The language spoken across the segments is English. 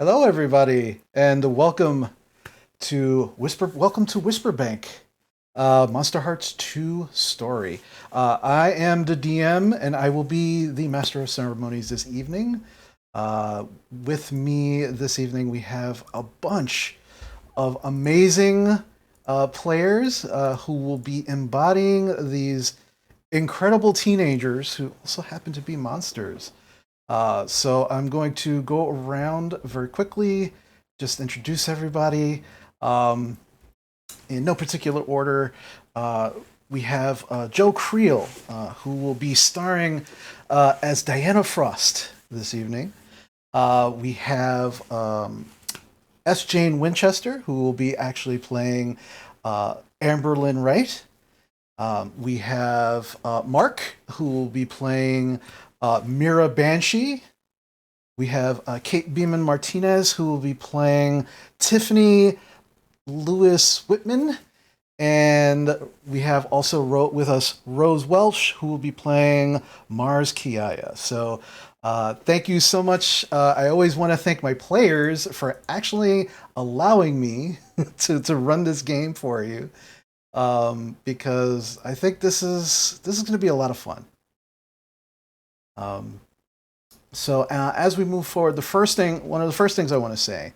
Hello, everybody, and welcome to Whisperbank, Monsterhearts 2 story. I am the DM, and I will be the Master of Ceremonies this evening. With me this evening, we have a bunch of amazing players who will be embodying these incredible teenagers who also happen to be monsters. So I'm going to go around very quickly, just introduce everybody in no particular order. Uh, we have Joe Creel, who will be starring as Diana Frost this evening. We have S. Jane Winchester, who will be actually playing Amberlyn Wright. We have Mark, who will be playing Mira Banshee. We have Kate Beeman Martinez, who will be playing Tiffany Lewis Whitman. And we have also with us Rose Welsh, who will be playing Mars Kiaya. So thank you so much. I always want to thank my players for actually allowing me to run this game for you, because I think this is going to be a lot of fun. Um, so as we move forward, one of the first things I want to say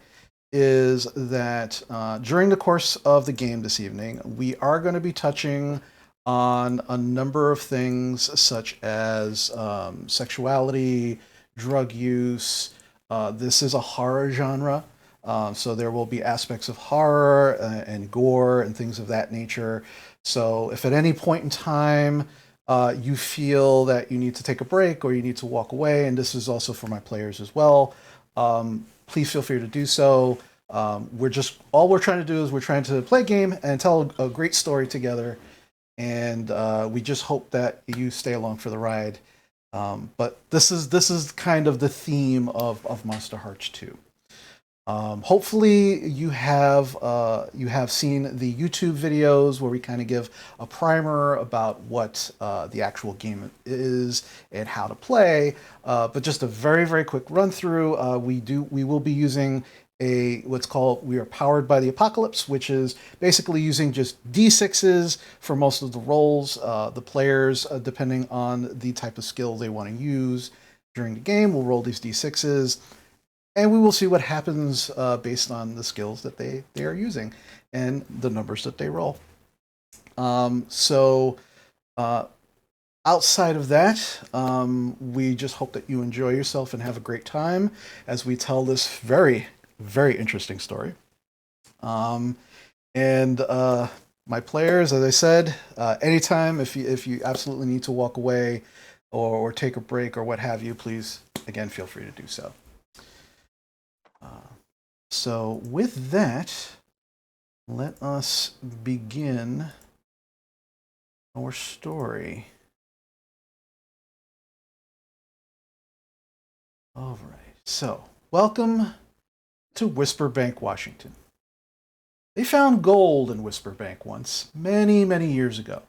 is that during the course of the game this evening, we are going to be touching on a number of things such as sexuality, drug use. This is a horror genre, so there will be aspects of horror and gore and things of that nature. So if at any point in time you feel that you need to take a break or you need to walk away, and this is also for my players as well, please feel free to do so. All we're trying to do is we're trying to play a game and tell a great story together, and we just hope that you stay along for the ride. But this is kind of the theme of Monster Hearts 2. Hopefully you have seen the YouTube videos where we kind of give a primer about what the actual game is and how to play. But just a very quick run through. We will be using we are powered by the apocalypse, which is basically using just d6s for most of the rolls. The players, depending on the type of skill they want to use during the game, will roll these d6s, and we will see what happens based on the skills that they are using and the numbers that they roll. So outside of that, we just hope that you enjoy yourself and have a great time as we tell this very interesting story. And my players, as I said, anytime if you absolutely need to walk away or take a break or what have you, please again feel free to do so. So with that, let us begin our story. All right. So, welcome to Whisperbank, Washington. They found gold in Whisperbank once, many years ago.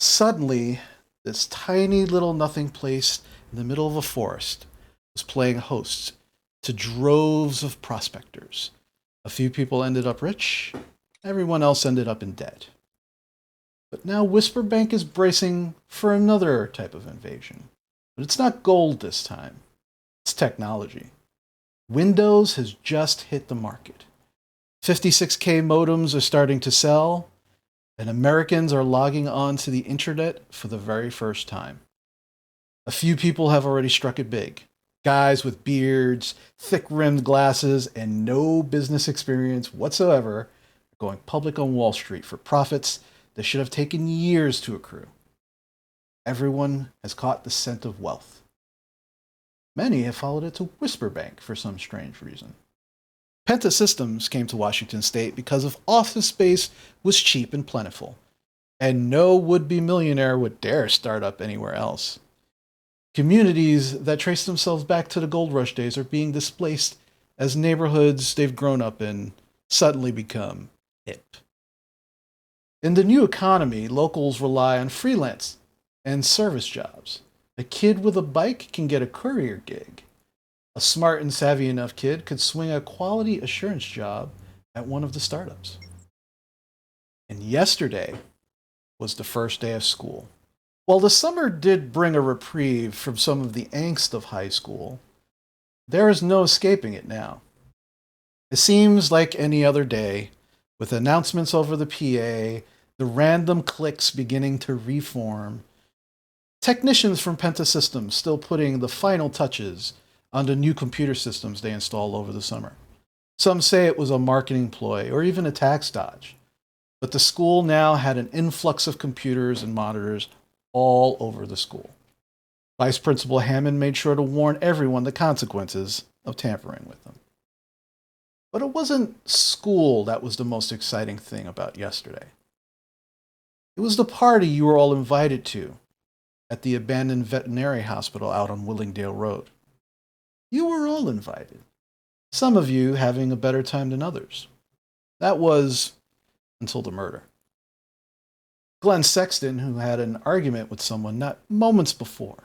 Suddenly, this tiny little nothing place in the middle of a forest was playing host to droves of prospectors. A few people ended up rich, everyone else ended up in debt. But now Whisperbank is bracing for another type of invasion. But it's not gold this time, it's technology. Windows has just hit the market. 56K modems are starting to sell, and Americans are logging on to the internet for the very first time. A few people have already struck it big. Guys with beards, thick-rimmed glasses, and no business experience whatsoever are going public on Wall Street for profits that should have taken years to accrue. Everyone has caught the scent of wealth. Many have followed it to Whisperbank for some strange reason. Penta Systems came to Washington State because of office space was cheap and plentiful, and no would-be millionaire would dare start up anywhere else. Communities that trace themselves back to the gold rush days are being displaced as neighborhoods they've grown up in suddenly become hip. In the new economy, locals rely on freelance and service jobs. A kid with a bike can get a courier gig. A smart and savvy enough kid could swing a quality assurance job at one of the startups. And yesterday was the first day of school. While the summer did bring a reprieve from some of the angst of high school, there is no escaping it now. It seems like any other day, with announcements over the PA, the random cliques beginning to reform, technicians from Penta Systems still putting the final touches on the new computer systems they installed over the summer. Some say it was a marketing ploy or even a tax dodge, but the school now had an influx of computers and monitors all over the school. Vice Principal Hammond made sure to warn everyone the consequences of tampering with them. But it wasn't school that was the most exciting thing about yesterday. It was the party you were all invited to at the abandoned veterinary hospital out on Willingdale Road. You were all invited, some of you having a better time than others. That was until the murder. Glenn Sexton, who had an argument with someone not moments before,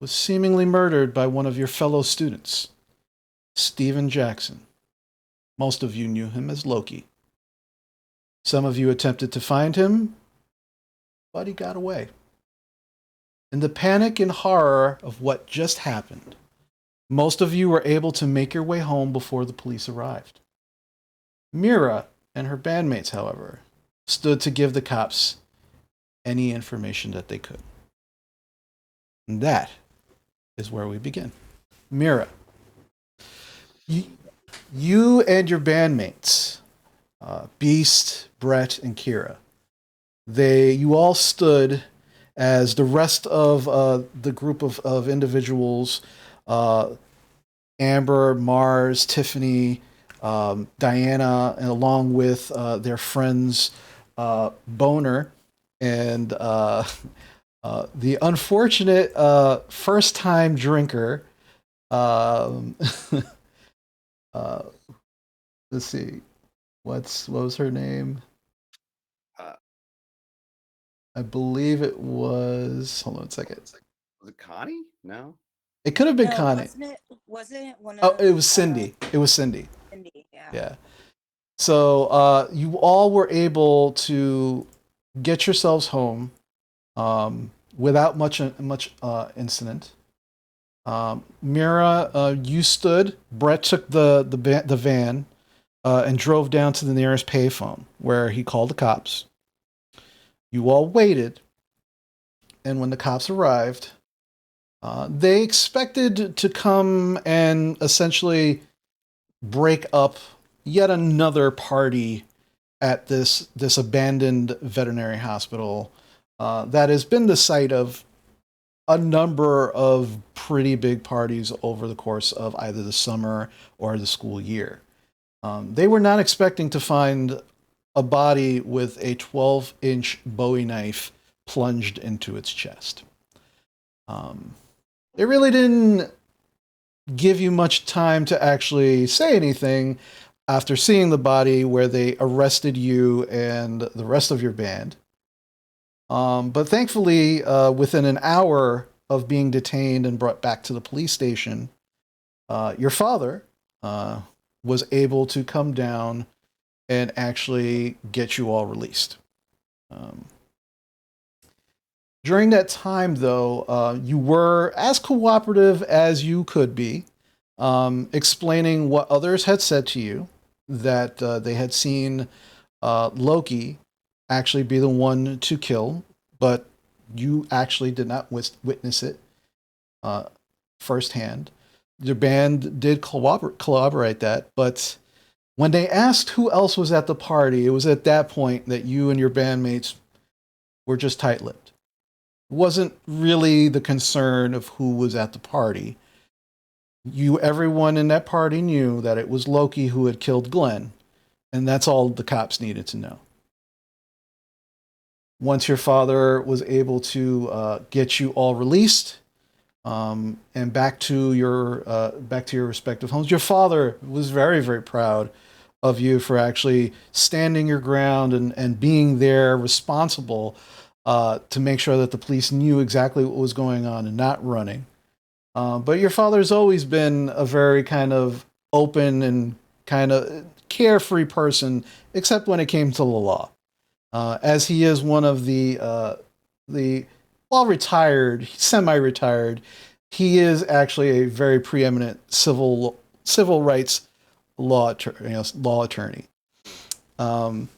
was seemingly murdered by one of your fellow students, Stephen Jackson. Most of you knew him as Loki. Some of you attempted to find him, but he got away. In the panic and horror of what just happened, most of you were able to make your way home before the police arrived. Mira and her bandmates, however, stood to give the cops any information that they could. And that is where we begin. Mira, you and your bandmates, Beast, Brett, and Kira, you all stood as the rest of the group of individuals, Amber, Mars, Tiffany, Diana, and along with their friends Boner and the unfortunate first-time drinker. Let's see, what was her name? I believe it was. Hold on a second. Was it Connie? No. It could have been No, Connie. wasn't it one Oh, of? it was Cindy. It was Cindy. Cindy, yeah. Yeah. So you all were able to get yourselves home without much incident. Mira, you stood. Brett took the van and drove down to the nearest payphone where he called the cops. You all waited, and when the cops arrived, they expected to come and essentially break up yet another party at this abandoned veterinary hospital that has been the site of a number of pretty big parties over the course of either the summer or the school year. They were not expecting to find a body with a 12-inch Bowie knife plunged into its chest. It really didn't give you much time to actually say anything after seeing the body, where they arrested you and the rest of your band. But thankfully, within an hour of being detained and brought back to the police station, your father was able to come down and actually get you all released. During that time, though, you were as cooperative as you could be, explaining what others had said to you, that they had seen Loki actually be the one to kill, but you actually did not witness it firsthand. Your band did collaborate that, but when they asked who else was at the party, it was at that point that you and your bandmates were just tight-lipped. It wasn't really the concern of who was at the party. Everyone in that party knew that it was Loki who had killed Glenn, and that's all the cops needed to know. Once your father was able to get you all released and back to your respective homes, your father was very, very proud of you for actually standing your ground and being there, responsible to make sure that the police knew exactly what was going on and not running. But your father's always been a very kind of open and kind of carefree person, except when it came to the law. As he is one of the well retired, semi-retired, he is actually a very preeminent civil rights law attorney. Um,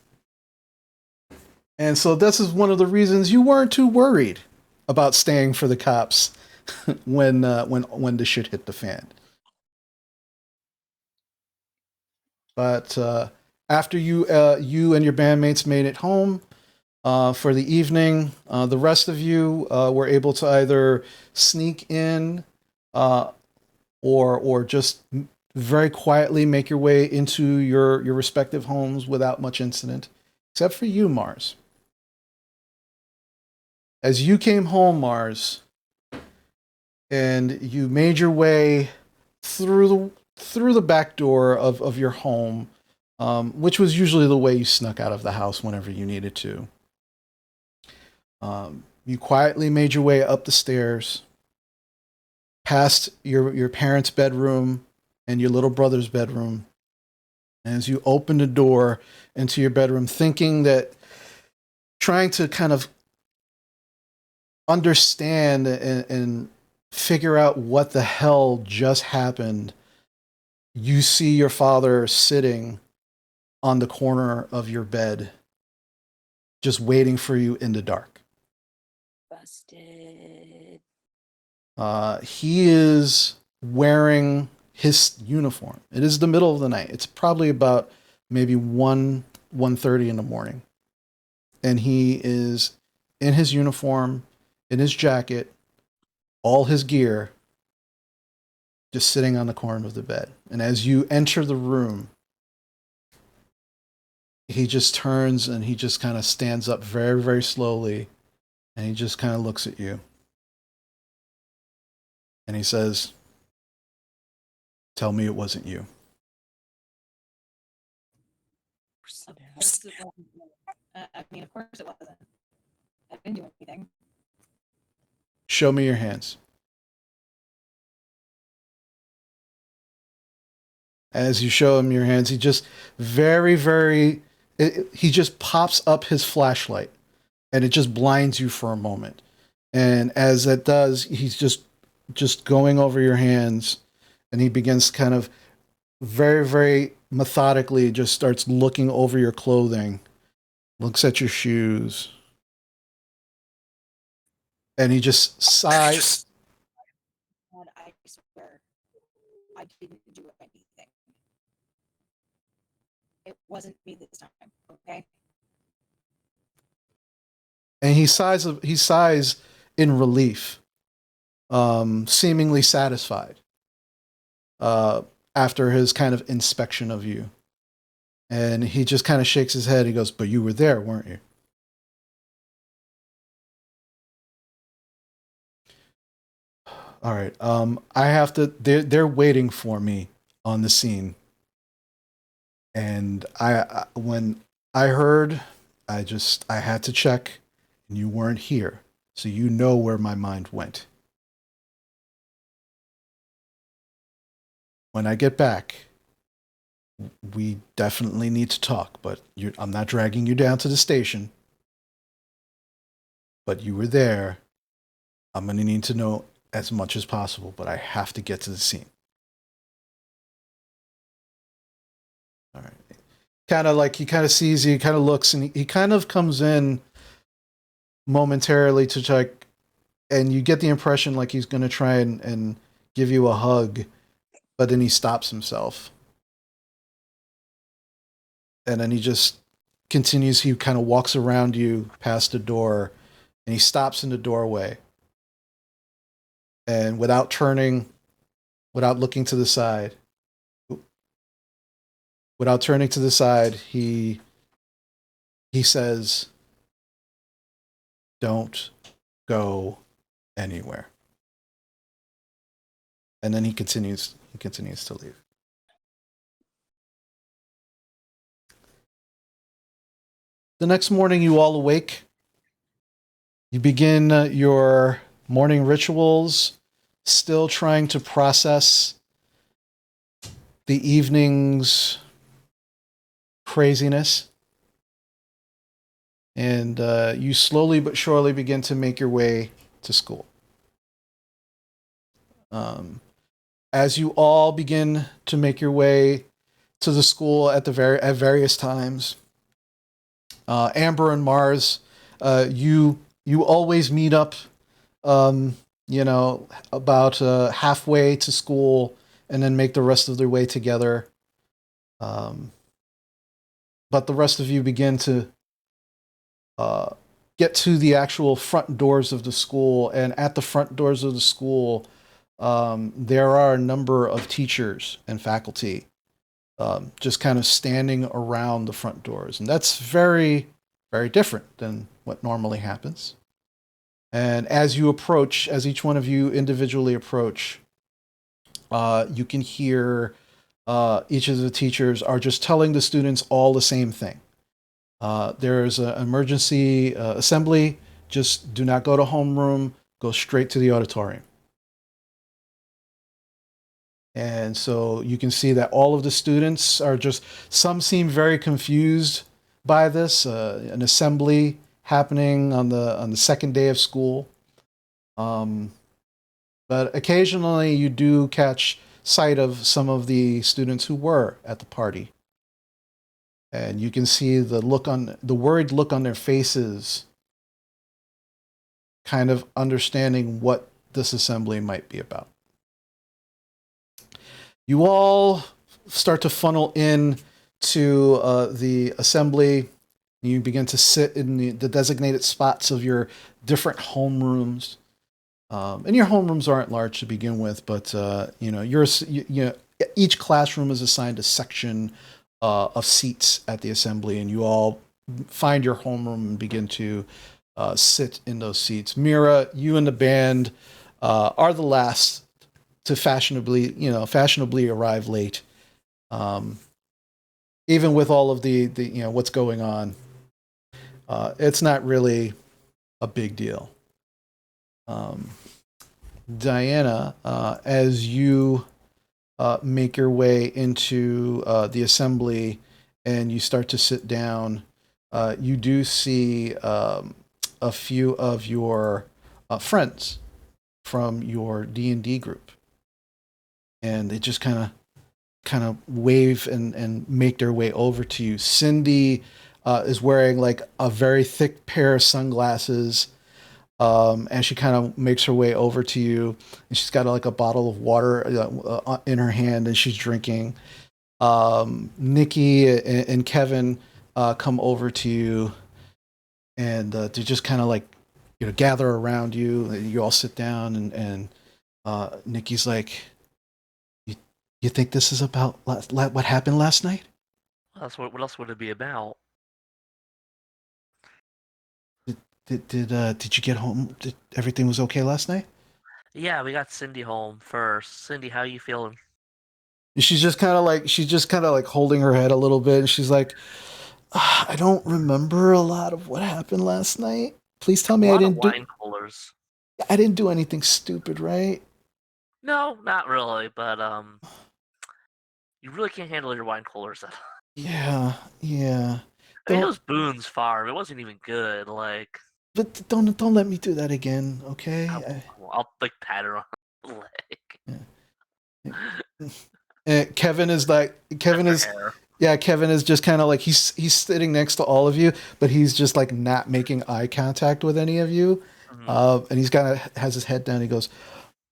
and so this is one of the reasons you weren't too worried about staying for the cops when the shit hit the fan. But after you and your bandmates made it home for the evening, the rest of you were able to either sneak in uh, or just very quietly make your way into your respective homes without much incident, except for you, Mars. As you came home, Mars, and you made your way through the back door of your home, which was usually the way you snuck out of the house whenever you needed to. You quietly made your way up the stairs, past your parents' bedroom and your little brother's bedroom. And as you opened the door into your bedroom, trying to kind of understand and figure out what the hell just happened, you see your father sitting on the corner of your bed, just waiting for you in the dark. Busted. He is wearing his uniform. It is the middle of the night. It's probably about maybe 1:30 in the morning. And he is in his uniform, in his jacket, all his gear, just sitting on the corner of the bed. And as you enter the room, he just turns and he just kind of stands up very, very slowly. And he just kind of looks at you. And he says, "Tell me it wasn't you." Of course it wasn't. I mean, of course it wasn't. I didn't do anything. "Show me your hands." As you show him your hands, he just very, very, he just pops up his flashlight and it just blinds you for a moment. And as that does, he's just going over your hands and he begins kind of very, very methodically just starts looking over your clothing, looks at your shoes, and he just sighs. God, I swear, I didn't do anything. It wasn't me this time, okay? And he sighs in relief, seemingly satisfied uh, after his kind of inspection of you. And he just kind of shakes his head. He goes, "But you were there, weren't you?" All right. I have to. They're waiting for me on the scene, and when I heard, I had to check, and you weren't here, so you know where my mind went. When I get back, we definitely need to talk. But I'm not dragging you down to the station. But you were there. I'm gonna need to know as much as possible, but I have to get to the scene. All right. Kind of like he kind of sees you, he kind of looks, and he kind of comes in momentarily to check, and you get the impression like he's going to try and give you a hug, but then he stops himself. And then he just continues, he kind of walks around you past the door, and he stops in the doorway. And without turning, without looking to the side, without turning to the side, he says, "Don't go anywhere." And then he continues to leave. The next morning, you all awake. You begin your morning rituals. still trying to process the evening's craziness. And you slowly but surely begin to make your way to school. As you all begin to make your way to the school at various times, Amber and Mars, you always meet up, about halfway to school, and then make the rest of their way together. But the rest of you begin to get to the actual front doors of the school, and at the front doors of the school, there are a number of teachers and faculty just kind of standing around the front doors. And that's very, very different than what normally happens. And as you approach, as each one of you individually approach, you can hear each of the teachers are just telling the students all the same thing. There's an emergency assembly. Just do not go to homeroom. Go straight to the auditorium. And so you can see that all of the students are just, some seem very confused by this, an assembly happening on the second day of school. But occasionally you do catch sight of some of the students who were at the party. And you can see the worried look on their faces, kind of understanding what this assembly might be about. You all start to funnel in to the assembly. You begin to sit in the designated spots of your different homerooms. And your homerooms aren't large to begin with, but each classroom is assigned a section of seats at the assembly, and you all find your homeroom and begin to sit in those seats. Mira, you and the band are the last to fashionably arrive late. Even with all of the what's going on, it's not really a big deal. Diana, as you make your way into the assembly and you start to sit down, you do see a few of your friends from your D&D group, and they just kind of wave and make their way over to you. Cindy is wearing like a very thick pair of sunglasses. And she kind of makes her way over to you, and she's got like a bottle of water in her hand, and she's drinking. Nikki and Kevin come over to you, and they just kind of like gather around you. You all sit down, and Nikki's like, "You think this is about what happened last night?" That's what else would it be about? Did you get home? Did everything was okay last night? Yeah, we got Cindy home first. Cindy, how you feeling? And she's just kind of like holding her head a little bit, and she's like, I don't remember a lot of what happened last night. Please tell me A lot of wine coolers. I didn't do anything stupid, right? No, not really, but you really can't handle your wine coolers. Yeah. I mean, it was Boone's Farm. It wasn't even good. Like, But don't let me do that again, okay? I'll like pat her on the leg. And Kevin is just kind of like he's sitting next to all of you, but he's just like not making eye contact with any of you. Mhm. And he's has his head down. He goes,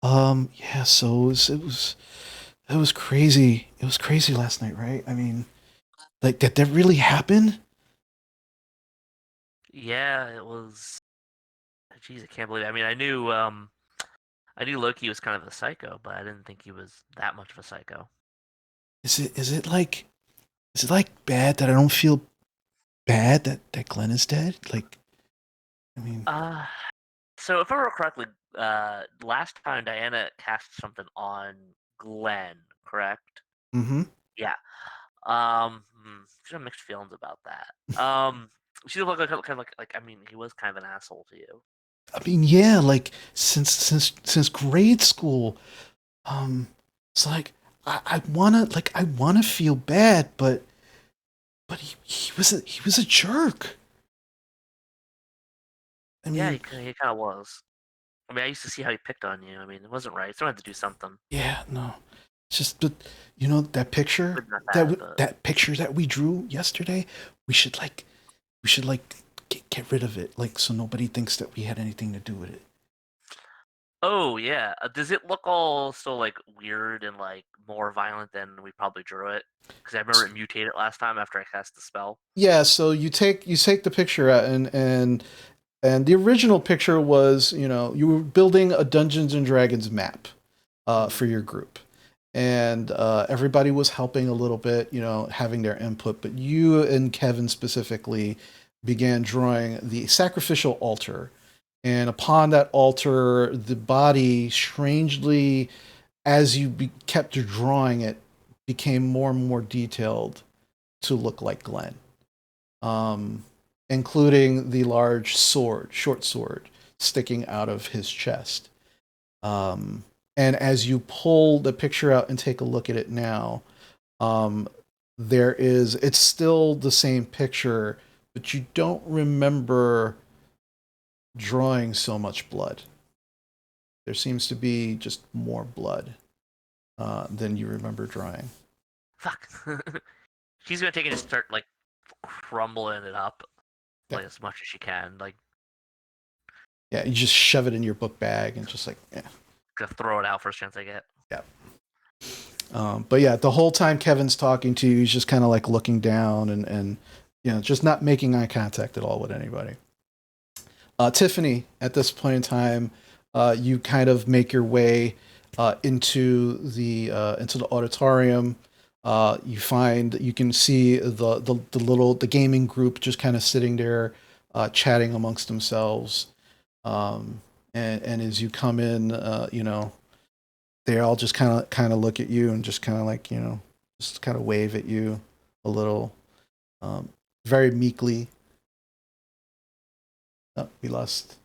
yeah. So it was crazy. It was crazy last night, right? I mean, like did that really happen? Yeah, it was. Jeez, I can't believe it. I mean, I knew Loki was kind of a psycho, but I didn't think he was that much of a psycho. Is it like bad that I don't feel bad that Glenn is dead? Like, I mean, So if I remember correctly, last time Diana cast something on Glenn, correct? mm-hmm. Yeah. She had mixed feelings about that. She looked like kind of like I mean, he was kind of an asshole to you. I mean, yeah, like since grade school. It's like I wanna feel bad, but he was a jerk. I Yeah, mean, he kind of was. I mean, I used to see how he picked on you. I mean, it wasn't right. Someone had to do something. yeah, no. It's just, but you know that picture Maybe not that, but that picture that we drew yesterday, we should like get rid of it, like so nobody thinks that we had anything to do with it. oh yeah. Does it look all so like weird and like more violent than we probably drew it? Because I remember it mutated last time after I cast the spell. Yeah, so you take the picture out and the original picture was, you know, you were building a Dungeons and Dragons map for your group. And everybody was helping a little bit, you know, having their input. But you and Kevin specifically began drawing the sacrificial altar. And upon that altar, the body, strangely, as you kept drawing it, became more and more detailed to look like Glenn, um, including the large sword, short sword, sticking out of his chest. And as you pull the picture out and take a look at it now, um, it's still the same picture, but you don't remember drawing so much blood. There seems to be just more blood than you remember drawing. Fuck. She's gonna take it and start like crumbling it up Yeah. like as much as she can. Like Yeah, you just shove it in your book bag and just like, yeah. gonna throw it out first chance I get. Yeah. But yeah, the whole time Kevin's talking to you, he's just kind of like looking down and you know, just not making eye contact at all with anybody. Tiffany, at this point in time, you kind of make your way into the auditorium. You can see the gaming group just kind of sitting there, chatting amongst themselves. And as you come in, you know, they all just kind of look at you and just kind of like, you know, just kind of wave at you a little, um, very meekly. Oh, we lost.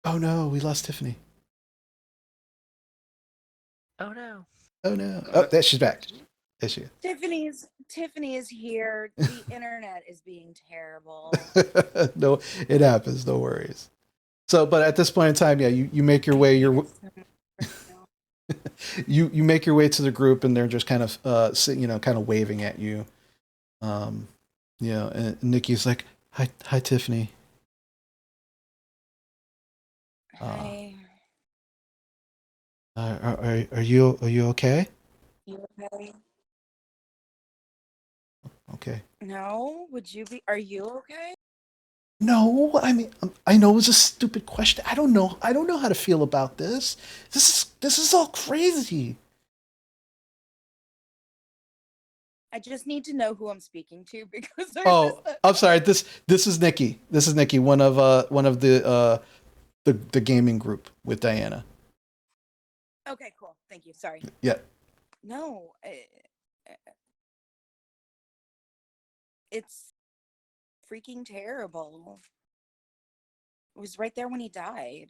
Oh no, we lost Tiffany. Oh no. Oh no. Oh, there she's back. There she Tiffany is here. The internet is being terrible. is. No, it happens. No worries. So, but at this point in time, yeah, you make your way. You make your way to the group, and they're just kind of you know, kind of waving at you. Um, you know, and Nikki's like, hi, Tiffany. Hi. Are you okay? You okay? Okay. No? Would you be? Are you okay? No, I mean, I know it's a stupid question. I don't know. I don't know how to feel about this. This is all crazy. I just need to know who I'm speaking to because I Oh, missed that I'm part. sorry. This is Nikki. This is Nikki, one of the gaming group with Diana. Okay, cool. Thank you. Sorry. Yeah. No, it's freaking terrible. It was right there when he died.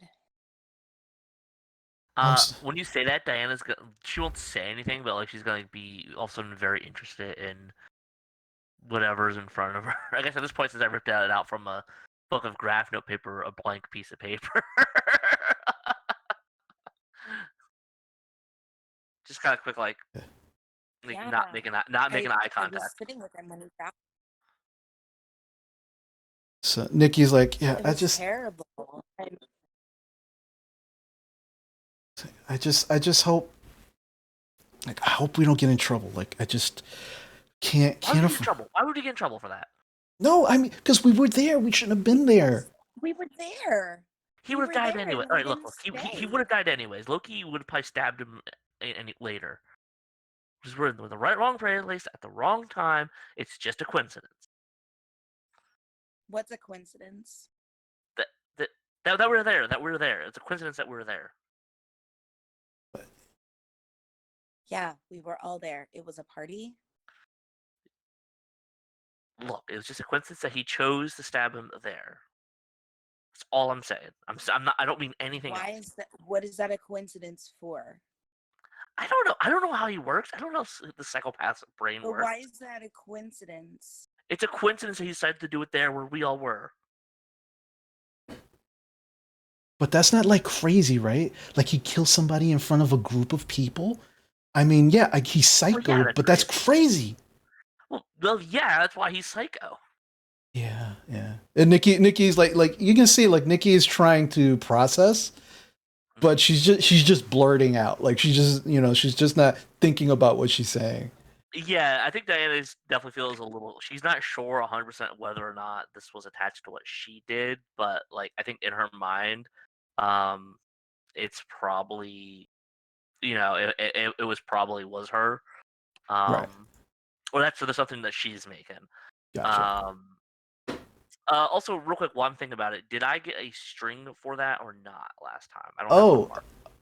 When you say that, she won't say anything, but like she's gonna be all of a sudden very interested in whatever's in front of her. I guess at this point, since I ripped it out from a book of graph note paper, a blank piece of paper. Just kind of quick, like Yeah. not making eye I was contact. sitting with him when he died. So Nikki's like, yeah, It was terrible. I just hope, like, I hope we don't get in trouble. Like, I just can't Why would you get in afford. trouble? Why would you get in trouble for that? No, I mean, because we were there. We shouldn't have been there. We were there. He We would have were died there anyway. and All we right, look, didn't he stay. would have died anyways. Loki would have probably stabbed him later. Because we're in the wrong place at the wrong time. It's just a coincidence What's a coincidence? that that that we're there. That we're there. It's a coincidence that we're there. Yeah, we were all there. It was a party. Look, it was just a coincidence that he chose to stab him there. That's all I'm saying. I'm not. I don't mean anything Why else. is that? What is that a coincidence for? I don't know. I don't know how he works. I don't know how the psychopath's brain But works. why is that a coincidence? It's a coincidence that he decided to do it there where we all were. But that's not like crazy, right? Like he kills somebody in front of a group of people. I mean, yeah, like he's psycho, that's but that's crazy. crazy. Well, yeah, that's why he's psycho. Yeah, yeah. And Nikki's like you can see like Nikki is trying to process, but she's just blurting out. Like she's just she's just not thinking about what she's saying. Yeah, I think Diana definitely feels a little. She's not sure 100% whether or not this was attached to what she did, but like I think in her mind, um, it's probably it was probably was her. Right. Or that's something that she's making. Gotcha. Um, also, real quick, one thing about it: did I get a string for that or not last time? I don't have one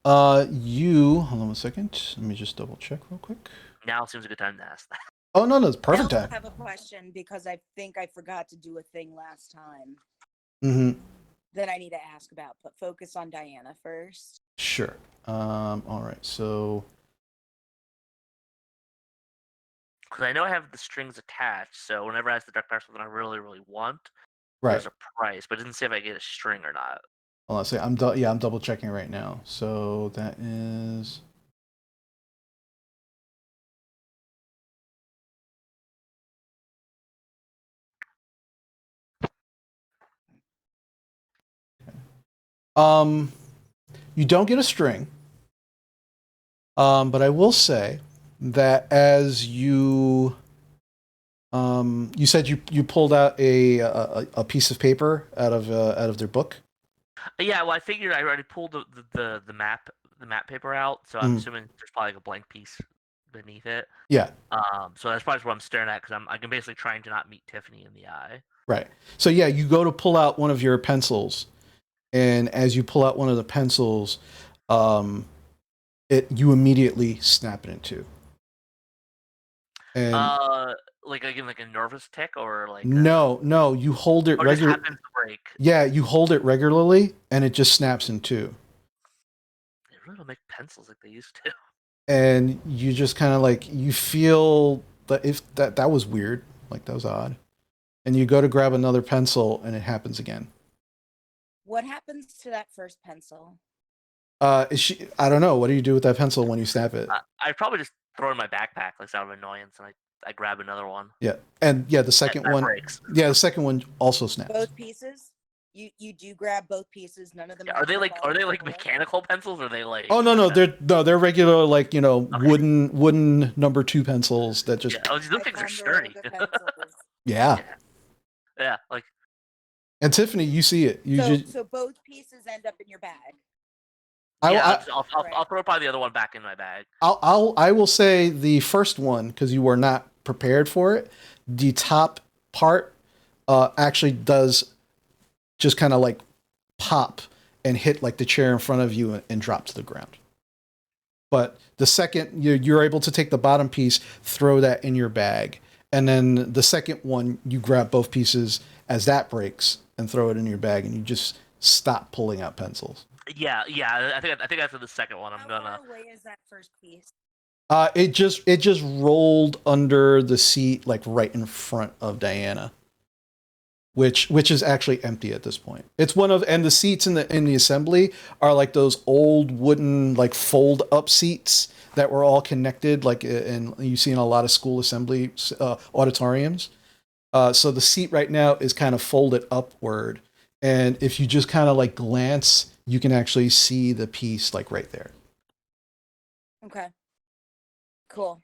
marked. You hold on a second. Let me just double check real quick. Now seems a good time to ask that. Oh no, it's I perfect also time. have a question because I think I forgot to do a thing last time Mm-hmm. that I need to ask about. But focus on Diana first. Sure. All right. So Because I know I have the strings attached, so whenever I ask the direct buy something I really, really want, right. there's a price, but it didn't say if I get a string or not. Hold on. Say I'm double checking right now. So that is. You don't get a string. But I will say that as you you said you pulled out a piece of paper out of their book. Yeah, well, I figured I already pulled the map paper out, so I'm assuming there's probably like a blank piece beneath it. Yeah. So that's probably what I'm staring at because I'm basically trying to not meet Tiffany in the eye. Right. So yeah, you go to pull out one of your pencils, and as you pull out one of the pencils, you immediately snap it in two. And Like again, like a nervous tick or like no, you hold it or just regularly. happens to break. Yeah, you hold it regularly, and it just snaps in two. They really don't make pencils like they used to. And you just kind of like you feel that if that was weird, like that was odd, and you go to grab another pencil, and it happens again. What happens to that first pencil? I don't know. What do you do with that pencil when you snap it? I probably just throw it in my backpack like out of annoyance, and I grab another one. Yeah, and yeah, the second that one. Breaks. Yeah, the second one also snaps. Both pieces? You do grab both pieces. None of them. Yeah, are they like mechanical pencils? Or are they like? Oh no, they're regular like wooden number 2 pencils that just. Yeah, those things are sturdy. Yeah. Yeah, like. And Tiffany, you see it. So both pieces end up in your bag. I'll throw probably the other one back in my bag. I will say the first one because you were not prepared for it. The top part actually does just kind of like pop and hit like the chair in front of you and drop to the ground. But the second you're able to take the bottom piece, throw that in your bag, and then the second one you grab both pieces as that breaks and throw it in your bag, and you just stop pulling out pencils. Yeah. I think after the second one, I'm gonna. How far away is that first piece? It just rolled under the seat, like right in front of Diana, which is actually empty at this point. It's and the seats in the assembly are like those old wooden like fold up seats that were all connected, like and you see in a lot of school assembly auditoriums. So the seat right now is kind of folded upward, and if you just kind of like glance, you can actually see the piece like right there. Okay. Cool.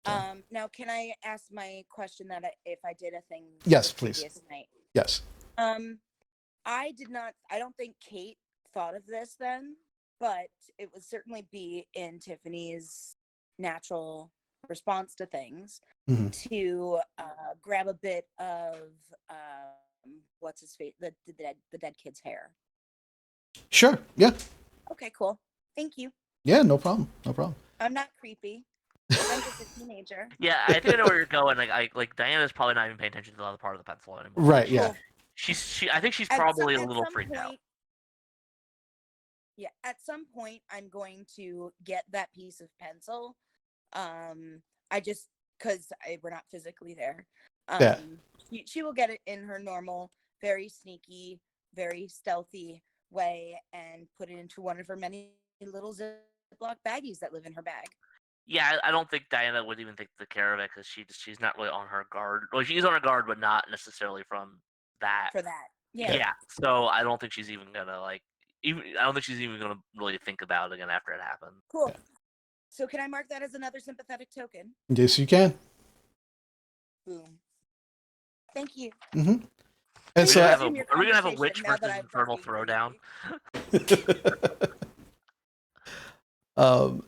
Now, can I ask my question that if I did a thing? Yes, please. Night? Yes. I did not. I don't think Kate thought of this then, but it would certainly be in Tiffany's natural response to things to grab a bit of what's his face, the dead kid's hair. Sure. Yeah. Okay. Cool. Thank you. Yeah. No problem. No problem. I'm not creepy. I'm just a teenage teacher. Yeah, I think I know where you're going. Like Diana's probably not even paying attention to the other part of the pencil anymore. Right. Yeah. Cool. I think she's At probably a at little some freaked out. point, yeah, at some point, I'm going to get that piece of pencil. I just because we're not physically there. Yeah. She will get it in her normal, very sneaky, very stealthy way and put it into one of her many little Ziploc baggies that live in her bag. Yeah, I don't think Diana would even take the care of it because she's not really on her guard. Well, she's on her guard, but not necessarily from that. For that. Yeah. Yeah. So I don't think she's even gonna I don't think she's even gonna really think about it again after it happened. Cool. So can I mark that as another sympathetic token? Yes, you can. Boom. Thank you. Mm-hmm. And Please so, resume your are we gonna have a conversation witch now that versus I've infernal bargained throwdown?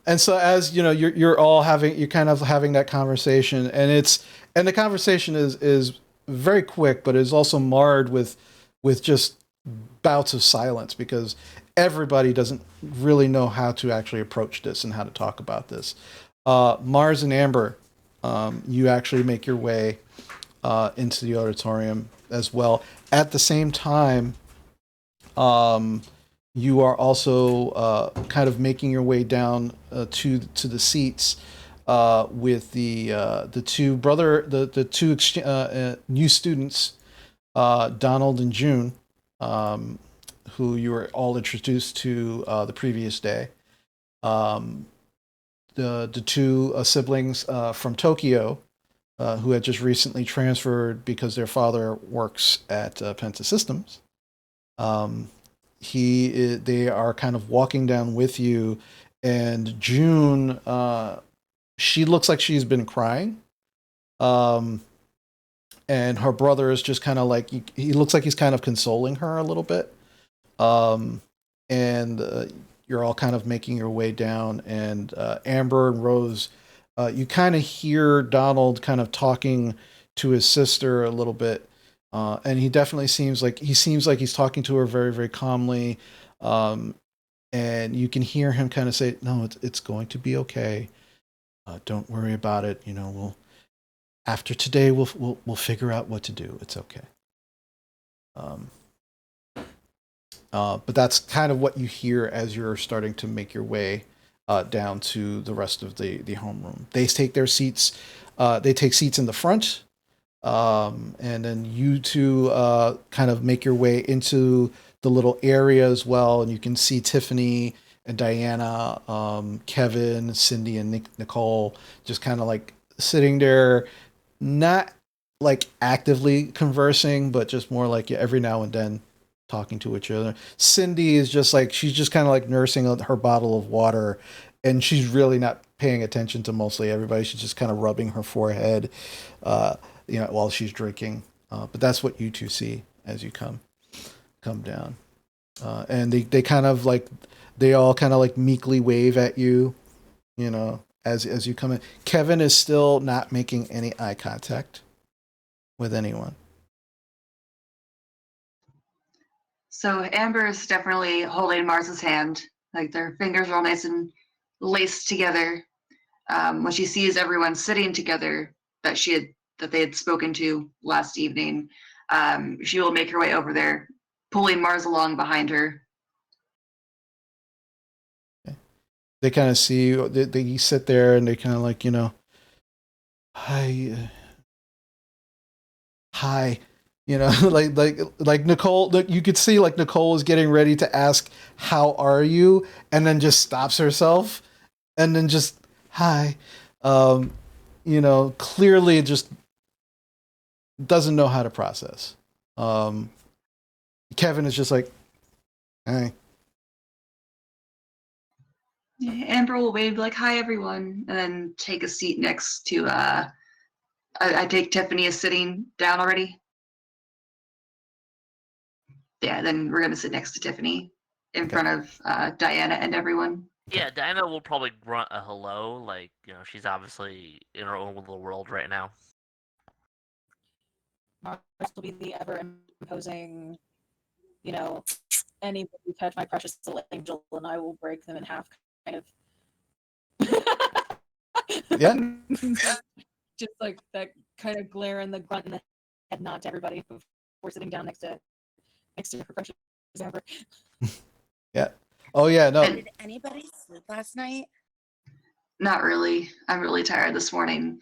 and so as you know, you're kind of having that conversation, and the conversation is very quick, but is also marred with just bouts of silence because everybody doesn't really know how to actually approach this and how to talk about this. Mars and Amber, you actually make your way into the auditorium as well. At the same time, you are also kind of making your way down to the seats with the two new students, Donald and June, who you were all introduced to the previous day. The two siblings from Tokyo, who had just recently transferred because their father works at Penta Systems. They are kind of walking down with you, and June, she looks like she's been crying. And her brother is just kind of like, he looks like he's kind of consoling her a little bit. And you're all kind of making your way down, and Amber and Rose, you kind of hear Donald kind of talking to his sister a little bit. And he definitely seems like he's talking to her very, very calmly. And you can hear him kind of say, "No, it's going to be okay. Don't worry about it. You know, after today, we'll figure out what to do. It's okay." But that's kind of what you hear as you're starting to make your way down to the rest of the homeroom. They take their seats. They take seats in the front. And then you two kind of make your way into the little area as well, and you can see Tiffany and Diana, Kevin, Cindy, and Nicole just kind of like sitting there, not like actively conversing, but just more like every now and then talking to each other. Cindy is just like, she's just kind of like nursing her bottle of water, and she's really not paying attention to mostly everybody. She's just kind of rubbing her forehead. While she's drinking. But that's what you two see as you come down. And they kind of like, they all kind of like meekly wave at you, as you come in. Kevin is still not making any eye contact with anyone. So Amber is definitely holding Mars's hand. Like their fingers are all nice and laced together. When she sees everyone sitting together that they had spoken to last evening, she will make her way over there, pulling Mars along behind her. Okay. They kind of see you. They sit there and they kind of like, hi, like Nicole. You could see like Nicole is getting ready to ask, "How are you?" and then just stops herself, and then just hi. Clearly just doesn't know how to process. Kevin is just like, hey. Amber will wave like, "Hi, everyone," and then take a seat next to, I take Tiffany is sitting down already. Yeah, then we're going to sit next to Tiffany in front of Diana and everyone. Yeah, Diana will probably grunt a hello, like, she's obviously in her own little world right now. Mars will be the ever-imposing, anybody touch my precious little angel and I will break them in half kind of Yeah. Just like that kind of glare and the grunt and the head nod to everybody before sitting down next to your precious Amber. Yeah. Oh yeah. No. And Did anybody sleep last night? not really. I'm really tired this morning.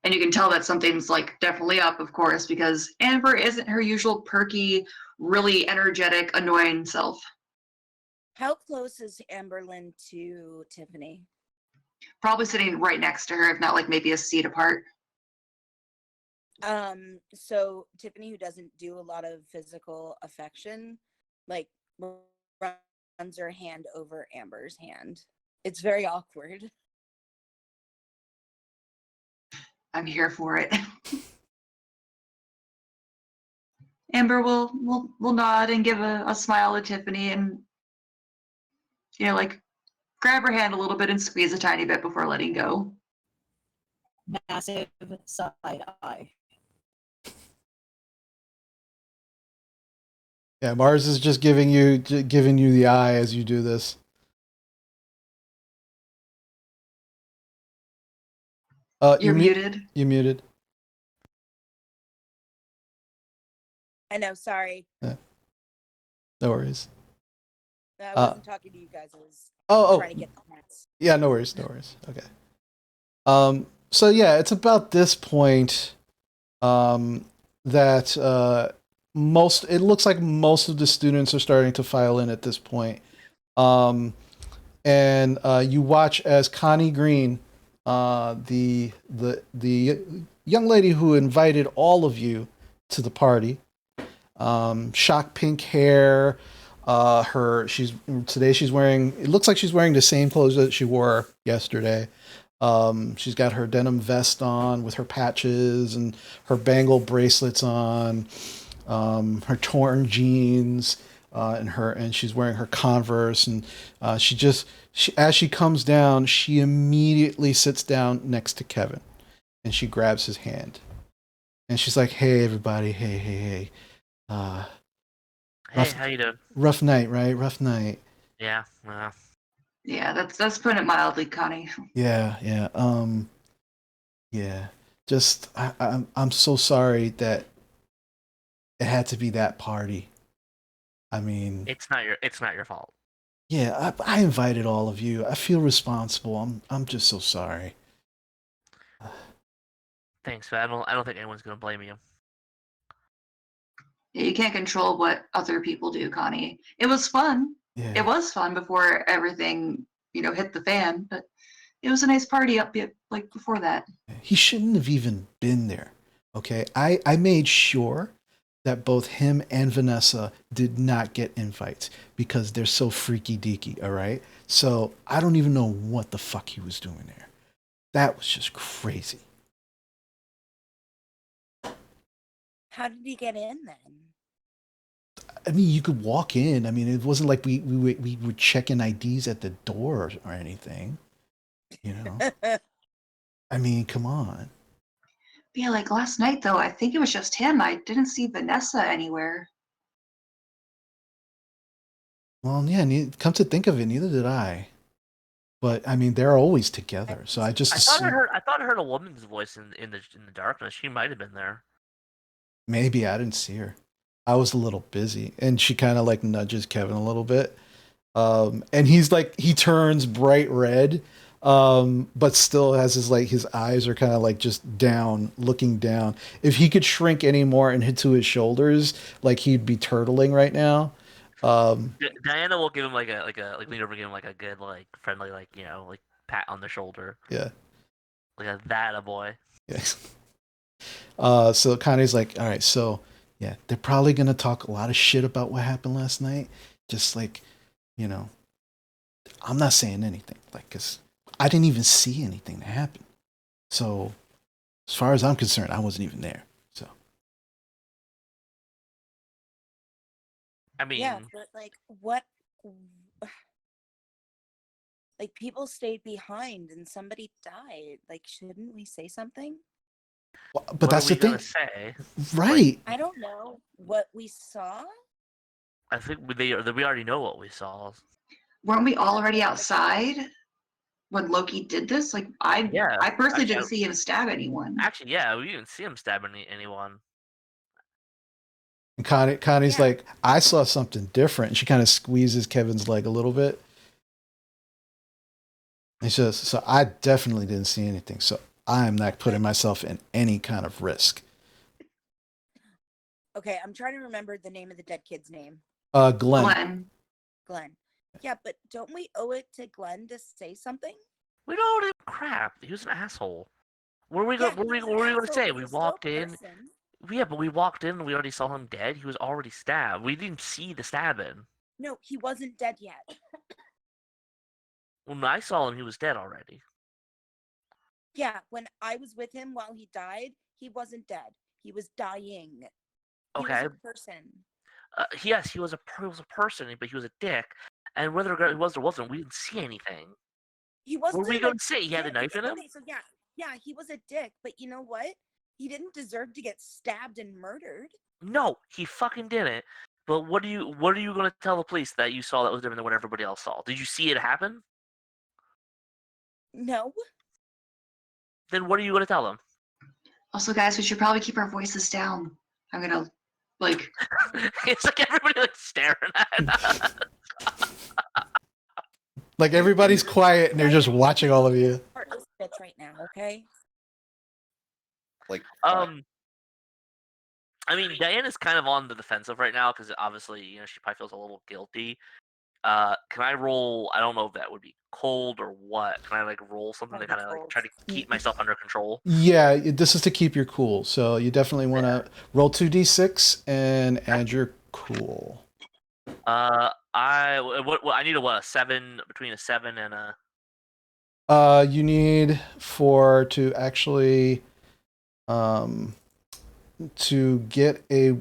And you can tell that something's like definitely up, of course, because Amber isn't her usual perky, really energetic, annoying self. How close is Amberlyn to Tiffany? Probably sitting right next to her, if not like maybe a seat apart. So Tiffany, who doesn't do a lot of physical affection, like runs her hand over Amber's hand. It's very awkward. I'm here for it. Amber will nod and give a smile to Tiffany and like grab her hand a little bit and squeeze a tiny bit before letting go. Massive side eye. Yeah. Mars is just giving you the eye as you do this. You're muted. You muted. I know, sorry. Yeah. No worries. I wasn't talking to you guys. I was Oh. trying to get the nets. Yeah. No worries. No worries. Okay. So yeah, it's about this point that it looks like most of the students are starting to file in at this point. And you watch as Connie Green, the young lady who invited all of you to the party, shock pink hair. Today she's wearing. It looks like she's wearing the same clothes that she wore yesterday. She's got her denim vest on with her patches and her bangle bracelets on, her torn jeans, and she's wearing her Converse. And as she comes down, she immediately sits down next to Kevin, and she grabs his hand, and she's like, "Hey, everybody! Hey, hey, hey! Hey, how you doing? Rough night, right? Rough night." Yeah. Yeah, that's putting it mildly, Connie. Yeah. Yeah. Just I'm so sorry that it had to be that party. I mean, It's not your fault. yeah, I invited all of you. I feel responsible. I'm just so sorry. Thanks, but I don't think anyone's gonna blame you. Yeah, you can't control what other people do, Connie. It was fun. Yeah. It was fun before everything, hit the fan, but it was a nice party like before that. He shouldn't have even been there. Okay? I made sure that both him and Vanessa did not get invites because they're so freaky deaky, all right? So I don't even know what the fuck he was doing there. That was just crazy. How did he get in then? I mean, you could walk in. I mean, it wasn't like we were checking IDs at the door or anything. I mean, come on. Yeah, like last night though, I think it was just him. I didn't see Vanessa anywhere. Well, yeah, come to think of it, neither did I. But I mean, they're always together, so I just assumed I thought I heard a woman's voice in the darkness. She might have been there. maybe I didn't see her. I was a little busy, and she kind of like nudges Kevin a little bit, and he turns bright red, but still has his eyes are kind of like just down, looking down. If he could shrink any more and hit to his shoulders, like he'd be turtling right now. Diana will give him like lean over, and give him like a good like friendly like pat on the shoulder. Yeah. Like that a boy. Yeah. So Connie's like, all right, so yeah, they're probably gonna talk a lot of shit about what happened last night. Just like, I'm not saying anything, like, cause I didn't even see anything that happened. So, as far as I'm concerned, I wasn't even there. So, I mean, Yeah, but like what? Like people stayed behind and somebody died. Like, shouldn't we say something? but what that's are we the thing, gonna say? right? I don't know what we saw. I think we already know what we saw. Weren't we already outside? when Loki did this? Like I Yeah, personally actually, didn't see him stab anyone. Actually, yeah, we didn't see him stab anyone. And Connie's Yeah. like, I saw something different. And she kind of squeezes Kevin's leg a little bit. And she says, so I definitely didn't see anything. So I'm not putting myself in any kind of risk. Okay, I'm trying to remember the name of the dead kid's name. Glenn. Glenn. Yeah, but don't we owe it to Glenn to say something? We don't owe him crap. He was an asshole. What were we Yeah, going? What were we he was an going to asshole, say? but We he's still a walked in. person. Yeah, but we walked in and we already saw him dead. He was already stabbed. We didn't see the stabbing. No, he wasn't dead yet. When I saw him, he was dead already. Yeah, when I was with him while he died, he wasn't dead. He was dying. He Okay. was a person. Yes, he was a person, but he was a dick. And whether he was or wasn't, we didn't see anything. He What wasn't were we a going to say? He had a dick. knife in him? Okay, so yeah, he was a dick, but you know what? He didn't deserve to get stabbed and murdered. No, he fucking didn't. But what are you going to tell the police that you saw that was different than what everybody else saw? Did you see it happen? No. Then what are you going to tell them? Also, guys, we should probably keep our voices down. I'm gonna like. It's like everybody like staring at us. Like everybody's quiet and they're just watching all of you. Heartless bitch right now, okay? Like, I mean, Diana's kind of on the defensive right now because obviously, she probably feels a little guilty. Can I roll? I don't know if that would be cold or what. Can I like roll something to That'd kind be of like cold. try to keep myself under control? Yeah, this is to keep your cool. So you definitely want to roll 2d6 and add your cool. I need a 7 between a 7 and a. You need to actually to get a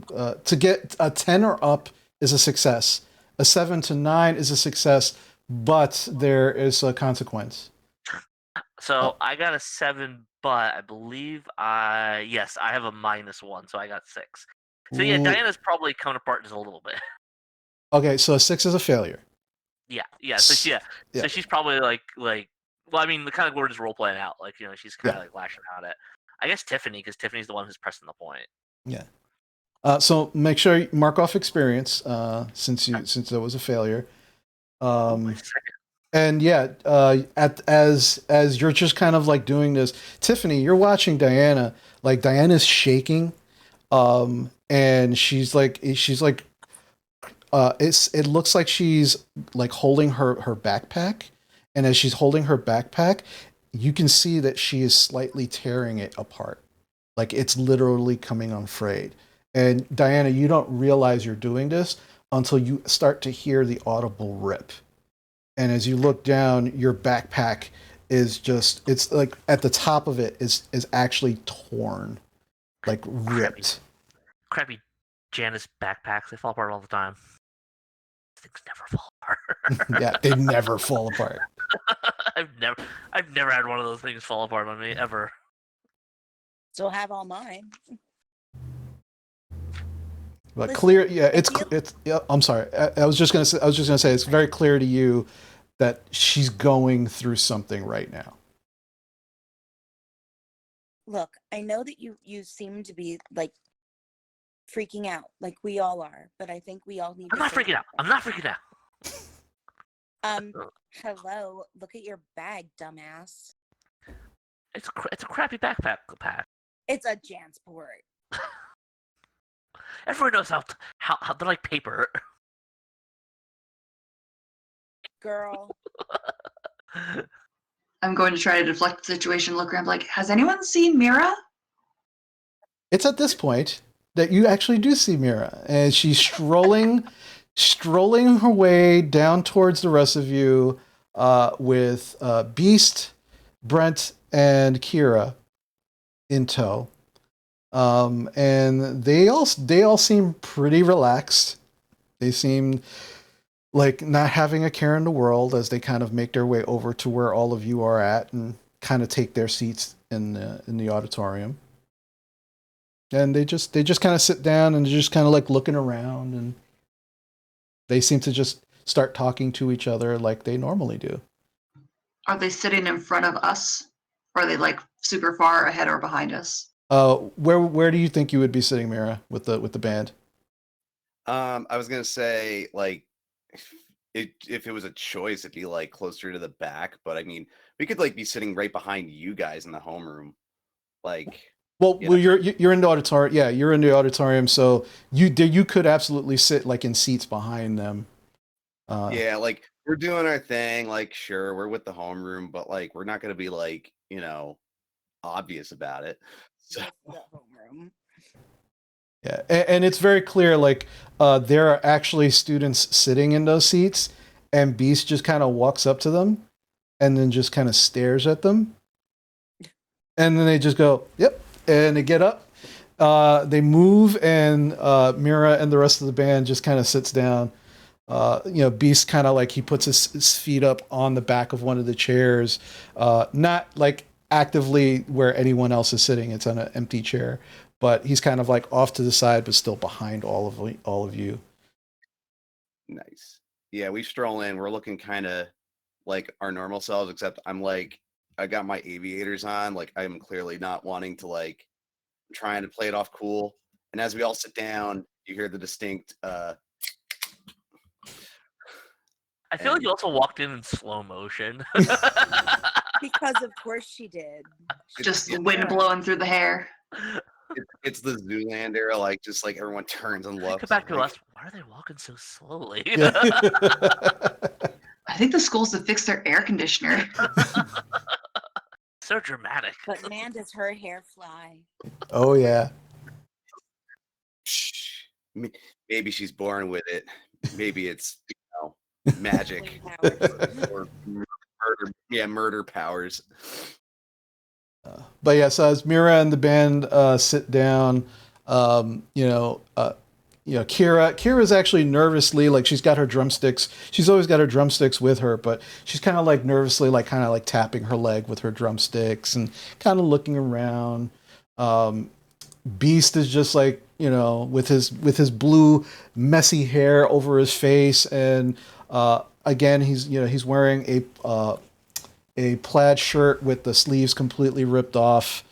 10 or up is a success. A 7 to 9 is a success, but there is a consequence. So I got a 7, but I believe I have a -1, so I got 6. So yeah, Ooh. Diana's probably coming apart just a little bit. Okay, so a 6 is a failure. Yeah. So she's probably like. Well, I mean, the kind of word is role playing out. Like she's kind of like lashing out at. I guess Tiffany, because Tiffany's the one who's pressing the point. Yeah. So make sure you mark off experience since there was a failure. And yeah, as you're just kind of like doing this, Tiffany, you're watching Diana. Like Diana's shaking, and she's like it looks like she's like holding her backpack, and as she's holding her backpack, you can see that she is slightly tearing it apart, like it's literally coming unfrayed. And Diana, you don't realize you're doing this until you start to hear the audible rip. And as you look down, your backpack is it's like at the top of it is actually torn, like ripped. Crappy Janice backpacks, they fall apart all the time. Things never fall apart. Yeah, they never fall apart. I've never had one of those things fall apart on me ever. Still have all mine. But Listen, clear, yeah, it's yeah, I'm sorry. I was just gonna say it's very clear to you that she's going through something right now. Look, I know that you seem to be like freaking out, like we all are, but I think we all need. I'm not freaking out. I'm not freaking out. Hello. Look at your bag, dumbass. It's a crappy backpack pack. It's a Jansport. Everyone knows how they're like paper. Girl. I'm going to try to deflect the situation. Look around, like, has anyone seen Mira? It's at this point that you actually do see Mira, and she's strolling her way down towards the rest of you with Beast, Brent, and Kira in tow. And they all seem pretty relaxed. They seem like not having a care in the world as they kind of make their way over to where all of you are at and kind of take their seats in the auditorium. And they just kind of sit down and they're just kind of like looking around, and they seem to just start talking to each other like they normally do. Are they sitting in front of us? Or are they like super far ahead or behind us? Where do you think you would be sitting, Mira, with the band? I was gonna say like if it was a choice, it'd be like closer to the back, but I mean, we could like be sitting right behind you guys in the homeroom, like Well, you know. you're in the auditorium. Yeah, you're in the auditorium, so you could absolutely sit like in seats behind them. Yeah, like we're doing our thing. Like, sure, we're with the homeroom, but like we're not gonna be like obvious about it. So With the homeroom. Yeah, and it's very clear. Like, there are actually students sitting in those seats, and Beast just kind of walks up to them, and then just kind of stares at them, and then they just go, "Yep," and they get up. They move, and Mira and the rest of the band just kind of sits down. Beast kind of like he puts his feet up on the back of one of the chairs, not like actively where anyone else is sitting. It's on an empty chair, but he's kind of like off to the side, but still behind all of you. nice. Yeah, we stroll in. We're looking kind of like our normal selves, except I got my aviators on. Like I'm clearly not wanting to like trying to play it off cool. And as we all sit down, you hear the distinct I feel like and you also walked in slow motion. Because of course she did. Just yeah, wind blowing through the hair. it's the Zoolander, like just like everyone turns and Come looks. back to Like, us. Why are they walking so slowly? Yeah. I think the school's to fix their air conditioner. So dramatic. But man, does her hair fly. Oh yeah. "Shh, maybe she's born with it. Maybe it's magic Wing powers. or murder. Yeah, murder powers. But yeah, so as Mira and the band sit down, um, you know, uh, Kira's actually nervously, like she's got her drumsticks. She's always got her drumsticks with her, but she's kind of like nervously, like kind of like tapping her leg with her drumsticks and kind of looking around. Um, Beast is just like with his blue messy hair over his face, and again he's wearing a plaid shirt with the sleeves completely ripped off.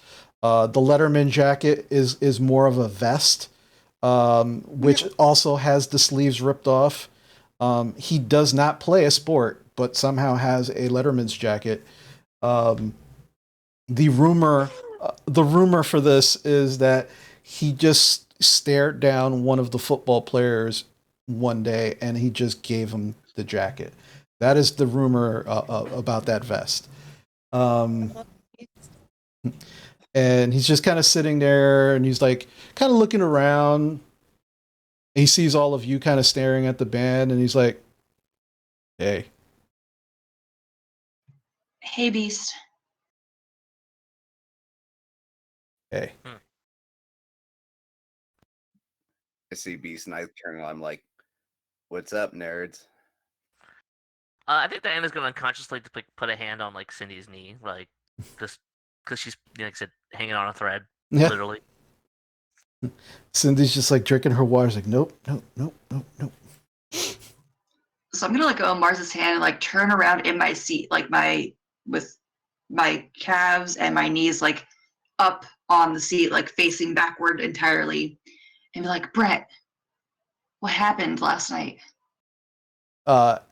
The Letterman jacket is more of a vest, which also has the sleeves ripped off. He does not play a sport, but somehow has a Letterman's jacket. Um, the rumor for this is that he just stared down one of the football players one day and he just gave him the jacket. That is the rumor about that vest. Um, and he's just kind of sitting there and he's like kind of looking around. He sees all of you kind of staring at the band and he's like, "Hey." Hey, Beast. Hey. I see Beast and I turn and I'm like, "What's up, nerds?" I think Diana's gonna unconsciously like put a hand on like Cindy's knee, like just because she's like I said, hanging on a thread, Yeah. literally. Cindy's just like drinking her water. She's like, "Nope, nope, nope, nope, nope." So I'm gonna let go of Mars's hand and like turn around in my seat, like with my calves and my knees like up on the seat, like facing backward entirely, and be like, Brett, what happened last night?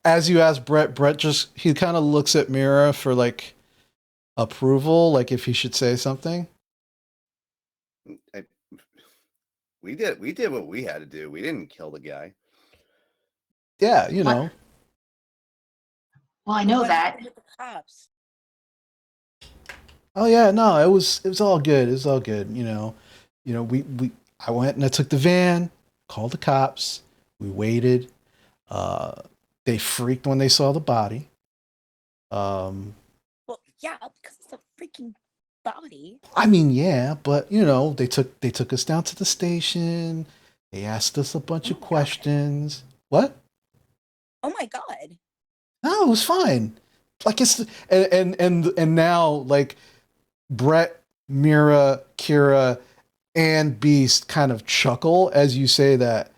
As you ask Brett just he kind of looks at Mira for like approval, like if he should say something. I, we did what we had to do. We didn't kill the guy. Yeah, What? Well, I know What that. happened with the cops? Oh yeah, no, it was all good. It was all good. We I went and I took the van, called the cops. We waited. They freaked when they saw the body. Well, yeah, because it's a freaking body. I mean, yeah, but they took us down to the station. They asked us a bunch of questions. What? Oh my god. No, it was fine. Like it's and now like Brett, Mira, Kira, and Beast kind of chuckle as you say that.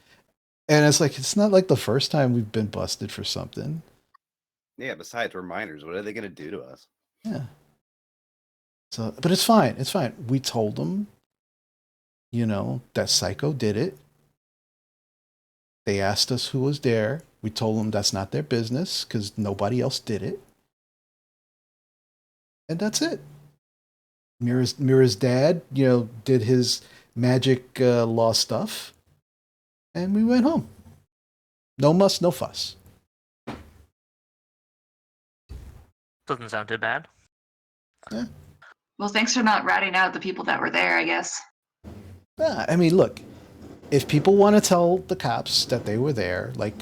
And it's like it's not like the first time we've been busted for something. Yeah, besides, we're minors. What are they going to do to us? Yeah. So, but it's fine. It's fine. We told them, that Psycho did it. They asked us who was there. We told them that's not their business because nobody else did it. And that's it. Mira's dad, did his magic law stuff. And we went home. No muss, no fuss. Doesn't sound too bad. Yeah. Well, thanks for not ratting out the people that were there, I guess. I mean, look, if people want to tell the cops that they were there, like,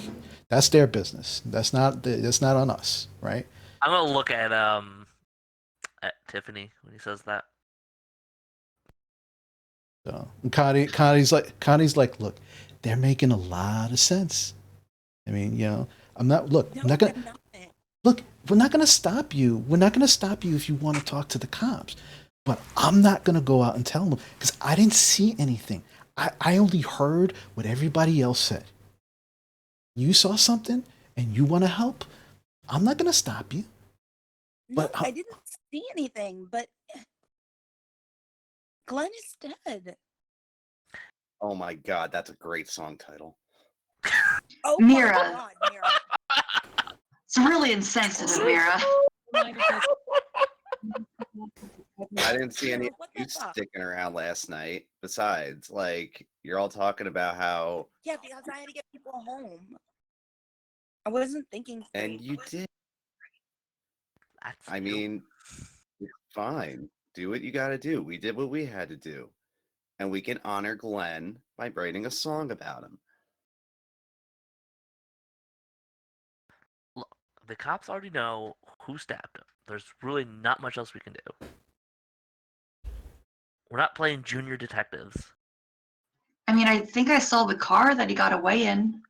that's their business. That's not on us, right? I'm gonna look at Tiffany when he says that. So Connie's like, look, they're making a lot of sense. I mean, I'm not. Look, No, I'm not gonna. I'm not. Look, we're not gonna stop you. We're not gonna stop you if you want to talk to the cops. But I'm not gonna go out and tell them because I didn't see anything. I only heard what everybody else said. You saw something and you want to help. I'm not gonna stop you. No, But I didn't see anything, but Glenn is dead. Oh my god, that's a great song title. Oh Mira. my god, Mira. It's really insensitive, Mira. I didn't see any of What you the fuck? sticking around last night. Besides, like, you're all talking about how, Yeah, because I had to get people home. I wasn't thinking and straight. you did. That's I you. mean, it's fine. Do what you got to do. We did what we had to do. And we can honor Glenn by writing a song about him. Look, the cops already know who stabbed him. There's really not much else we can do. We're not playing junior detectives. I mean, I think I saw the car that he got away in.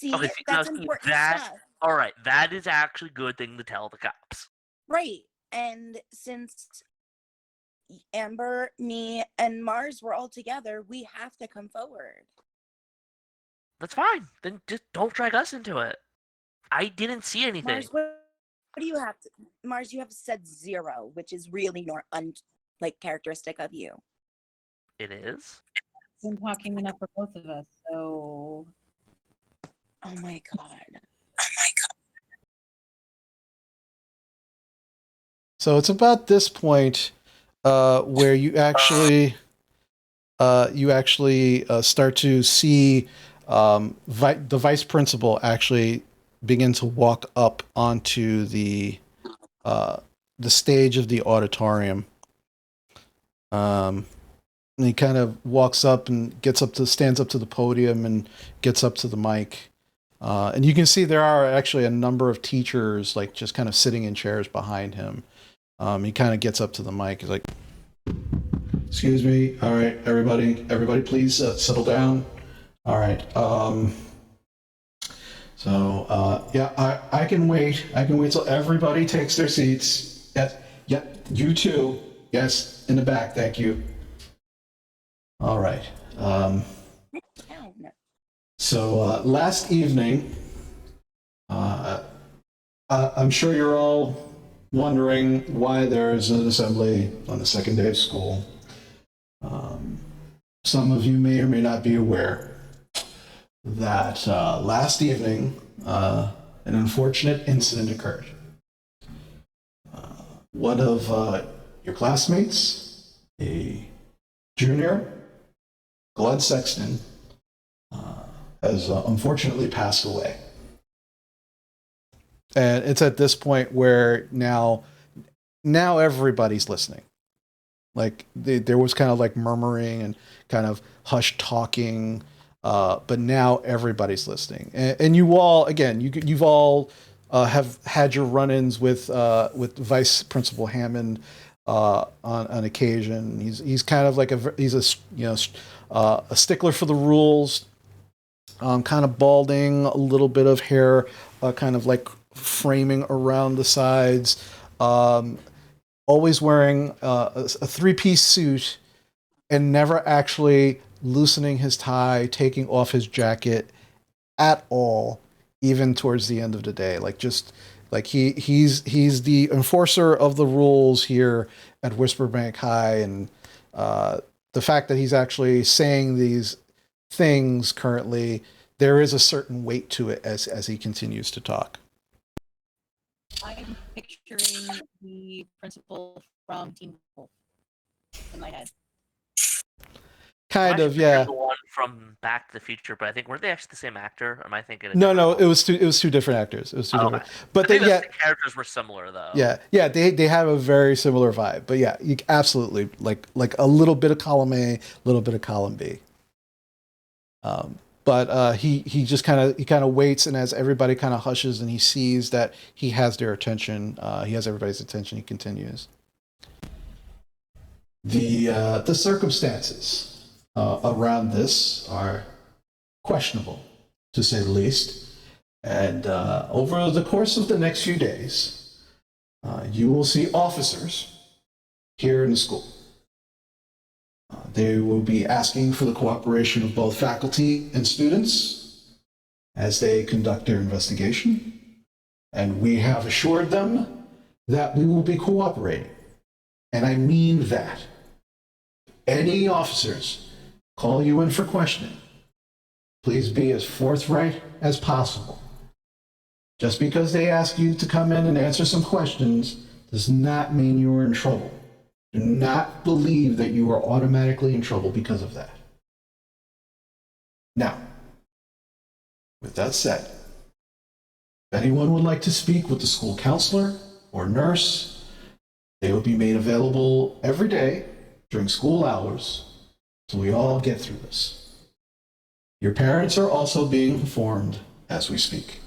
See, Okay, that's see, important that- stuff. All right, that is actually a good thing to tell the cops. Right. And since Amber, me, and Mars were all together, we have to come forward. That's fine. Then just don't drag us into it. I didn't see anything. Mars, what do you have to Mars, you have said 0, which is really characteristic of you. It is. Been talking enough for both of us, so Oh my god. So it's about this point where you actually start to see the vice principal actually begin to walk up onto the stage of the auditorium. And he kind of walks up and stands up to the podium and gets up to the mic. And you can see there are actually a number of teachers like just kind of sitting in chairs behind him. He kind of gets up to the mic. He's like, "Excuse me. All right, everybody, please settle down. All right. Yeah, I can wait. I can wait till everybody takes their seats. Yes, yep, you too. Yes, in the back. Thank you. All right. Down. So last evening, I'm sure you're all wondering why there's an assembly on the second day of school. Some of you may or may not be aware that last evening an unfortunate incident occurred. One of your classmates, a junior, Glenn Sexton, has unfortunately passed away. And it's at this point where now everybody's listening. Like there was kind of like murmuring and kind of hushed talking, but now everybody's listening. And you all, again, you've all have had your run-ins with Vice Principal Hammond on occasion. He's kind of like a stickler for the rules. Kind of balding, a little bit of hair, kind of like framing around the sides. Always wearing a three-piece suit and never actually loosening his tie, taking off his jacket at all. even towards the end of the day. Like just like he's the enforcer of the rules here at Whisperbank High, and the fact that he's actually saying these things currently, there is a certain weight to it as he continues to talk. I'm picturing the principal from Teen Wolf in my head. Kind I'm of, actually yeah. picturing the one from Back to the Future, but I think weren't they actually the same actor? Or am I thinking? No, it was two different actors. It was two different. Okay. But I think they, yeah, the characters were similar though. yeah, they have a very similar vibe. But yeah, you absolutely like a little bit of column A, a little bit of column B. But he just kind of waits, and as everybody kind of hushes and he sees that he has their attention, he has everybody's attention. He continues. The circumstances around this are questionable, to say the least. And over the course of the next few days, you will see officers here in the school. They will be asking for the cooperation of both faculty and students as they conduct their investigation. And we have assured them that we will be cooperating. And I mean that. Any officers call you in for questioning, please be as forthright as possible. Just because they ask you to come in and answer some questions does not mean you are in trouble. Do not believe that you are automatically in trouble because of that. Now, with that said, if anyone would like to speak with the school counselor or nurse, they will be made available every day during school hours so we all get through this. Your parents are also being informed as we speak.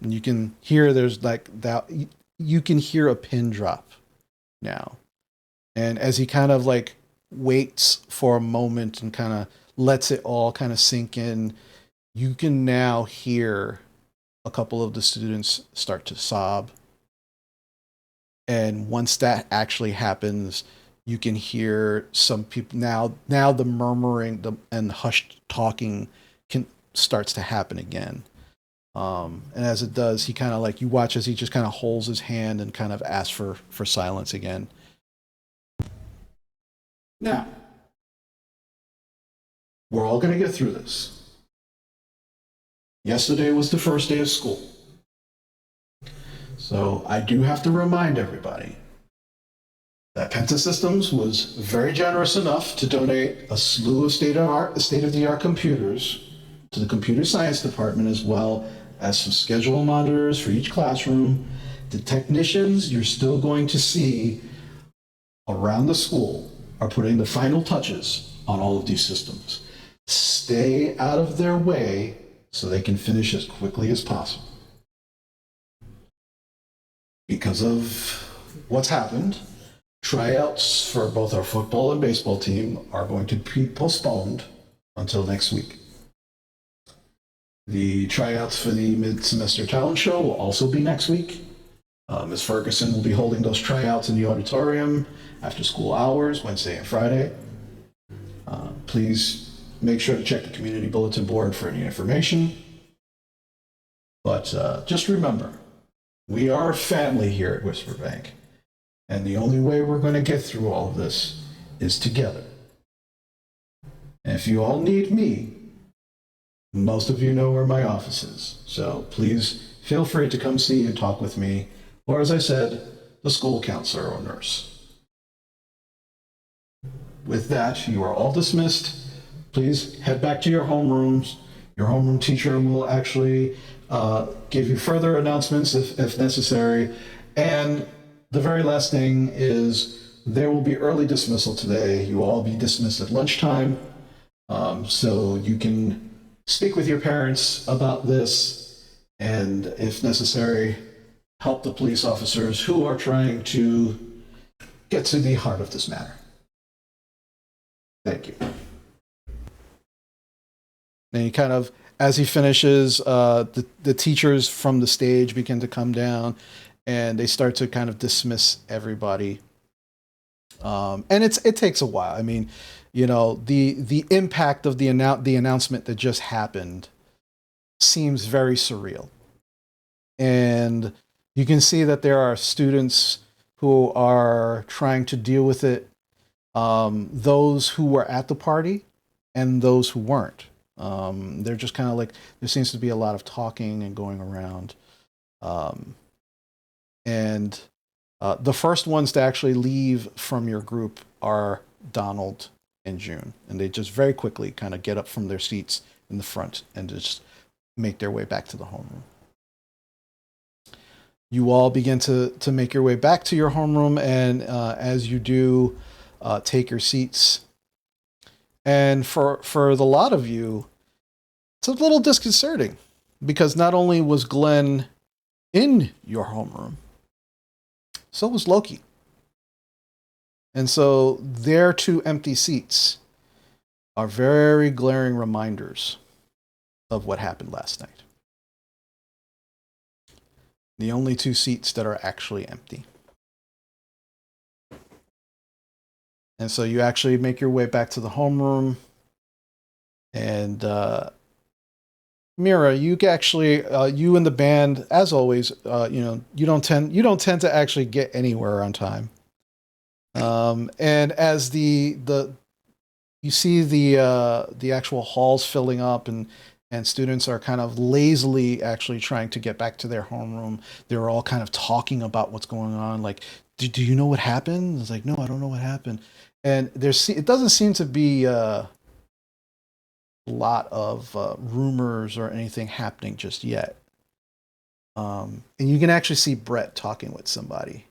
And you can hear there's like that, you can hear a pin drop now. And as he kind of like waits for a moment and kind of lets it all kind of sink in, you can now hear a couple of the students start to sob. And once that actually happens, you can hear some people now the murmuring and hushed talking starts to happen again. And as it does, he kind of like, you watch as he just kind of holds his hand and kind of asks for silence again. Now, we're all going to get through this. Yesterday was the first day of school. So I do have to remind everybody that Pentasystems was very generous enough to donate a slew of state-of-the-art computers to the computer science department, as well as some schedule monitors for each classroom. The technicians you're still going to see around the school are putting the final touches on all of these systems. Stay out of their way so they can finish as quickly as possible. Because of what's happened, tryouts for both our football and baseball team are going to be postponed until next week. The tryouts for the mid-semester talent show will also be next week. Ms. Ferguson will be holding those tryouts in the auditorium after school hours, Wednesday and Friday. Please make sure to check the community bulletin board for any information. But just remember, we are a family here at Whisperbank, and the only way we're going to get through all of this is together. And if you all need me, most of you know where my office is, so please feel free to come see and talk with me, or as I said, the school counselor or nurse. With that, you are all dismissed. Please head back to your homerooms. Your homeroom teacher will actually give you further announcements if necessary. And the very last thing is there will be early dismissal today. You will all be dismissed at lunchtime. So you can speak with your parents about this, and if necessary, help the police officers who are trying to get to the heart of this matter. Thank you. And he kind of, as he finishes, the teachers from the stage begin to come down, and they start to kind of dismiss everybody. And it takes a while. I mean, the impact of the announcement that just happened seems very surreal, and you can see that there are students who are trying to deal with it. Those who were at the party and those who weren't. They're just kind of like, there seems to be a lot of talking and going around. And the first ones to actually leave from your group are Donald and June. And they just very quickly kind of get up from their seats in the front and just make their way back to the homeroom. You all begin to make your way back to your homeroom, and as you do, take your seats. And for the lot of you, it's a little disconcerting because not only was Glenn in your homeroom, so was Loki. And so their 2 empty seats are very glaring reminders of what happened last night. The only 2 seats that are actually empty. And so you actually make your way back to the homeroom, and Mira, you actually, you and the band, as always, you don't tend to actually get anywhere on time. And as you see the actual halls filling up, and students are kind of lazily actually trying to get back to their homeroom. They're all kind of talking about what's going on. Like, do you know what happened? It's like, no, I don't know what happened. And it doesn't seem to be a lot of rumors or anything happening just yet. And you can actually see Brett talking with somebody.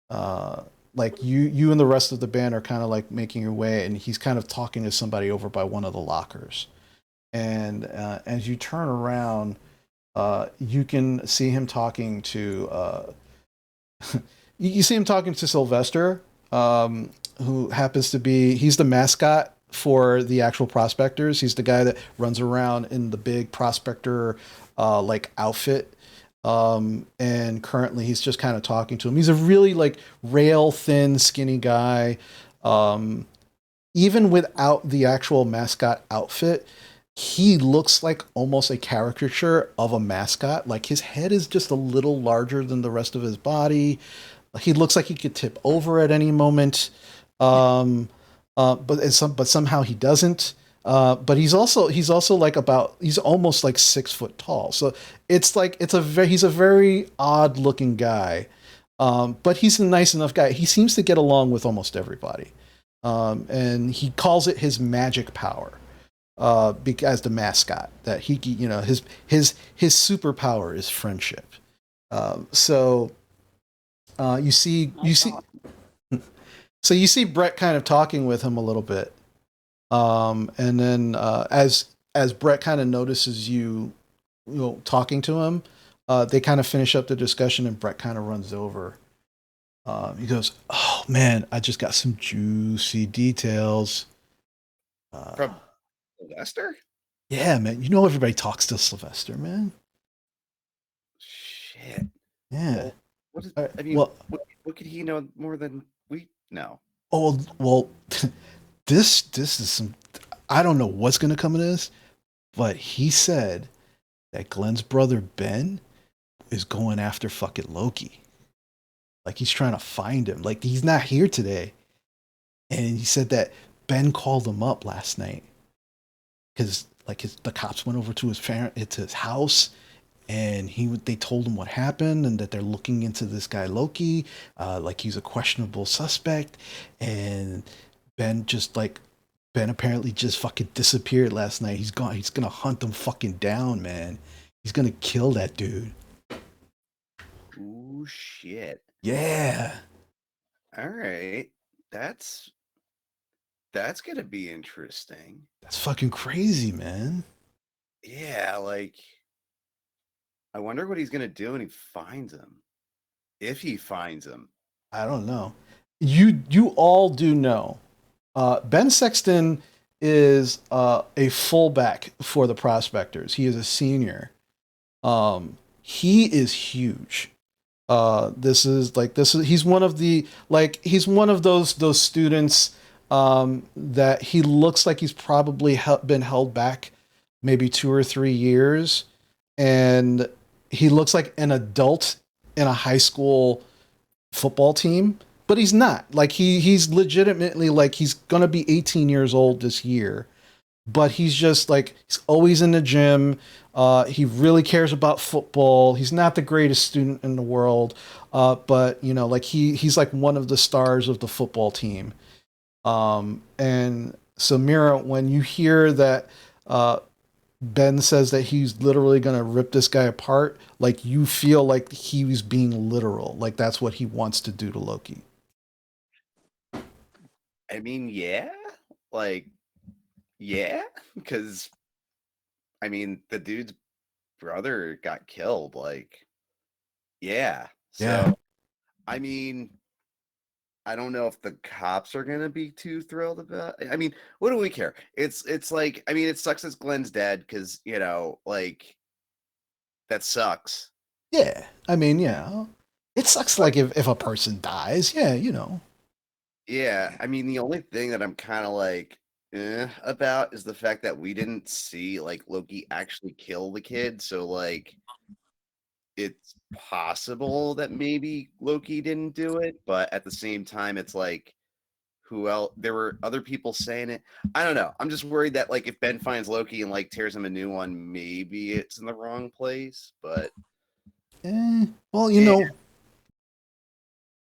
Like you and the rest of the band are kind of like making your way, and he's kind of talking to somebody over by one of the lockers. And as you turn around, you can see him talking to you see him talking to Sylvester, who happens to be, he's the mascot for the actual prospectors. He's the guy that runs around in the big prospector like outfit. And currently he's just kind of talking to him. He's a really like rail thin, skinny guy. Even without the actual mascot outfit, he looks like almost a caricature of a mascot. Like his head is just a little larger than the rest of his body. He looks like he could tip over at any moment. But somehow he doesn't. But he's also like he's almost like 6 foot tall. So it's like he's a very odd looking guy. But he's a nice enough guy. He seems to get along with almost everybody. And he calls it his magic power. As the mascot, that his superpower is friendship. So you see so you see Brett kind of talking with him a little bit. And then as Brett kind of notices you talking to him, they kind of finish up the discussion, and Brett kind of runs over. He goes, "Oh man, I just got some juicy details." From Sylvester? Yeah, man. You know everybody talks to Sylvester, man. Shit. Yeah. What is, All right, I mean, well, what could he know more than we know? oh well, this is some. I don't know what's gonna come of this, but he said that Glenn's brother Ben is going after fucking Loki. Like he's trying to find him. Like he's not here today, and he said that Ben called him up last night because the cops went over to his house, and they told him what happened and that they're looking into this guy Loki, like he's a questionable suspect, and Ben apparently just fucking disappeared last night. He's gone. He's gonna hunt him fucking down, man. He's gonna kill that dude. Ooh, shit. Yeah. All right. That's gonna be interesting. That's fucking crazy, man. Yeah, like I wonder what he's gonna do when he finds him. If he finds him. I don't know. You all do know. Ben Sexton is a fullback for the Prospectors. He is a senior. He is huge. He's one of the he's one of those students that he looks like he's probably been held back maybe 2 or 3 years, and he looks like an adult in a high school football team, but he's not. Like he's legitimately like he's gonna be 18 years old this year, but he's just like he's always in the gym. He really cares about football. He's not the greatest student in the world, but you know, like he's like one of the stars of the football team. And so Mira, when you hear that Ben says that he's literally gonna rip this guy apart, like you feel like he was being literal, like that's what he wants to do to Loki. I mean, yeah, like, yeah, because I mean, the dude's brother got killed. Like, yeah. Yeah. So, I mean, I don't know if the cops are gonna be too thrilled about. I mean, what do we care? It's like, I mean, it sucks that Glenn's dead because you know, like that sucks. Yeah. I mean, yeah. It sucks like if a person dies. Yeah, you know. Yeah, I mean, the only thing that I'm kind of like about is the fact that we didn't see like Loki actually kill the kid. So like, it's possible that maybe Loki didn't do it, but at the same time, it's like, who else? There were other people saying it. I don't know. I'm just worried that like if Ben finds Loki and like tears him a new one, maybe it's in the wrong place. But Well, you yeah, know,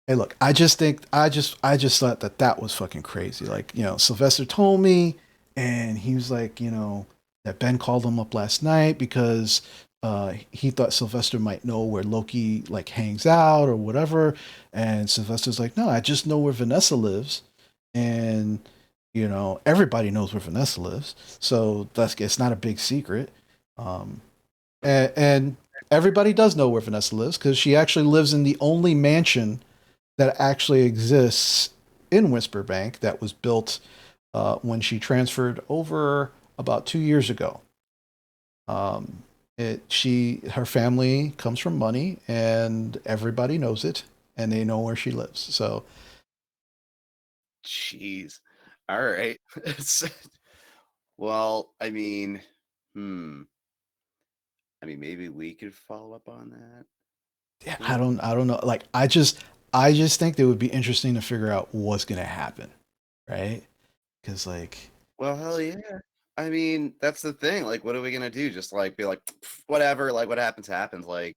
hey, look, I just thought that was fucking crazy. Like, you know, Sylvester told me, and he was like, you know, that Ben called him up last night because he thought Sylvester might know where Loki like hangs out or whatever, and Sylvester's like, no, I just know where Vanessa lives, and you know, everybody knows where Vanessa lives, so that's it's not a big secret. Um, and everybody does know where Vanessa lives because she actually lives in the only mansion that actually exists in Whisperbank that was built when she transferred over about 2 years ago. Her family comes from money, and everybody knows it, and they know where she lives. So jeez. All right. Well, I mean, I mean, maybe we could follow up on that. yeah, I don't know. Like I just think it would be interesting to figure out what's gonna happen, right? Because like Well, hell yeah. I mean, that's the thing. Like, what are we gonna do? Just like be like, "Pff, whatever. Like, what happens, happens. Like,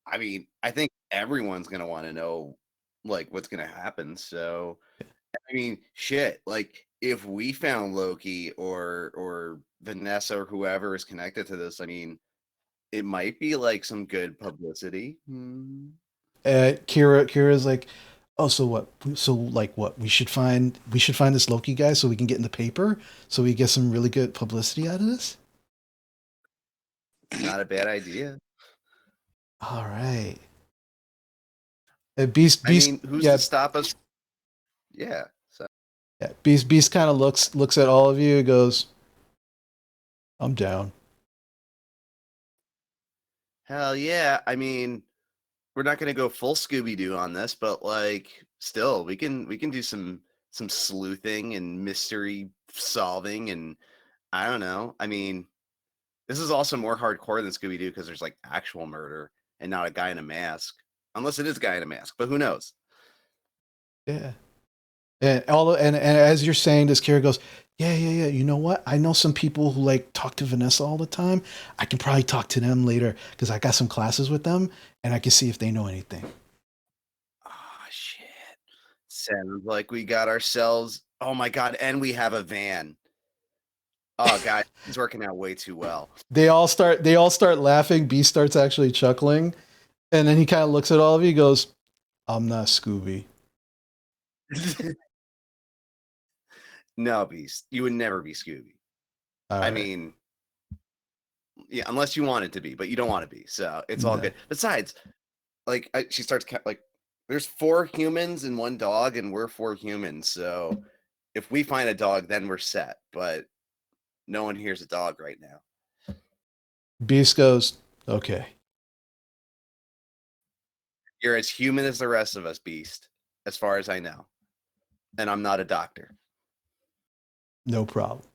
I mean, I think everyone's gonna want to know, like, what's gonna happen. So, I mean, shit. Like, if we found Loki or Vanessa or whoever is connected to this, I mean, it might be like some good publicity. Kira's like, oh, so what? So like, what? We should find this Loki guy so we can get in the paper so we get some really good publicity out of this. Not a bad idea. All right. Beast, I Beast, mean, who's yeah, to stop us? Yeah. So, yeah. Beast kind of looks at all of you and goes, "I'm down." hell yeah. I mean, we're not gonna go full Scooby Doo on this, but like, still, we can do some sleuthing and mystery solving, and I don't know. I mean, this is also more hardcore than Scooby Doo because there's like actual murder and not a guy in a mask, unless it is a guy in a mask. But who knows? Yeah. And as you're saying this, Kira goes, "Yeah, yeah, yeah. You know what? I know some people who like talk to Vanessa all the time. I can probably talk to them later because I got some classes with them, and I can see if they know anything." Oh shit! Sounds like we got ourselves. Oh my god! And we have a van. Oh god, it's working out way too well. They all start laughing. B starts actually chuckling, and then he kind of looks at all of you. Goes, "I'm not Scooby." No, Beast, you would never be Scooby. All I right. mean, yeah, unless you want it to be, but you don't want to be, so it's all No. good. Besides, like she starts like, there's 4 humans and 1 dog, and we're 4 humans. So if we find a dog, then we're set. But no one hears a dog right now. Beast goes, "Okay." You're as human as the rest of us, Beast, as far as I know. And I'm not a doctor. No problem.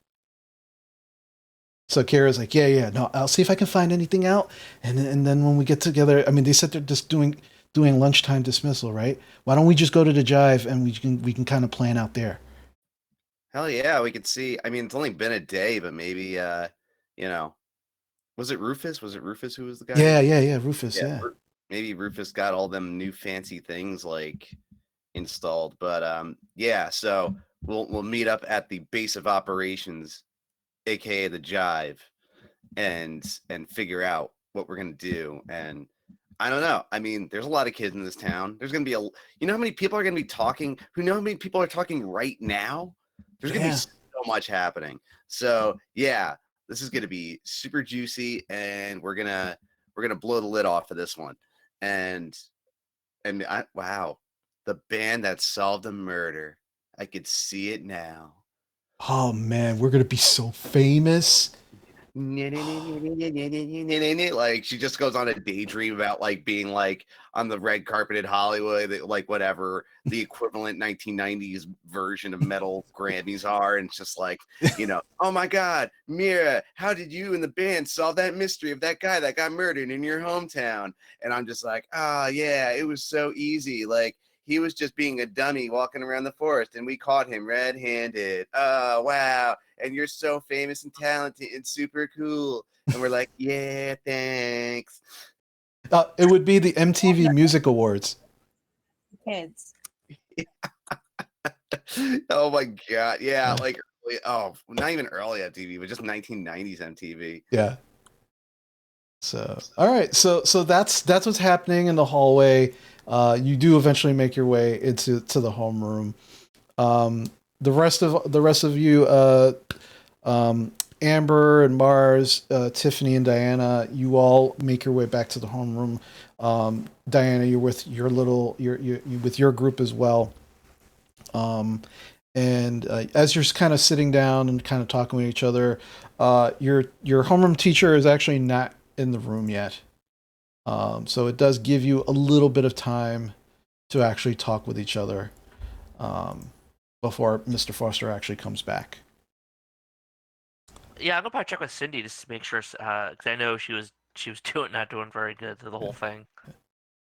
So Kira's like, yeah, no, I'll see if I can find anything out. And then when we get together, I mean, they said they're just doing lunchtime dismissal, right? Why don't we just go to the Jive and we can kind of plan out there? Hell yeah, we could see. I mean, it's only been a day, but maybe you know, was it Rufus? Was it Rufus who was the guy? Yeah, Rufus, yeah. Maybe Rufus got all them new fancy things like installed. But yeah, so we'll meet up at the base of operations, aka the Jive, and figure out what we're gonna do. And I don't know. I mean, there's a lot of kids in this town. There's gonna be you know how many people are gonna be talking? Who know how many people are talking right now? There's gonna be so much happening. So yeah, this is gonna be super juicy, and we're gonna blow the lid off of this one. And wow, the band that solved the murder. I could see it now. Oh man, we're gonna be so famous. Like she just goes on a daydream about like being like on the red carpet in Hollywood, like whatever the equivalent 1990s version of metal Grammys are, and it's just like, you know, oh my God, Mira, how did you and the band solve that mystery of that guy that got murdered in your hometown? And I'm just like, yeah, it was so easy. Like he was just being a dummy walking around the forest, and we caught him red-handed. Oh wow! And you're so famous and talented and super cool. And we're like, yeah, thanks. It would be the MTV Music Awards. Kids. Oh my God. Yeah, like not even early MTV, but just 1990s MTV. Yeah. So all right, so that's what's happening in the hallway. You do eventually make your way into the homeroom. The rest of you, Amber and Mars, Tiffany and Diana, you all make your way back to the homeroom. Diana, you're with your with your group as well. And as you're kind of sitting down and kind of talking with each other, your homeroom teacher is actually not in the room yet. So it does give you a little bit of time to actually talk with each other before Mr. Foster actually comes back. Yeah, I'm gonna probably check with Cindy just to make sure, because I know she was not doing very good to the whole thing.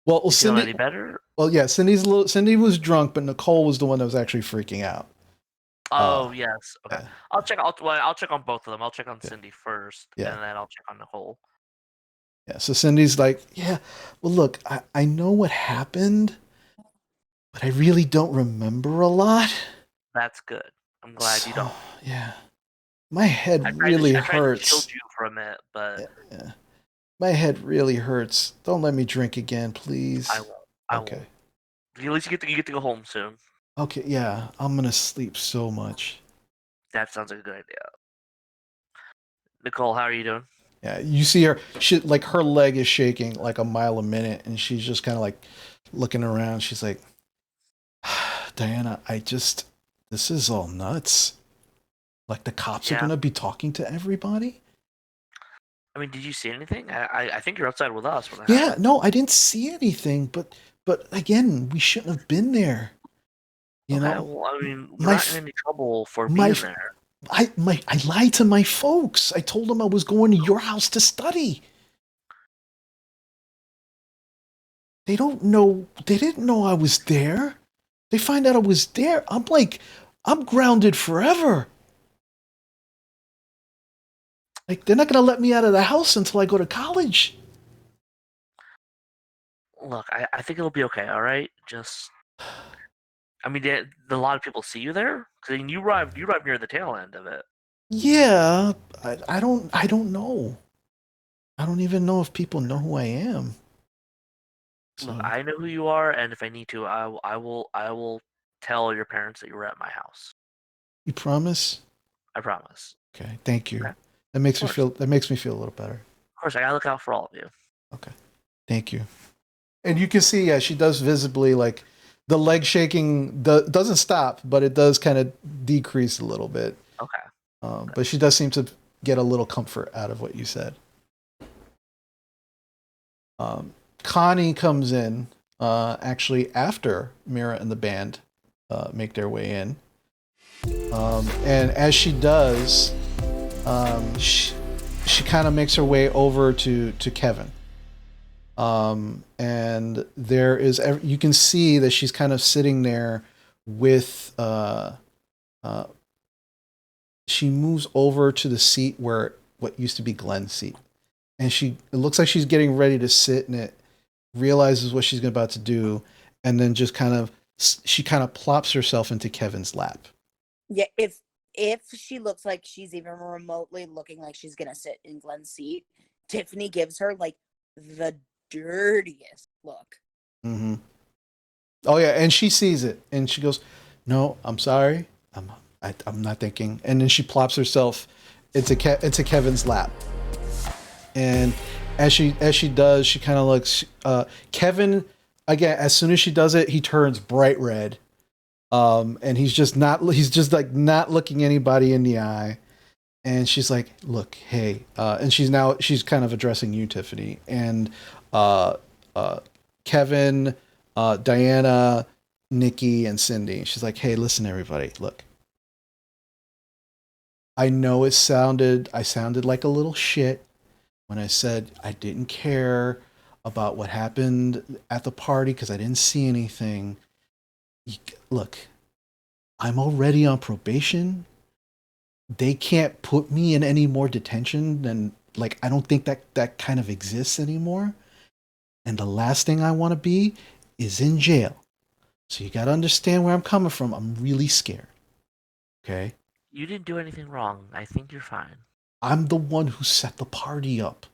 Well, You feeling Cindy. any better? Well, yeah, Cindy was drunk, but Nicole was the one that was actually freaking out. Oh yes. Okay. Yeah. I'll check. I'll check on both of them. I'll check on Cindy first, Yeah. and then I'll check on Nicole. Yeah. So Cindy's like, yeah. Well, look, I know what happened, but I really don't remember a lot. That's good. I'm glad you don't. Yeah. My head really hurts. I tried to shield you for a minute, but yeah. My head really hurts. Don't let me drink again, please. I won't. Okay. At least you get to go home soon. Okay, yeah. I'm gonna sleep so much. That sounds like a good idea. Nicole, how are you doing? Yeah, you see her. She like her leg is shaking like a mile a minute, and she's just kind of like looking around. She's like, Diana, this is all nuts. Like the cops are gonna be talking to everybody. I mean, did you see anything? I think you're outside with us. Yeah, no, I didn't see anything, but again, we shouldn't have been there. You know, well, I mean, we're not in any trouble for being there. I lied to my folks. I told them I was going to your house to study. They don't know. They didn't know I was there. They find out I was there. I'm grounded forever. Like, they're not going to let me out of the house until I go to college. Look, I think it'll be okay, all right? Just, I mean, a lot of people see you there? Because you arrived near the tail end of it. Yeah, I don't know. I don't even know if people know who I am. So. Look, I know who you are, and if I need to, I will tell your parents that you were at my house. You promise? I promise. Okay, thank you. Okay. That makes me feel a little better. Of course, I gotta look out for all of you. Okay, thank you. And you can see, yeah, she does visibly, like, the leg shaking doesn't stop, but it does kind of decrease a little bit. Okay. But she does seem to get a little comfort out of what you said. Connie comes in actually after Mira and the band make their way in. And as she does, she kind of makes her way over to Kevin. And there is, you can see that she's kind of sitting there with, she moves over to the seat where what used to be Glenn's seat. And it looks like she's getting ready to sit in it, realizes what she's about to do, and then just she kind of plops herself into Kevin's lap. Yeah, if she looks like she's even remotely looking like she's gonna sit in Glenn's seat, Tiffany gives her like the dirtiest look. Mm-hmm. Oh yeah, and she sees it, and she goes, "No, I'm sorry, I'm not thinking." And then she plops herself into Kevin's lap, and as she does, she kind of looks. Kevin, again, as soon as she does it, he turns bright red, and he's just like not looking anybody in the eye. And she's like, "Look, hey," and she's kind of addressing you, Tiffany, and Kevin, Diana, Nikki, and Cindy. She's like, "Hey, listen, everybody, look. I know I sounded like a little shit when I said I didn't care about what happened at the party because I didn't see anything. Look, I'm already on probation. They can't put me in any more detention than, like, I don't think that kind of exists anymore. And the last thing I want to be is in jail. So you got to understand where I'm coming from. I'm really scared. Okay? You didn't do anything wrong. I think you're fine. I'm the one who set the party up.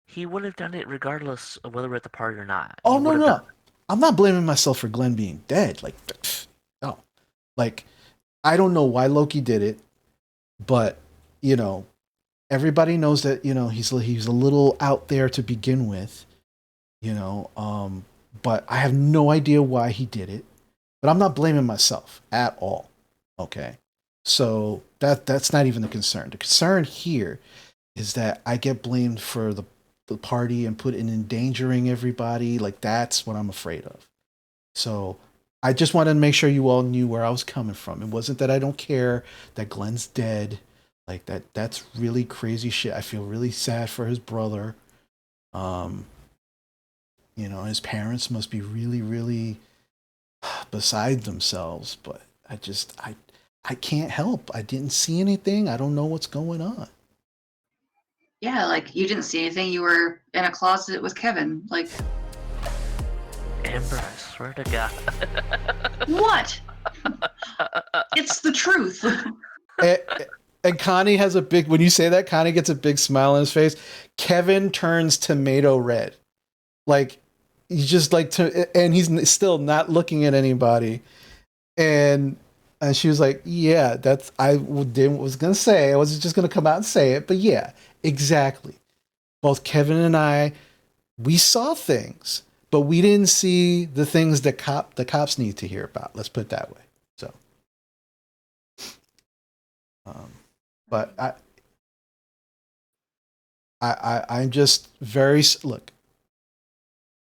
He would have done it regardless of whether we're at the party or not. Oh, He no, would have no. done it. I'm not blaming myself for Glenn being dead. Like, no. Like, I don't know why Loki did it, but, you know, everybody knows that, you know, he's a little out there to begin with, you know, but I have no idea why he did it. But I'm not blaming myself at all. Okay? So that's not even the concern. The concern here is that I get blamed for the party and put in endangering everybody. Like, that's what I'm afraid of. So I just wanted to make sure you all knew where I was coming from. It wasn't that I don't care that Glenn's dead. Like, that's really crazy shit. I feel really sad for his brother. You know, his parents must be really, really beside themselves, but I can't help. I didn't see anything. I don't know what's going on. Yeah, like you didn't see anything. You were in a closet with Kevin. Like, Amber, I swear to God. what? It's the truth. And Connie has when you say that, Connie gets a big smile on his face. Kevin turns tomato red. Like, he's just like, and he's still not looking at anybody. And she was like, "Yeah, I was gonna say. I wasn't just gonna come out and say it, but yeah, exactly. Both Kevin and I, we saw things, but we didn't see the things that the cops need to hear about. Let's put it that way." So, but I'm just look.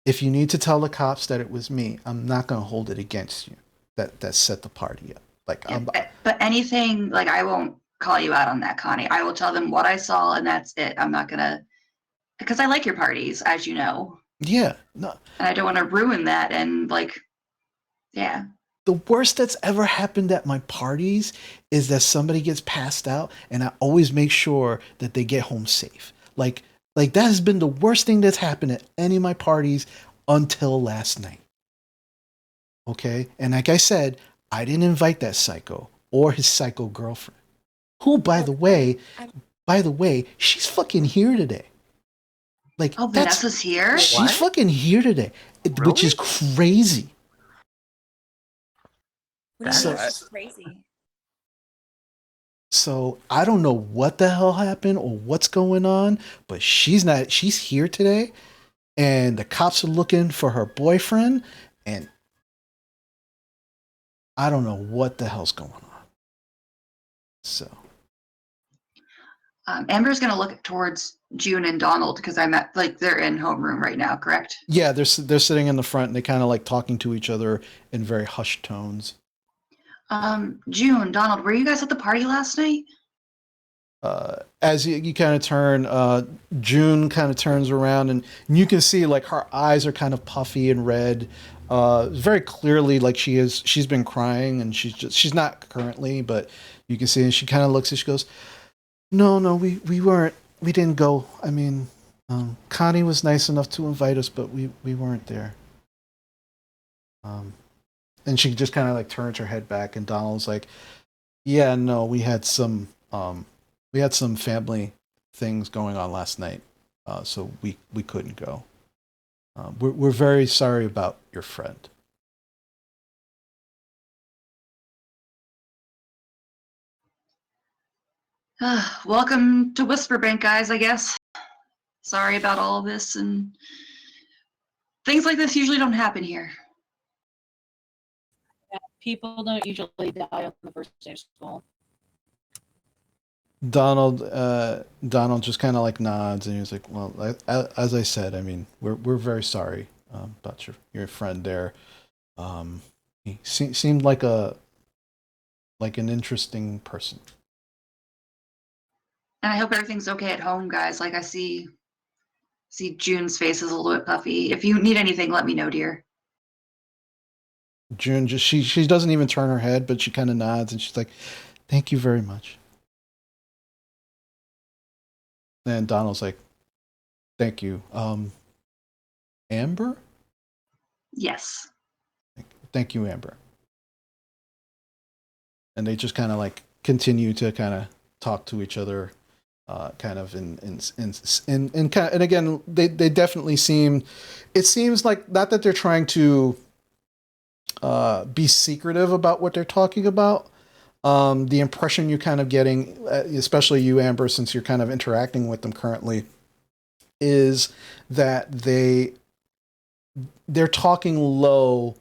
If you need to tell the cops that it was me, I'm not gonna hold it against you. That set the party up. Like, Yeah, but anything, like, I won't call you out on that, Connie. I will tell them what I saw, and that's it. I'm not gonna, because I like your parties, as you know. Yeah, no. And I don't want to ruin that. And like, yeah. The worst that's ever happened at my parties is that somebody gets passed out, and I always make sure that they get home safe. Like that has been the worst thing that's happened at any of my parties until last night. Okay? And like I said, I didn't invite that psycho or his psycho girlfriend. Who, by the way, she's fucking here today. Like, Oh, Vanessa's here? She's What? fucking here today, which is crazy. What do you mean That's- she's crazy? So I don't know what the hell happened or what's going on, but she's here today, and the cops are looking for her boyfriend, and I don't know what the hell's going on. So Amber's going to look towards June and Donald because I'm at, like, they're in homeroom right now, correct? Yeah, they're sitting in the front and they kind of like talking to each other in very hushed tones. June, Donald, were you guys at the party last night? As you kind of turn, June kind of turns around and you can see like her eyes are kind of puffy and red. Very clearly like she's been crying and she's not currently, but you can see, and she kind of looks and she goes, no, we didn't go. I mean, Connie was nice enough to invite us, but we weren't there. And she just kind of like turns her head back, and Donald's like, yeah, no, we had some family things going on last night, so we couldn't go. We're very sorry about your friend. Welcome to Whisperbank, guys, I guess. Sorry about all of this, and things like this usually don't happen here. Yeah, people don't usually die on the first day of school. Donald just kind of like nods, and he's like, well, as I said, I mean, we're very sorry about your friend there. He seemed like an interesting person. And I hope everything's okay at home, guys. Like, I see June's face is a little bit puffy. If you need anything, let me know, dear. June just she doesn't even turn her head, but she kind of nods, and she's like, thank you very much. And Donald's like, thank you. Amber? Yes. Thank you, Amber. And they just kind of like continue to kind of talk to each other, kind of and again, they definitely seem. It seems like not that they're trying to be secretive about what they're talking about. The impression you're kind of getting, especially you, Amber, since you're kind of interacting with them currently, is that they're talking low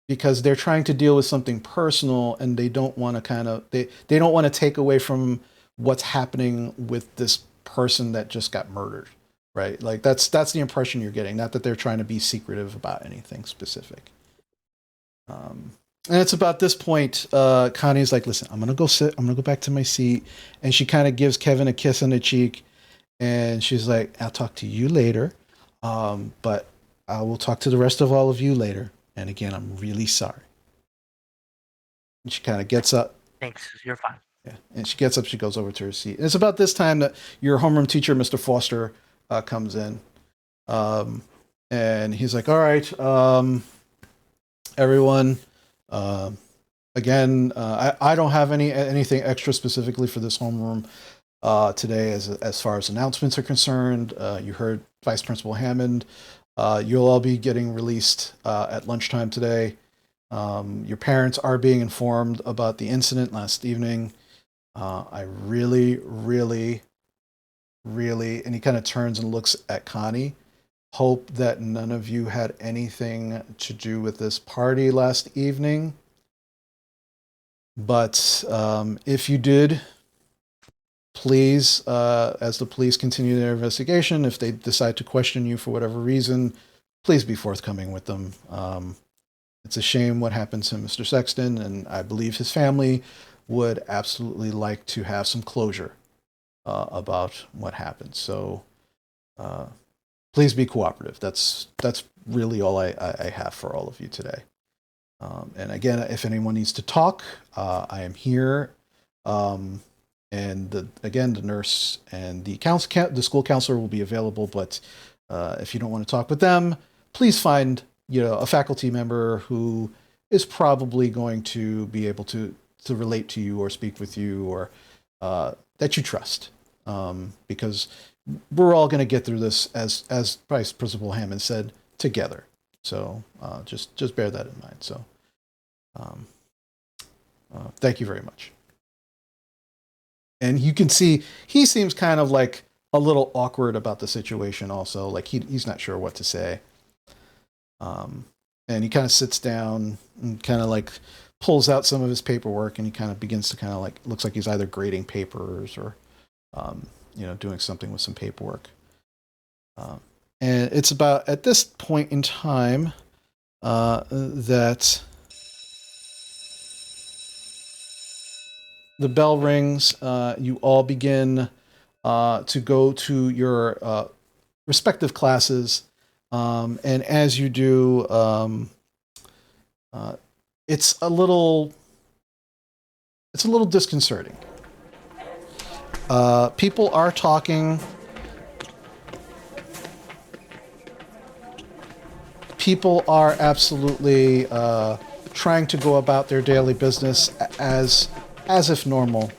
because they're trying to deal with something personal, and they don't want to kind of they don't want to take away from what's happening with this person that just got murdered, right? Like that's the impression you're getting. Not that they're trying to be secretive about anything specific. And it's about this point, Connie's like, listen, I'm gonna go sit. I'm gonna go back to my seat, and she kind of gives Kevin a kiss on the cheek, and she's like, I'll talk to you later, but I will talk to the rest of all of you later. And again, I'm really sorry. And she kind of gets up. Thanks. You're fine. Yeah. And she gets up. She goes over to her seat. And it's about this time that your homeroom teacher, Mr. Foster, comes in. And he's like, all right, everyone. Again, I don't have anything extra specifically for this homeroom today as far as announcements are concerned. You heard Vice Principal Hammond. You'll all be getting released at lunchtime today. Your parents are being informed about the incident last evening. I really, and he kind of turns and looks at Connie, hope that none of you had anything to do with this party last evening. But if you did, please, as the police continue their investigation, if they decide to question you for whatever reason, please be forthcoming with them. It's a shame what happened to Mr. Sexton, and I believe his family would absolutely like to have some closure about what happened. So please be cooperative. That's really all I have for all of you today. And again, if anyone needs to talk, I am here. And the nurse and the school counselor will be available. But if you don't want to talk with them, please find a faculty member who is probably going to be able to relate to you or speak with you or that you trust. Because we're all going to get through this, as Vice Principal Hammond said, together. So just bear that in mind. So thank you very much. And you can see he seems kind of like a little awkward about the situation also. Like he's not sure what to say. And he kind of sits down and kind of like pulls out some of his paperwork, and he kind of begins to kind of like, looks like he's either grading papers or doing something with some paperwork. And it's about at this point in time that the bell rings. You all begin to go to your respective classes, and as you do, it's a little disconcerting. People are talking. People are absolutely trying to go about their daily business as if normal.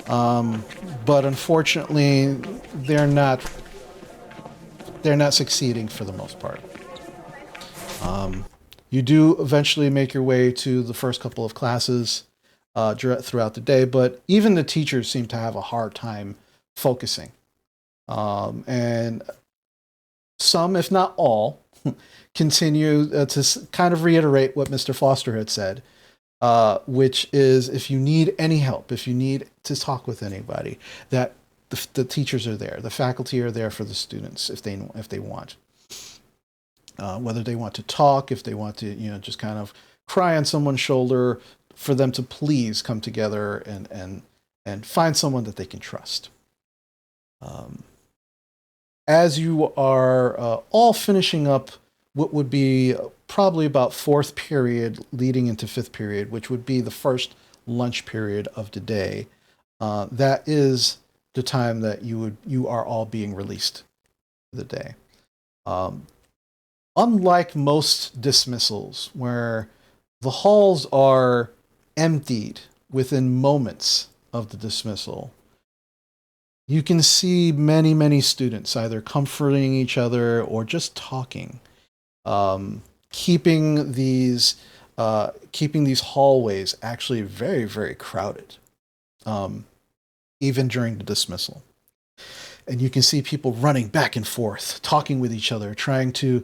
But unfortunately, they're not succeeding for the most part. You do eventually make your way to the first couple of classes throughout the day, but even the teachers seem to have a hard time focusing. And some, if not all, continue to kind of reiterate what Mr. Foster had said, which is if you need any help, if you need to talk with anybody, that the teachers are there, the faculty are there for the students if they want. Whether they want to talk, if they want to, just kind of cry on someone's shoulder, for them to please come together and find someone that they can trust. As you are all finishing up what would be probably about fourth period leading into fifth period, which would be the first lunch period of the day, that is the time that you are all being released for the day. Unlike most dismissals, where the halls are emptied within moments of the dismissal, you can see many, many students either comforting each other or just talking, keeping these hallways actually very, very crowded, even during the dismissal. And you can see people running back and forth, talking with each other, trying to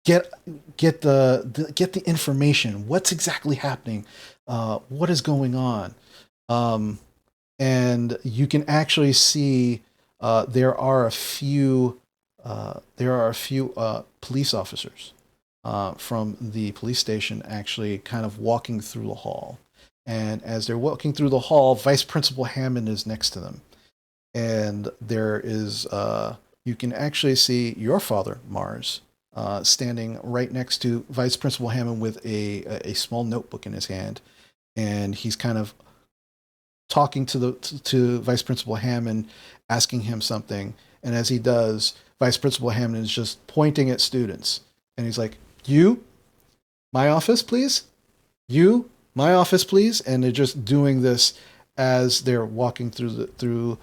get the information. What's exactly happening? What is going on? And you can actually see there are a few police officers from the police station actually kind of walking through the hall. And as they're walking through the hall, Vice Principal Hammond is next to them. And there is, you can actually see your father, Mars, standing right next to Vice Principal Hammond with a small notebook in his hand. And he's kind of talking to Vice Principal Hammond, asking him something. And as he does, Vice Principal Hammond is just pointing at students. And he's like, "You, my office, please. You, my office, please." And they're just doing this as they're walking through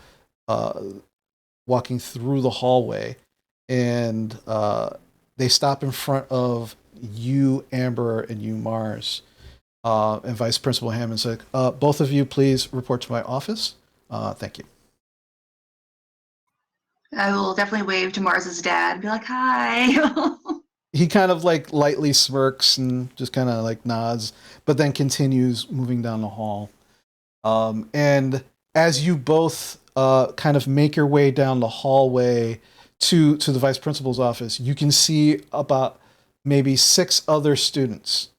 the hallway. And they stop in front of you, Amber, and you, Mars. And Vice Principal Hammond said, "Both of you, please report to my office. Thank you." I will definitely wave to Mars's dad and be like, "Hi." He kind of like lightly smirks and just kind of like nods, but then continues moving down the hall. And as you both kind of make your way down the hallway to the vice principal's office, you can see about maybe 6 other students.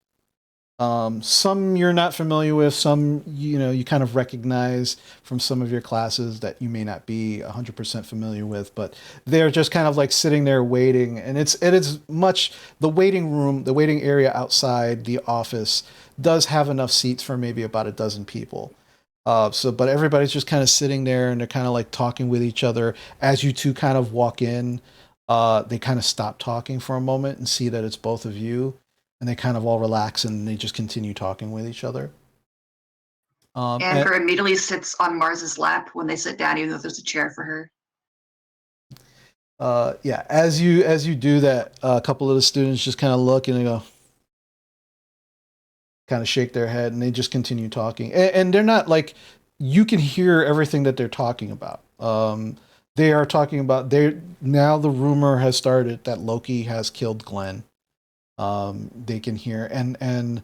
Some you're not familiar with, some you kind of recognize from some of your classes that you may not be 100% familiar with, but they're just kind of like sitting there waiting. And it is much, the waiting area outside the office does have enough seats for maybe about a dozen people. But everybody's just kind of sitting there and they're kind of like talking with each other. As you two kind of walk in, they kind of stop talking for a moment and see that it's both of you. And they kind of all relax and they just continue talking with each other. Amber immediately sits on Mars's lap when they sit down, even though there's a chair for her. Yeah, as you do that, a couple of the students just kind of look and they go, kind of shake their head, and they just continue talking. And they're not like, you can hear everything that they're talking about. They are talking about, now the rumor has started that Loki has killed Glenn. They can hear, and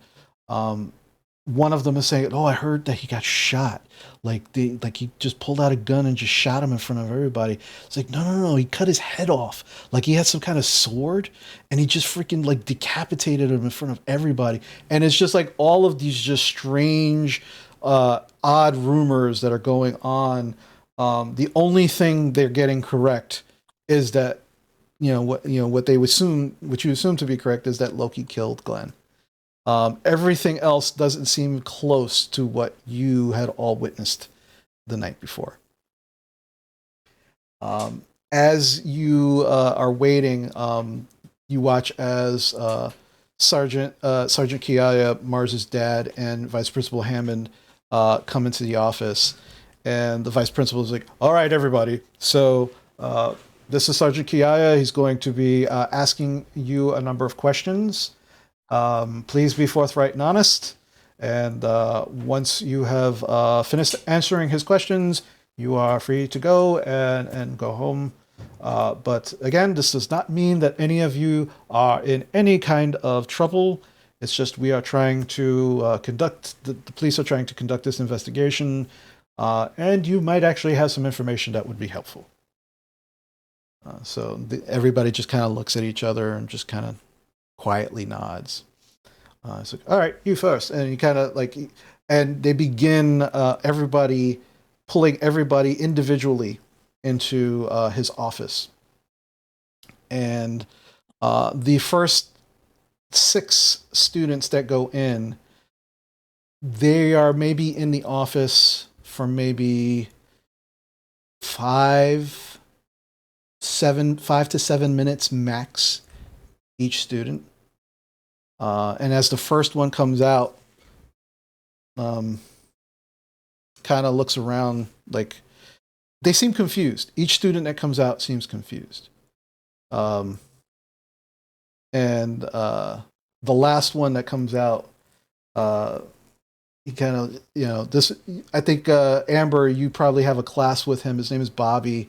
one of them is saying, "Oh, I heard that he got shot. Like he just pulled out a gun and just shot him in front of everybody." It's like, no, no, no. He cut his head off. Like he had some kind of sword, and he just freaking like decapitated him in front of everybody. And it's just like all of these just strange, odd rumors that are going on. The only thing they're getting correct is that what what you assume to be correct is that Loki killed Glenn. Everything else doesn't seem close to what you had all witnessed the night before. As you are waiting, you watch as Sergeant Kiaya, Mars's dad, and Vice Principal Hammond come into the office, and the Vice Principal is like, "All right, everybody. So this is Sergeant Kiaya. He's going to be asking you a number of questions. Please be forthright and honest. And once you have finished answering his questions, you are free to go and go home. But again, this does not mean that any of you are in any kind of trouble. It's just we are trying to the police are trying to conduct this investigation, and you might actually have some information that would be helpful." Everybody just kind of looks at each other and just kind of quietly nods. It's like, "All right, you first." And you kind of like, and they begin pulling everybody individually into his office. And the first 6 students that go in, they are maybe in the office for maybe 5 to 7 minutes max, each student. And as the first one comes out, kind of looks around, like they seem confused. Each student that comes out seems confused. And the last one that comes out, he kind of, this, I think, Amber, you probably have a class with him. His name is Bobby.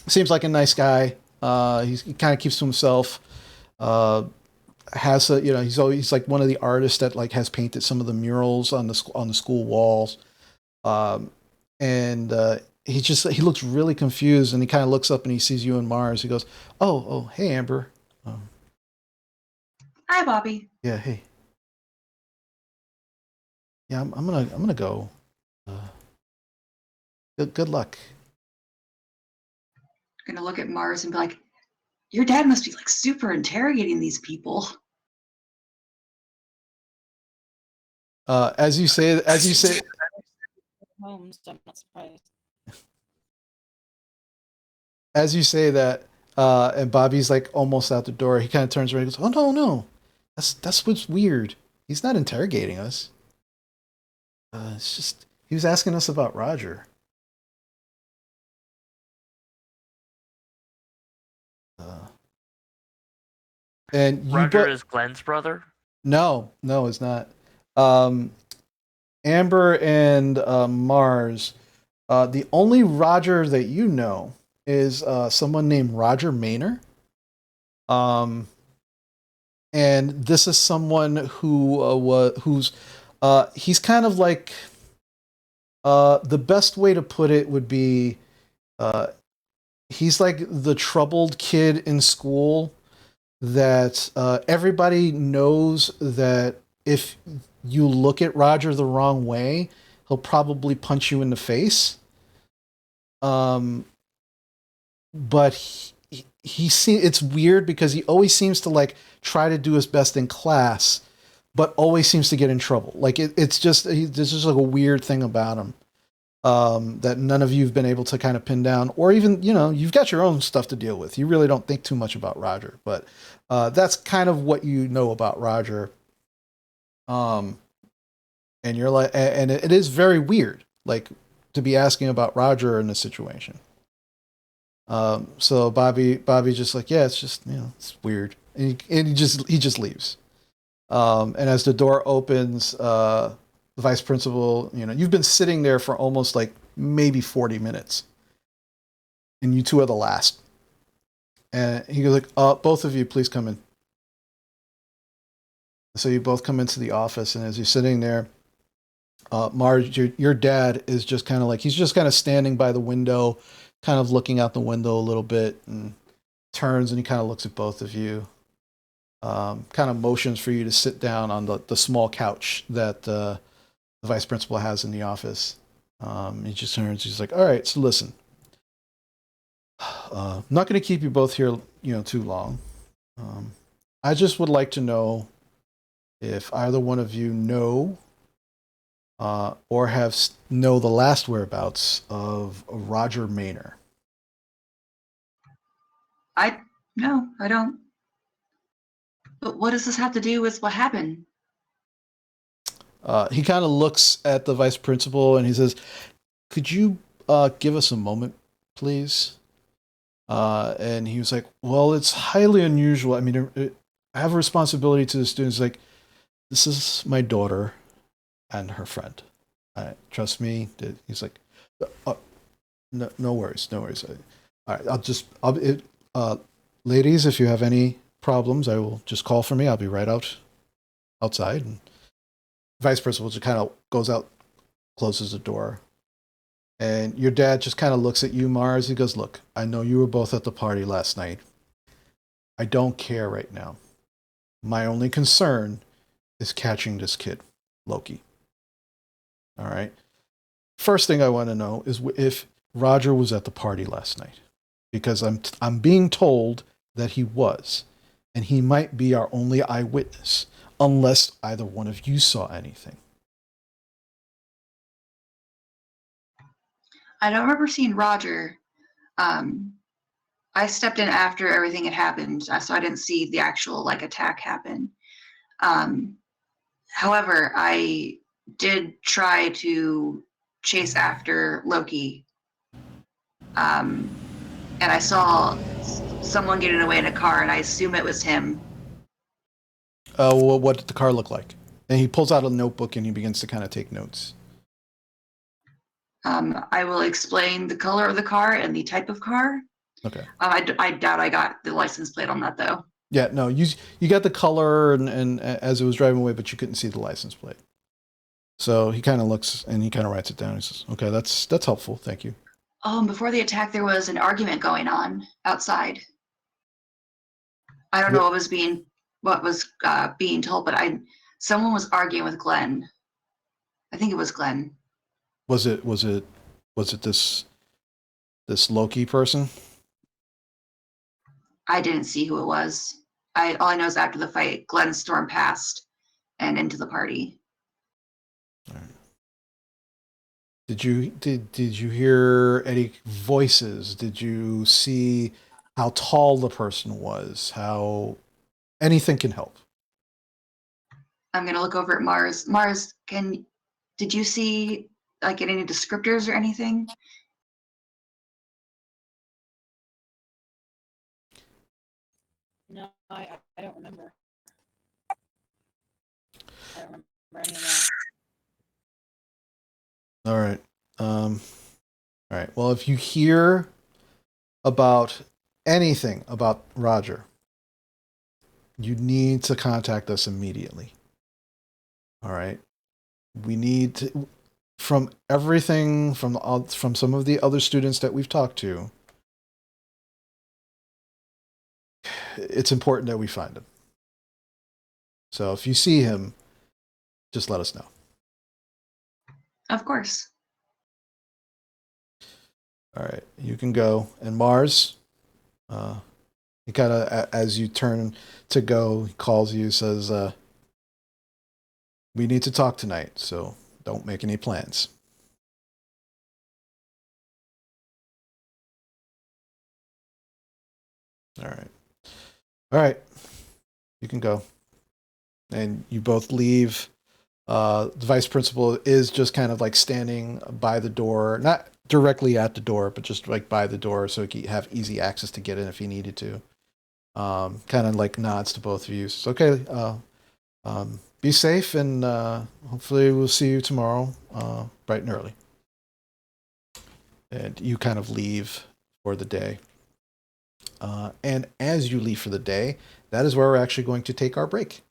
Seems like a nice guy. He kind of keeps to himself. Has a, he's like one of the artists that like has painted some of the murals on the school walls. And he looks really confused, and he kind of looks up and he sees you and Mars. He goes, "Oh, hey, Amber." Hi, Bobby. Yeah, hey. Yeah, I'm gonna go. Good luck. Gonna look at Mars and be like, "Your dad must be like super interrogating these people." As you say, Home, so I'm not surprised. as you say that, and Bobby's like almost out the door. He kind of turns around and goes, "Oh no, that's what's weird. He's not interrogating us. It's just he was asking us about Roger." And Roger is Glenn's brother? No, it's not. Amber and Mars. The only Roger that you know is someone named Roger Maynor. And this is someone who's he's kind of like the best way to put it would be he's like the troubled kid in school that everybody knows that if you look at Roger the wrong way, he'll probably punch you in the face. But it's weird because he always seems to like try to do his best in class, but always seems to get in trouble. Like it's just there's just like a weird thing about him that none of you've been able to kind of pin down, or even you've got your own stuff to deal with. You really don't think too much about Roger, but that's kind of what you know about Roger. And you're like, and it is very weird, like to be asking about Roger in this situation. So Bobby's just like, yeah, it's just it's weird, and he just leaves. And as the door opens, the vice principal, you've been sitting there for almost like maybe 40 minutes, and you two are the last. And he goes like, both of you, please come in. So you both come into the office, and as you're sitting there, Marge, your dad is just kind of like, he's just kind of standing by the window, kind of looking out the window a little bit, and turns and he kind of looks at both of you, kind of motions for you to sit down on the small couch that the vice principal has in the office. He just turns, he's like, all right, so listen, I'm not going to keep you both here, too long. I just would like to know if either one of you know or know the last whereabouts of Roger Maynor. No, I don't. But what does this have to do with what happened? He kind of looks at the vice principal and he says, could you give us a moment, please? And he was like, well, it's highly unusual. I mean, I have a responsibility to the students. Like, this is my daughter and her friend. Trust me. He's like, no worries, no worries. All right, ladies, if you have any problems, I will just call for me. I'll be right outside. And vice principal just kind of goes out, closes the door. And your dad just kind of looks at you, Mars. He goes, look, I know you were both at the party last night. I don't care right now. My only concern is catching this kid, Loki. All right. First thing I want to know is if Roger was at the party last night, because I'm being told that he was, and he might be our only eyewitness, unless either one of you saw anything. I don't remember seeing Roger. I stepped in after everything had happened, so I didn't see the actual attack happen. However, I did try to chase after Loki, and I saw someone getting away in a car, and I assume it was him. Well, what did the car look like? And he pulls out a notebook and he begins to kind of take notes. I will explain the color of the car and the type of car. Okay. I doubt I got the license plate on that, though. Yeah, no, you got the color and as it was driving away, but you couldn't see the license plate. So he kind of looks and he kind of writes it down. He says, "Okay, that's helpful. Thank you." Oh, and before the attack, there was an argument going on outside. I don't know what was being told, but someone was arguing with Glenn. I think it was Glenn. Was it this Loki person? I didn't see who it was. All I know is after the fight, Glenn stormed past and into the party. All right. Did you hear any voices? Did you see how tall the person was? How anything can help? I'm gonna look over at Mars. Mars, did you see any descriptors or anything? No, I don't remember. I don't remember any of that. All right. All right. Well, if you hear about anything about Roger, you need to contact us immediately. All right. We need to, from everything from some of the other students that we've talked to, it's important that we find him. So if you see him, just let us know. Of course. All right, you can go. And Mars, he kind of, as you turn to go, he calls you, says, we need to talk tonight, so don't make any plans. All right. All right. You can go. And you both leave. The vice principal is just kind of standing by the door, not directly at the door, but just by the door so he could have easy access to get in if he needed to. Kind of nods to both of you. Says, okay, be safe and hopefully we'll see you tomorrow bright and early. And you kind of leave for the day. And as you leave for the day, that is where we're actually going to take our break.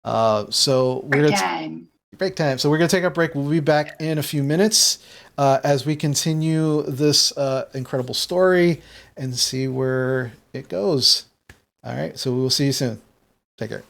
So we're Break gonna time. break time. So we're gonna take our break. We'll be back in a few minutes as we continue this incredible story and see where it goes. All right. So we will see you soon. Take care.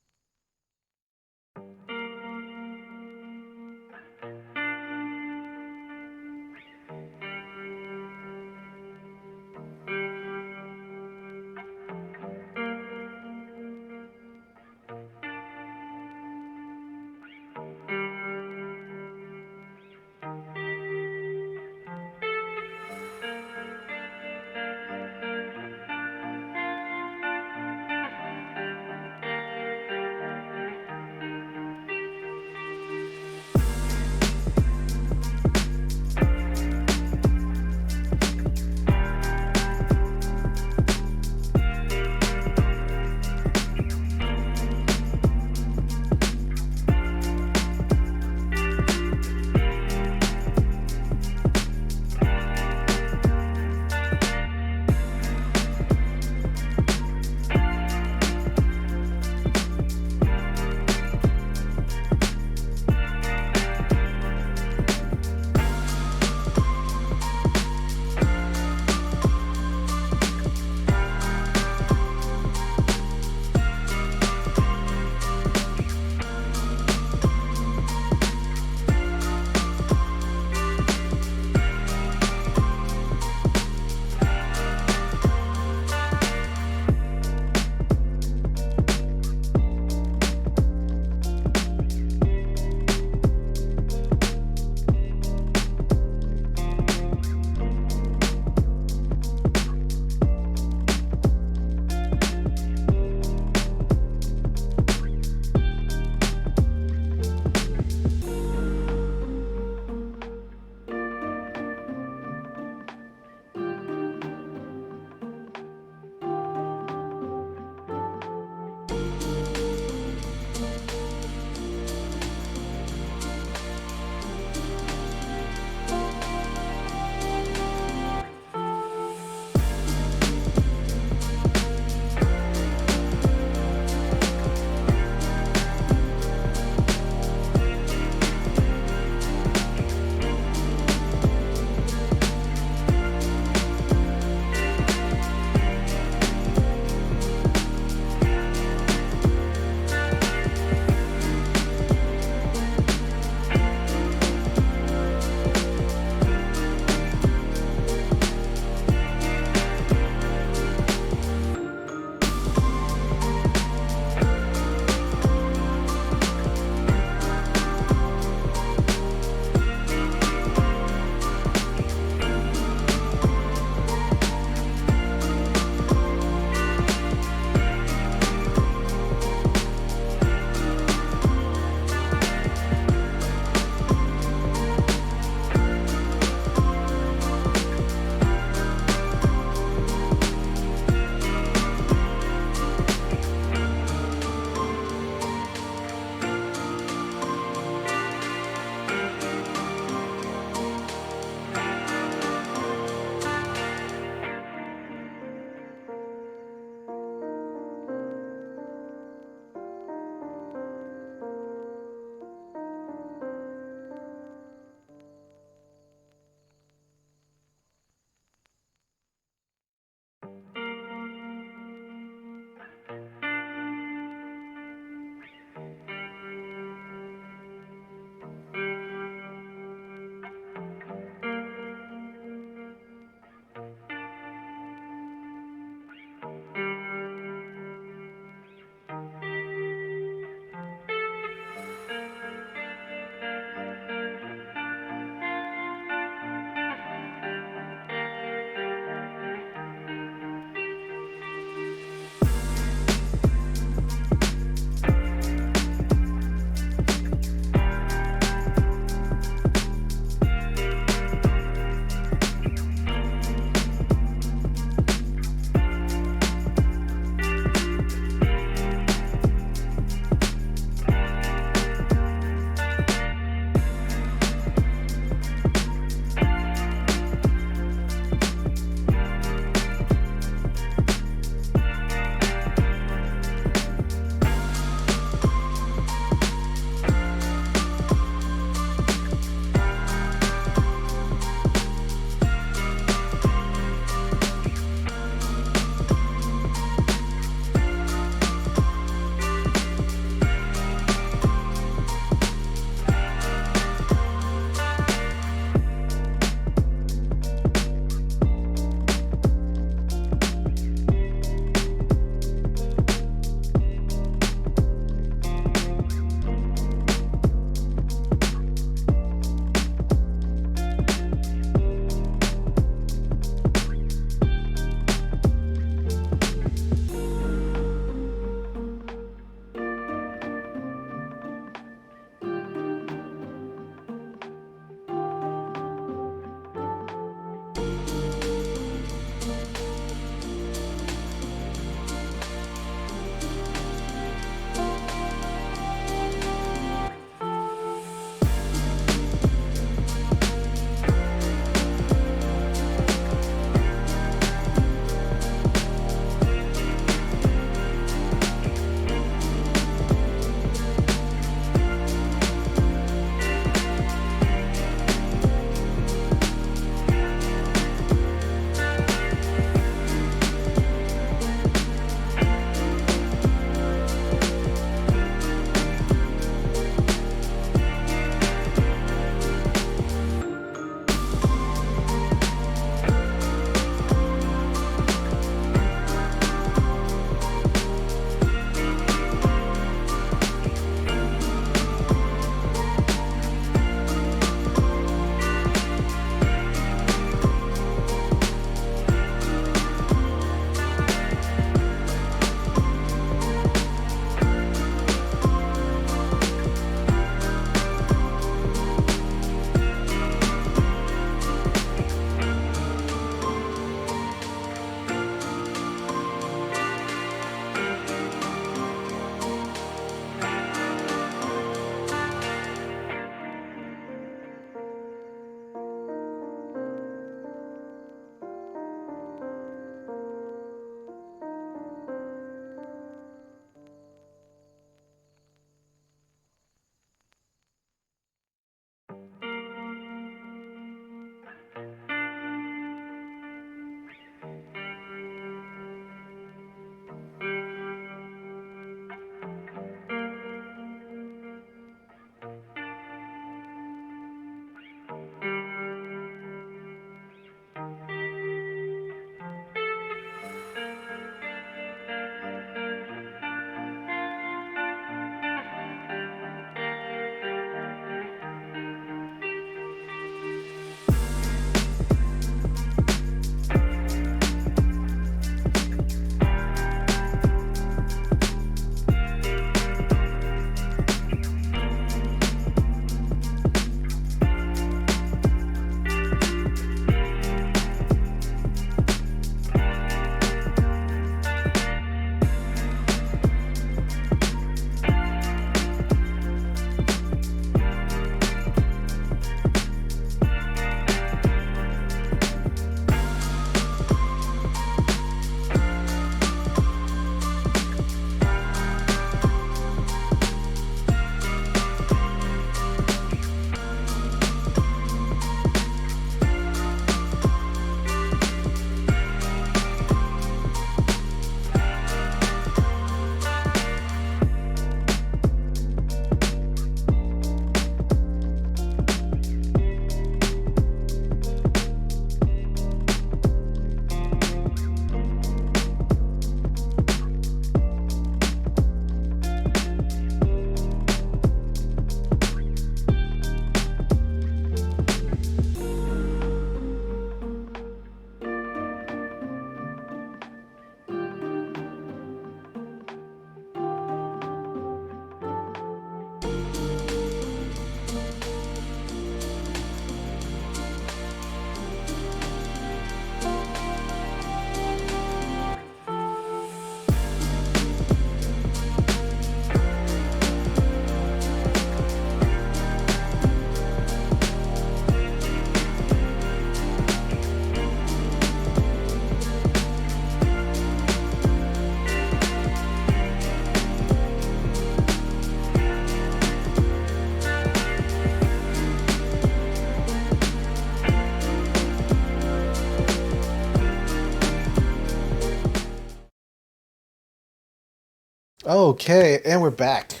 Okay, and we're back.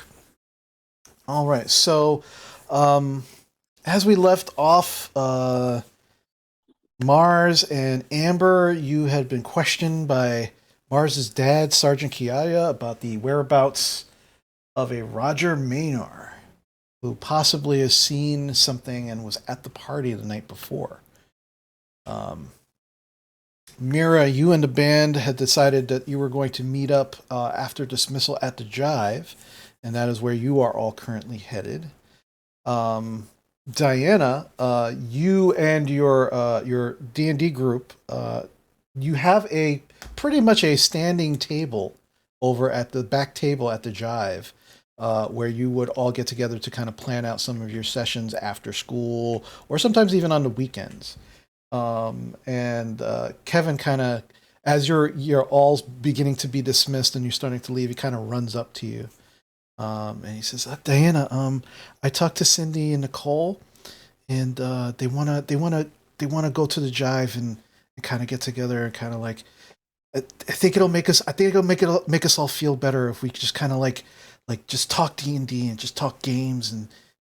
All right, so as we left off, Mars and Amber, you had been questioned by Mars's dad, Sergeant Kiaya, about the whereabouts of a Roger Maynor, who possibly has seen something and was at the party the night before. Mira, you and the band had decided that you were going to meet up after dismissal at the Jive, and that is where you are all currently headed. Diana, you and your D&D group, you have a pretty much a standing table over at the back table at the Jive, where you would all get together to kind of plan out some of your sessions after school, or sometimes even on the weekends. And Kevin kind of, as you're all beginning to be dismissed and you're starting to leave, he kind of runs up to you. And he says, Diana, I talked to Cindy and Nicole, and they wanna go to the Jive and kind of get together and kind of like, I think it'll make us. I think it'll make us all feel better if we just kind of like just talk D&D and just talk games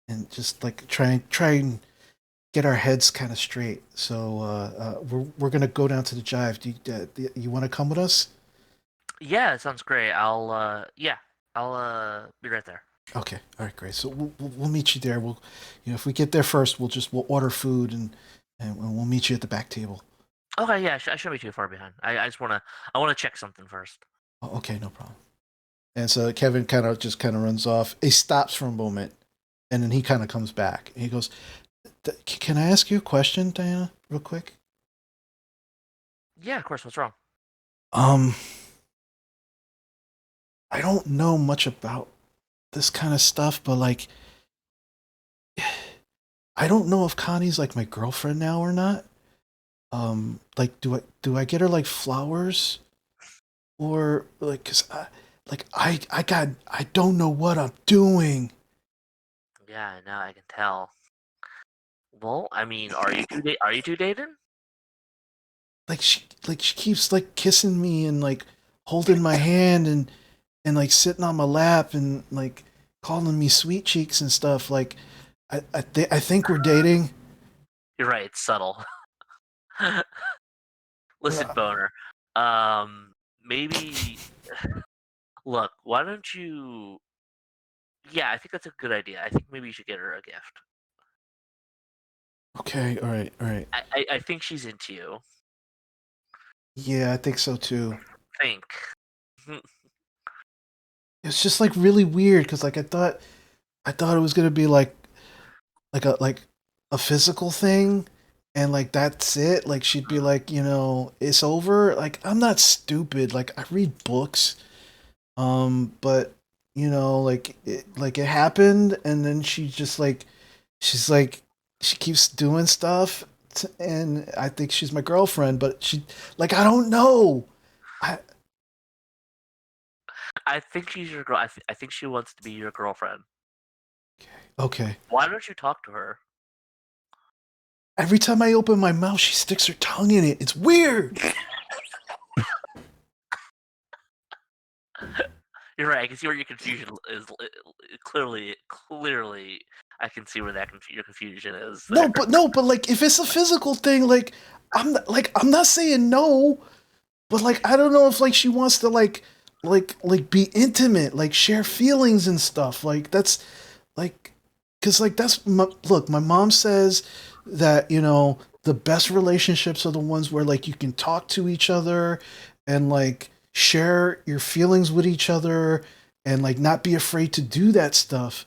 and just like try and get our heads kind of straight. So we're gonna go down to the Jive. Do you want to come with us? Yeah, it sounds great. I'll be right there. Okay, all right, great. So we'll meet you there. If we get there first, we'll order food and we'll meet you at the back table. Okay, yeah, I shouldn't be too far behind. I just wanna check something first. Oh, okay, no problem. And so Kevin kind of runs off. He stops for a moment, and then he kind of comes back. And he goes, "Can I ask you a question, Diana, real quick?" Yeah, of course. What's wrong? Um, I don't know much about this kind of stuff, but like, I don't know if Connie's like my girlfriend now or not. Like, do I get her like flowers, or like, cause I don't know what I'm doing. Yeah, now I can tell. Well, I mean, are you two dating? Like she keeps like kissing me and like holding my hand and like sitting on my lap and like calling me sweet cheeks and stuff. Like I think we're dating. You're right. It's subtle. Listen, Uh, boner. Maybe look. Why don't you? Yeah, I think that's a good idea. I think maybe you should get her a gift. Okay, all right, all right. I think she's into you. Yeah, I think so too. Think. It's just like really weird because like I thought it was gonna be like a physical thing, and like that's it. Like she'd be like, it's over. Like I'm not stupid. Like I read books. But like it happened, and then she's like she keeps doing stuff, and I think she's my girlfriend, but she like I don't know. I I think she's your girl. I think she wants to be your girlfriend. okay. Why don't you talk to her? Every time I open my mouth, she sticks her tongue in it. It's weird. You're right. I can see where your confusion is. Clearly, I can see where your confusion is. No, but like if it's a physical thing, like I'm not saying no, but like I don't know if like she wants to like be intimate, like share feelings and stuff. Like that's like because like look, my mom says that the best relationships are the ones where like you can talk to each other and like share your feelings with each other and like not be afraid to do that stuff.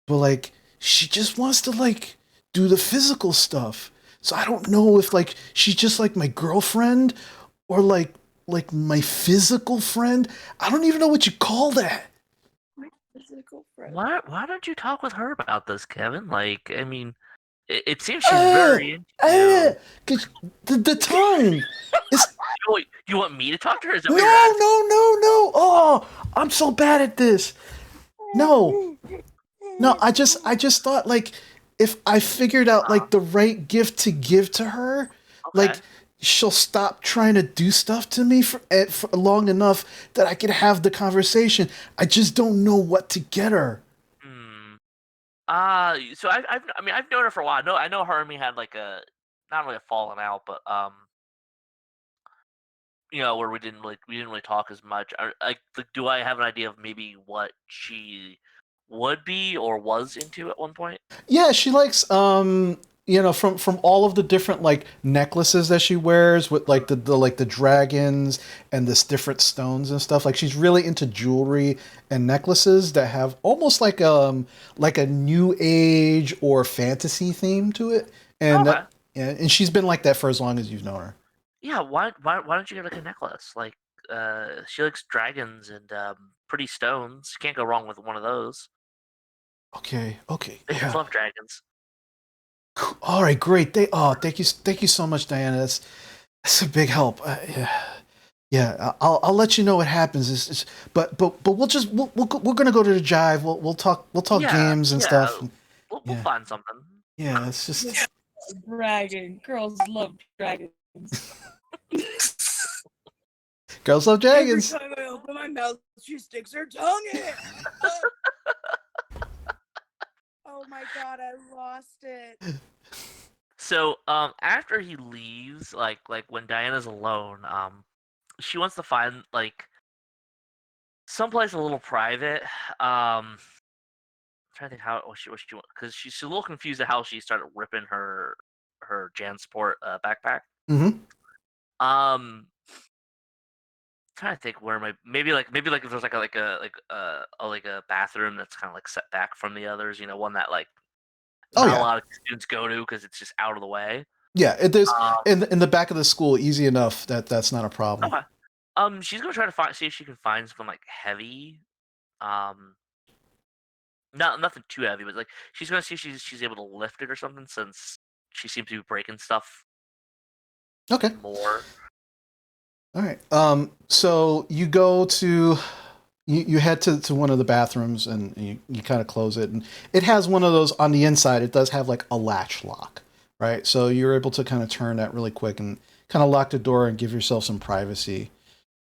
But like she just wants to like do the physical stuff. So I don't know if like she's just like my girlfriend or like my physical friend. I don't even know what you call that. Physical friend. Why don't you talk with her about this, Kevin? Like, I mean, it seems she's Ah, very into you. cause the tongue. It's You want me to talk to her? Is that no, what no, you're asking? no. Oh, I'm so bad at this. No, no. I just thought like if I figured out like the right gift to give to her, Okay. like she'll stop trying to do stuff to me for long enough that I can have the conversation. I just don't know what to get her. Hmm. So I mean, I've known her for a while. I know her and me had like a, not really a falling out, but where we didn't really talk as much. Like, do I have an idea of maybe what she would be or was into at one point? Yeah, she likes from all of the different like necklaces that she wears with like the like the dragons and this different stones and stuff. Like she's really into jewelry and necklaces that have almost like a new age or fantasy theme to it. And Okay. and she's been like that for as long as you've known her. Yeah. Why don't you get like a necklace? Like, she likes dragons and pretty stones. Can't go wrong with one of those. Okay, Bitches yeah. love dragons. All right, great. Thank you so much, Diana. That's a big help. Yeah. I'll let you know what happens. But we're gonna go to the jive. We'll talk Yeah. games and Yeah. stuff. We'll Yeah, find something. yeah. It's just Dragon. Girls love dragons. girls love Every dragons. time I open my mouth, she sticks her tongue in it. Oh my god, I lost it. So after he leaves, like when Diana's alone, she wants to find like someplace a little private. I'm trying to think what she want, because she's a little confused at how she started ripping her Jansport backpack. Mm-hmm. Trying to think where maybe like if there's like a bathroom that's kind of like set back from the others, one that like Oh not a yeah, lot of students go to because it's just out of the way. yeah. There's Um, in the back of the school, easy enough. That's not a problem. okay. She's gonna try to see if she can find something like heavy. Um, nothing too heavy, but like she's gonna see if she's able to lift it or something, since she seems to be breaking stuff Okay. more. All right. So you go to you head to one of the bathrooms and you kind of close it, and it has one of those on the inside. It does have like a latch lock, right? So you're able to kind of turn that really quick and kind of lock the door and give yourself some privacy.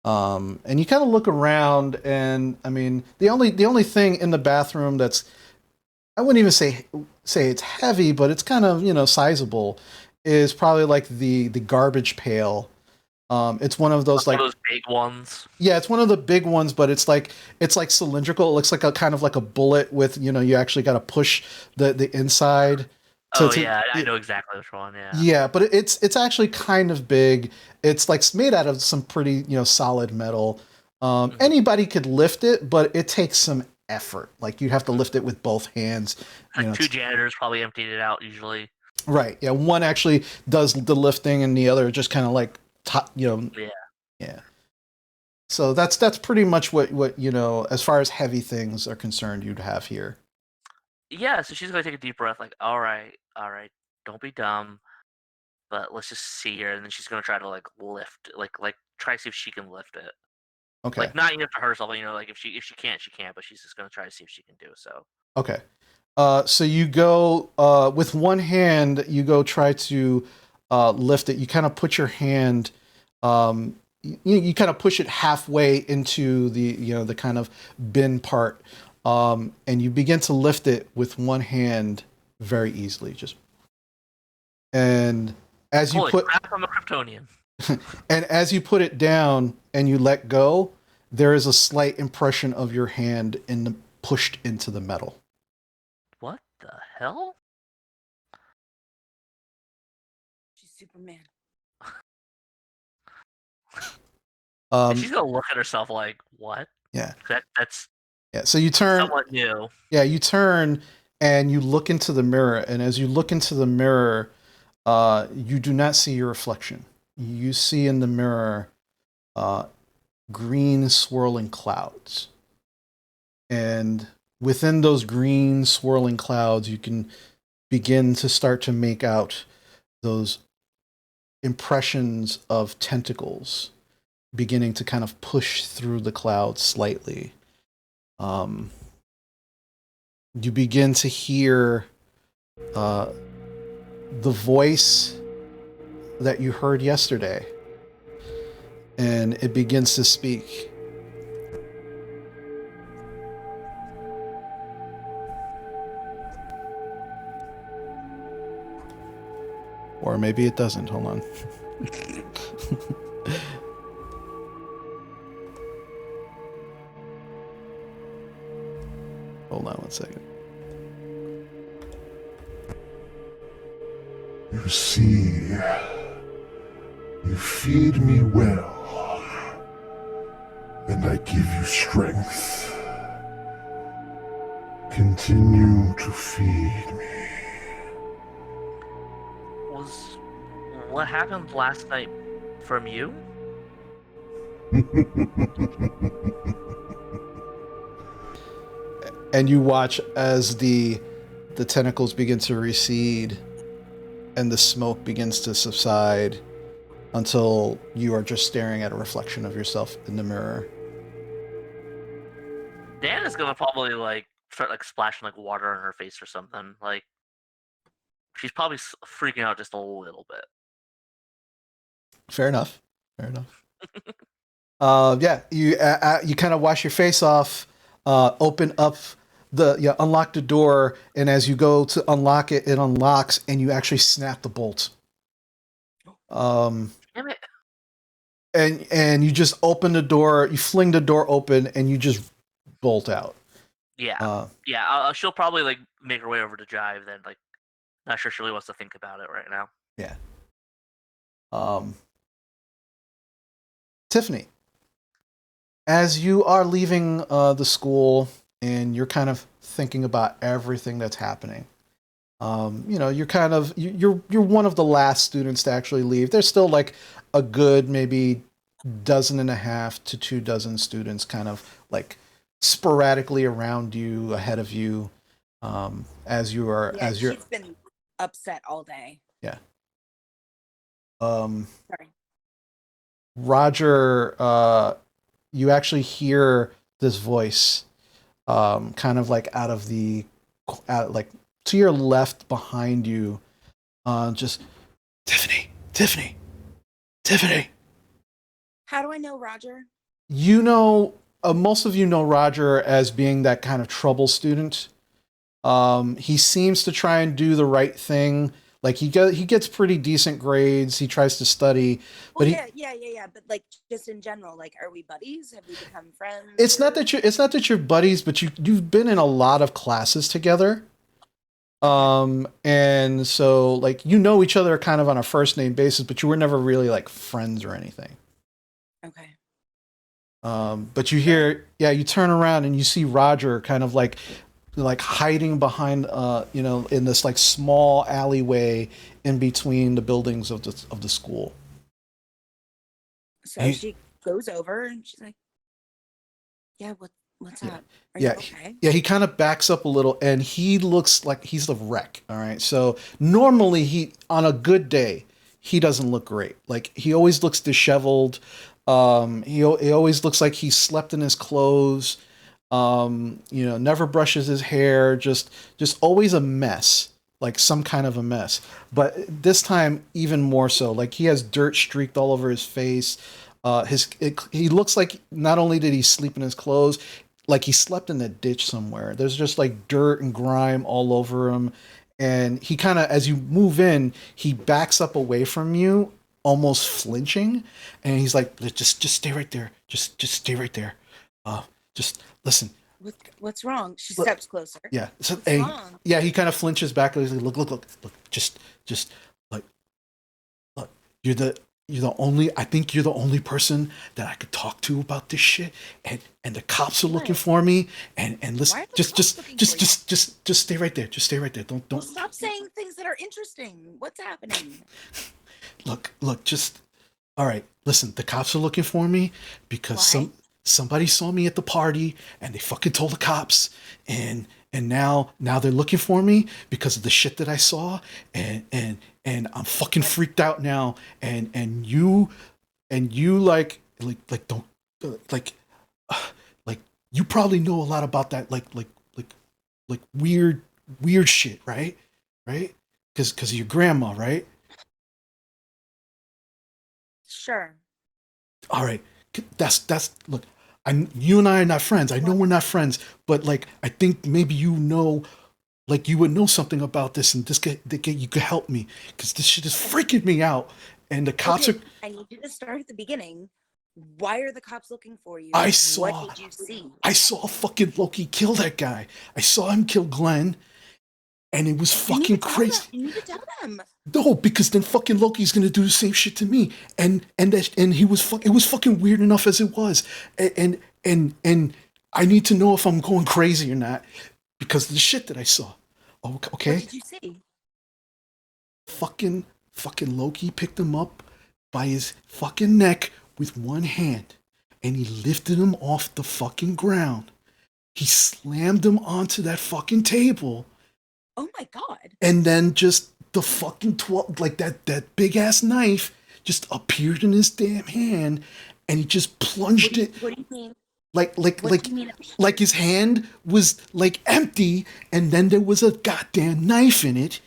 And you kind of look around, and I mean, the only thing in the bathroom that's, I wouldn't even say it's heavy, but it's kind of sizable, is probably like the garbage pail. It's one of those One like, of those big ones. yeah, it's one of the big ones, but it's like cylindrical. It looks like a kind of like a bullet with you actually got to push the inside Oh to yeah, I know exactly which one. Yeah. yeah, but it's actually kind of big. It's like made out of some pretty solid metal. Mhm. Anybody could lift it, but it takes some effort. Like you have to lift it with both hands. Like two janitors probably emptied it out usually. Right. Yeah. One actually does the lifting, and the other just kind of like Yeah. Yeah. So that's pretty much what as far as heavy things are concerned, you'd have here. Yeah, so she's gonna take a deep breath, like, all right, don't be dumb, but let's just see here, and then she's gonna try to like lift, like try to see if she can lift it. Okay. Like not even to herself, like if she can't, she can't, but she's just gonna try to see if she can do so. Okay. So you go with one hand. You go try to lift it. You kind of put your hand. You kind of push it halfway into the kind of bin part, and you begin to lift it with one hand very easily. Just and as you Holy put crap, I'm a Kryptonian. and as you put it down and you let go, there is a slight impression of your hand pushed into the metal. What the hell? She's Superman. And she's gonna look at herself like, what? Yeah. That's Yeah. So you turn. somewhat new. Yeah, you turn and you look into the mirror, and as you look into the mirror, you do not see your reflection. You see in the mirror green swirling clouds, and within those green swirling clouds, you can begin to start to make out those impressions of tentacles beginning to kind of push through the clouds slightly. You begin to hear the voice that you heard yesterday, and it begins to speak. Or maybe it doesn't. Hold on. Hold on one second. You see, you feed me well, and I give you strength. Continue to feed me. Was what happened last night from you? And you watch as the tentacles begin to recede and the smoke begins to subside until you are just staring at a reflection of yourself in the mirror. Dan is gonna probably like start like splashing like water on her face or something. Like she's probably freaking out just a little bit. Fair enough. Fair enough. Yeah, you kind of wash your face off, open up unlock the door, and as you go to unlock it, it unlocks, and you actually snap the bolt. Damn it! And you just open the door, you fling the door open, and you just bolt out. Yeah, she'll probably like make her way over to Jive. Then like, not sure she really wants to think about it right now. Yeah. Tiffany, as you are leaving the school and you're kind of thinking about everything that's happening, you're kind of you're one of the last students to actually leave. There's still like a good maybe dozen and a half to 2 dozen students kind of like sporadically around you, ahead of you, as you are Yeah, as you're she's been upset all day. yeah. Sorry. Roger, you actually hear this voice, kind of like like to your left behind you, just Tiffany, Tiffany, Tiffany. How do I know Roger? You know, most of you know Roger as being that kind of trouble student. He seems to try and do the right thing. Like he gets pretty decent grades. He tries to study, Well, but yeah. But like, just in general, like, are we buddies? Have we become friends? it's not that you're buddies, but you've been in a lot of classes together. And so like you know each other kind of on a first name basis, but you were never really like friends or anything. Okay. But you turn around and you see Roger kind of like hiding behind in this like small alleyway in between the buildings of the school. So she goes over and she's like, "Yeah, what's up? Are you okay?" Yeah, he kind of backs up a little and he looks like he's a wreck. All right. So normally on a good day, he doesn't look great. Like he always looks disheveled. He always looks like he slept in his clothes. Never brushes his hair, just always a mess, like some kind of a mess. But this time even more so, like he has dirt streaked all over his face. He looks like not only did he sleep in his clothes, like he slept in a ditch somewhere. There's just like dirt and grime all over him. And he kind of, as you move in, he backs up away from you, almost flinching. And he's like, just stay right there. Just stay right there. Just listen. What's wrong? She steps closer. Yeah. So, what's wrong? Yeah, he kind of flinches back. He's like, look. Just like, look. I think you're the only person that I could talk to about this shit. And the cops are looking for me. And listen, just stay right there. Just stay right there. Don't. Well, stop saying things that are interesting. What's happening? Look. Just. All right. Listen, the cops are looking for me because somebody saw me at the party and they fucking told the cops and now they're looking for me because of the shit that I saw and I'm fucking freaked out now and you like don't like you probably know a lot about that like weird shit, right? Because of your grandma, right? Sure. All right, that's look. You and I are not friends. I know we're not friends, but like I think maybe like you would know something about this, and you could help me because this shit is freaking me out. And the cops Okay, are. I need you to start at the beginning. Why are the cops looking for you? I What saw. did you see? I saw fucking Loki kill that guy. I saw him kill Glenn, and it was You need fucking to tell them. crazy. You need to tell them. No, because then fucking Loki's gonna do the same shit to me, and he was it was fucking weird enough as it was, and I need to know if I'm going crazy or not because of the shit that I saw. What Okay, did you see? fucking Loki picked him up by his fucking neck with one hand, and he lifted him off the fucking ground. He slammed him onto that fucking table, Oh my god. and then just the fucking like that big ass knife just appeared in his damn hand, and he just plunged it What do you mean? like What do you mean? like his hand was like empty, and then there was a goddamn knife in it,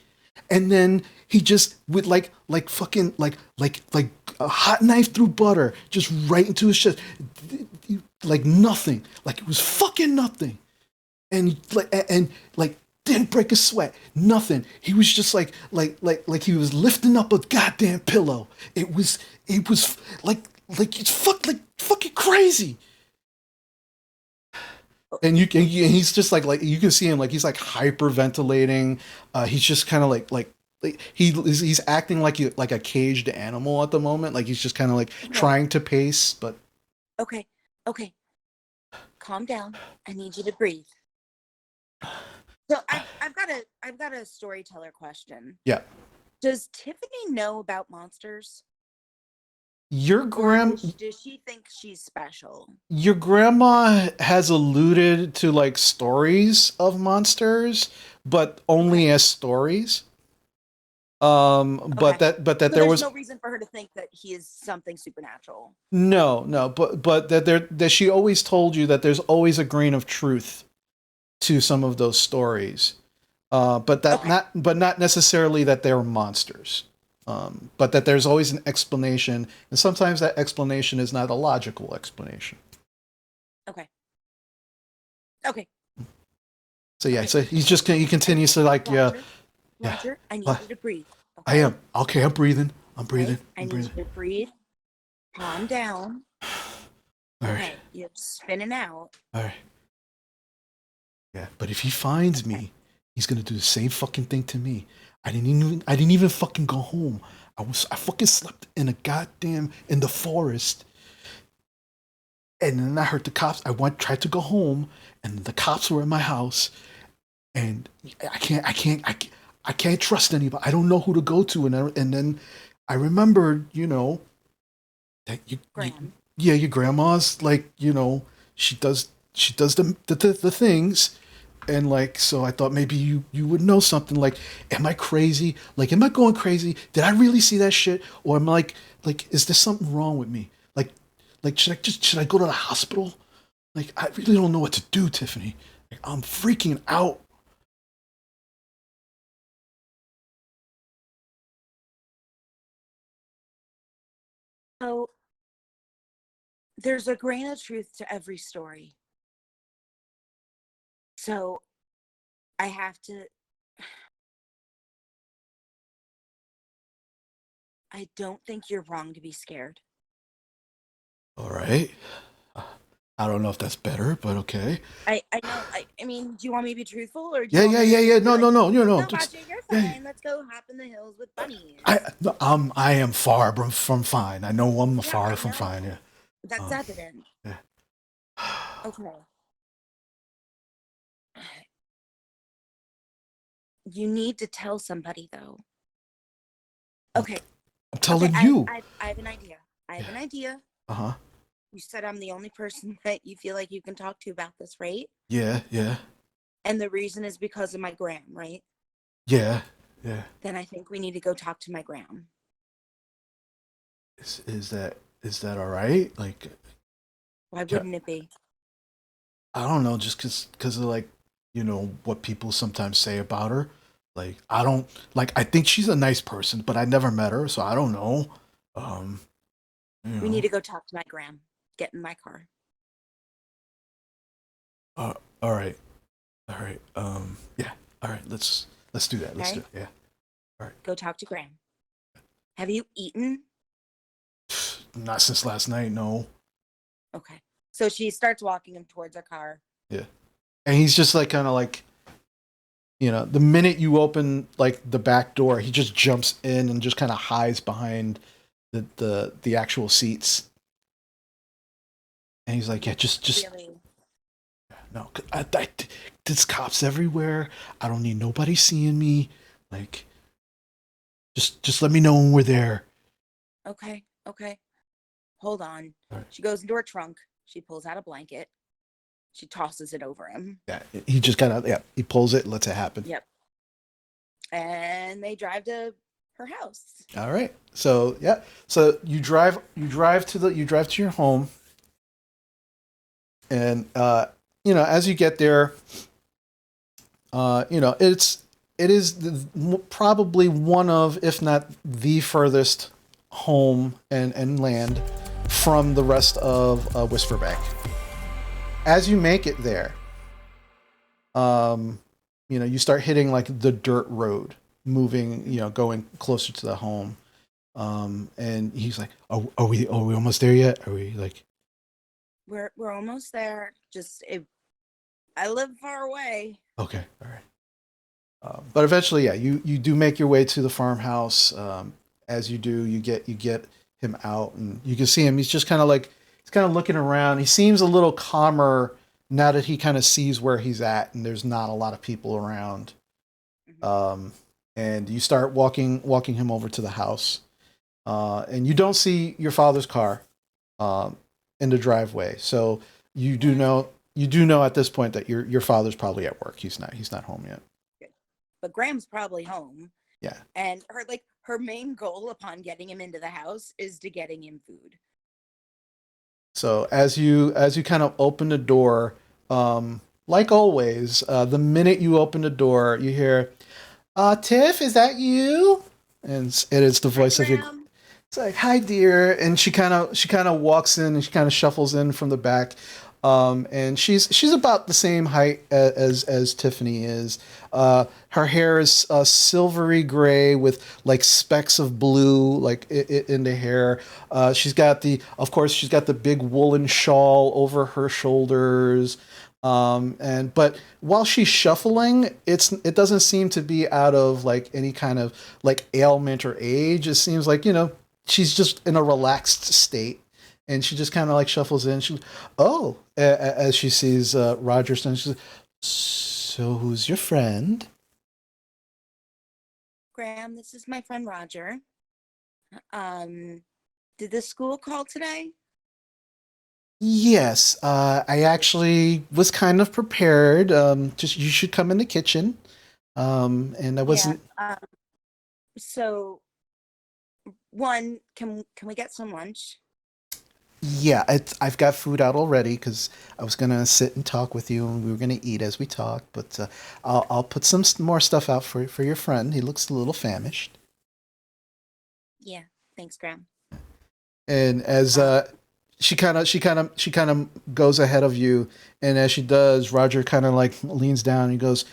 and then he just with like fucking like a hot knife through butter just right into his chest, like nothing, like it was fucking nothing, and like didn't break a sweat, nothing. He was just like he was lifting up a goddamn pillow. It was like it's fucking crazy. And he's just like you can see him like he's like hyperventilating. He's just kind of like he's acting like a caged animal at the moment. Like he's just kind of like trying to pace, but Okay. Okay. Calm down. I need you to breathe. So I've got a storyteller question. yeah. Does Tiffany know about monsters? Your Or does she think she's special? your grandma has alluded to like stories of monsters, but only as stories. But Okay. that So there there's was no reason for her to think that he is something supernatural. no, but that she always told you that there's always a grain of truth to some of those stories. Okay. But not necessarily that they're monsters. But that there's always an explanation, and sometimes that explanation is not a logical explanation. Okay. Okay. So yeah, Okay. so he continues to like yeah, Roger. yeah. Roger, I need Uh, you to breathe. I Okay? am okay. I'm breathing. I'm breathing. Okay? I I'm need breathing. you to breathe. Calm down. All right, Okay. You're spinning out. all right. Yeah, but if he finds Okay. me, he's gonna do the same fucking thing to me. I didn't even fucking go home. I fucking slept in in the forest, and then I heard the cops. Tried to go home, and the cops were in my house, and I can't trust anybody. I don't know who to go to, and then I remembered, that Graham. yeah, your grandma's like, she does the things, and like, so I thought maybe you would know something. Like, am I crazy? Like, am I going crazy? Did I really see that shit, or am I like, is there something wrong with me? Like, should I go to the hospital? Like, I really don't know what to do, Tiffany. Like, I'm freaking out. So there's a grain of truth to every story. So I have to. I don't think you're wrong to be scared. All right. I don't know if that's better, but okay. I know. I mean, do you want me to be truthful, or do you Yeah, want yeah, me to yeah, just yeah. be No, like, no, no, no, just, Roger, you're yeah. fine. Let's go hop in the hills with bunnies. I am far from fine. I know I'm Yeah, far I from know. fine. Yeah. That's evident. Yeah. Okay. You need to tell somebody though. Okay. I'm telling Okay. you. I have an idea. I have an idea. Uh-huh. You said I'm the only person that you feel like you can talk to about this, right? Yeah, yeah, And the reason is because of my gram, right? yeah, yeah. Then I think we need to go talk to my gram. Is that all right? Like, Why wouldn't it be? I don't know, just cause of like, what people sometimes say about her. Like, I don't like. I think she's a nice person, but I never met her, so I don't know. Um, You We need know. to go talk to my Graham. Get in my car. All right. All right. Yeah. All right. Let's do that. Let's do Okay. it. Yeah. Go talk to Graham. Have you eaten? Not since last night. No. Okay. So she starts walking him towards her car. Yeah. And he's just like kind of like, the minute you open like the back door, he just jumps in and just kind of hides behind the actual seats. And he's like, yeah, just Really? no. There's cops everywhere. I don't need nobody seeing me. Like, just let me know when we're there. Okay. Hold on. All right. She goes into her trunk. She pulls out a blanket. She tosses it over him. Yeah, he just kind of he pulls it and lets it happen. Yep. And they drive to her house. All right. So you drive to your home, and as you get there, it is probably one of, if not the furthest home and land from the rest of Whisperbank. As you make it there, you start hitting like the dirt road, moving, going closer to the home. And he's like, are we almost there yet? Are we like, We're almost there. I live far away. okay, all right. But eventually, yeah, you do make your way to the farmhouse. As you do, you get him out, and you can see him. He's just kind of looking around. He seems a little calmer now that he kind of sees where he's at, and there's not a lot of people around. And you start walking him over to the house, and you don't see your father's car in the driveway. So you do know at this point that your father's probably at work. He's not home yet. But Graham's probably home. Yeah. And her main goal upon getting him into the house is to getting him food. So as you kind of open the door, like always, the minute you open the door, you hear, Tiff, is that you? And it is the voice of your. It's like, hi, dear. And she kind of walks in and she kind of shuffles in from the back. And she's about the same height as Tiffany is. Her hair is silvery gray with like specks of blue like in the hair. She's got the big woolen shawl over her shoulders. But while she's shuffling, it doesn't seem to be out of like any kind of like ailment or age. It seems like, she's just in a relaxed state. And she just kind of like shuffles in. As she sees Roger, she says, so who's your friend? Graham, this is my friend Roger. Did the school call today? Yes, I actually was kind of prepared. Just you should come in the kitchen. And I wasn't. Yeah, so, one, can we get some lunch? Yeah, I've got food out already because I was gonna sit and talk with you, and we were gonna eat as we talk. But I'll put some more stuff out for your friend. He looks a little famished. Yeah, thanks, Graham. And as she kind of goes ahead of you, and as she does, Roger kind of like leans down and he goes,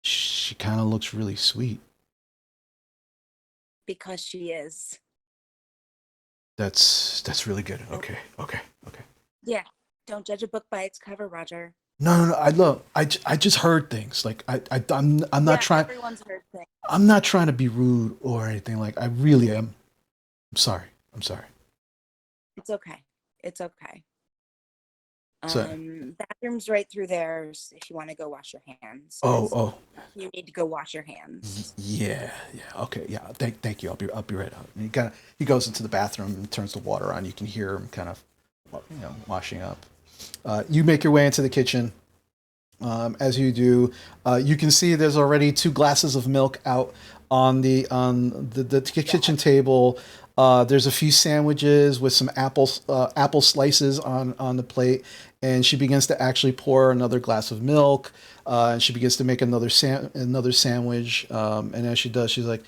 she kind of looks really sweet. Because she is. That's really good. Okay. Yeah, don't judge a book by its cover, Roger. No. I just heard things. Like I'm not trying. Everyone's heard things. I'm not trying to be rude or anything. Like I really am. I'm sorry. It's okay. So- Bathroom's right through there if you want to go wash your hands. Oh. You need to go wash your hands. Yeah. Okay. Yeah. Thank you. I'll be right out. And he goes into the bathroom and turns the water on. You can hear him kind of, washing up. You make your way into the kitchen. As you do, you can see there's already 2 glasses of milk out on the kitchen table. There's a few sandwiches with some apple slices on the plate, and she begins to actually pour another glass of milk, and she begins to make another sandwich. And as she does, she's like,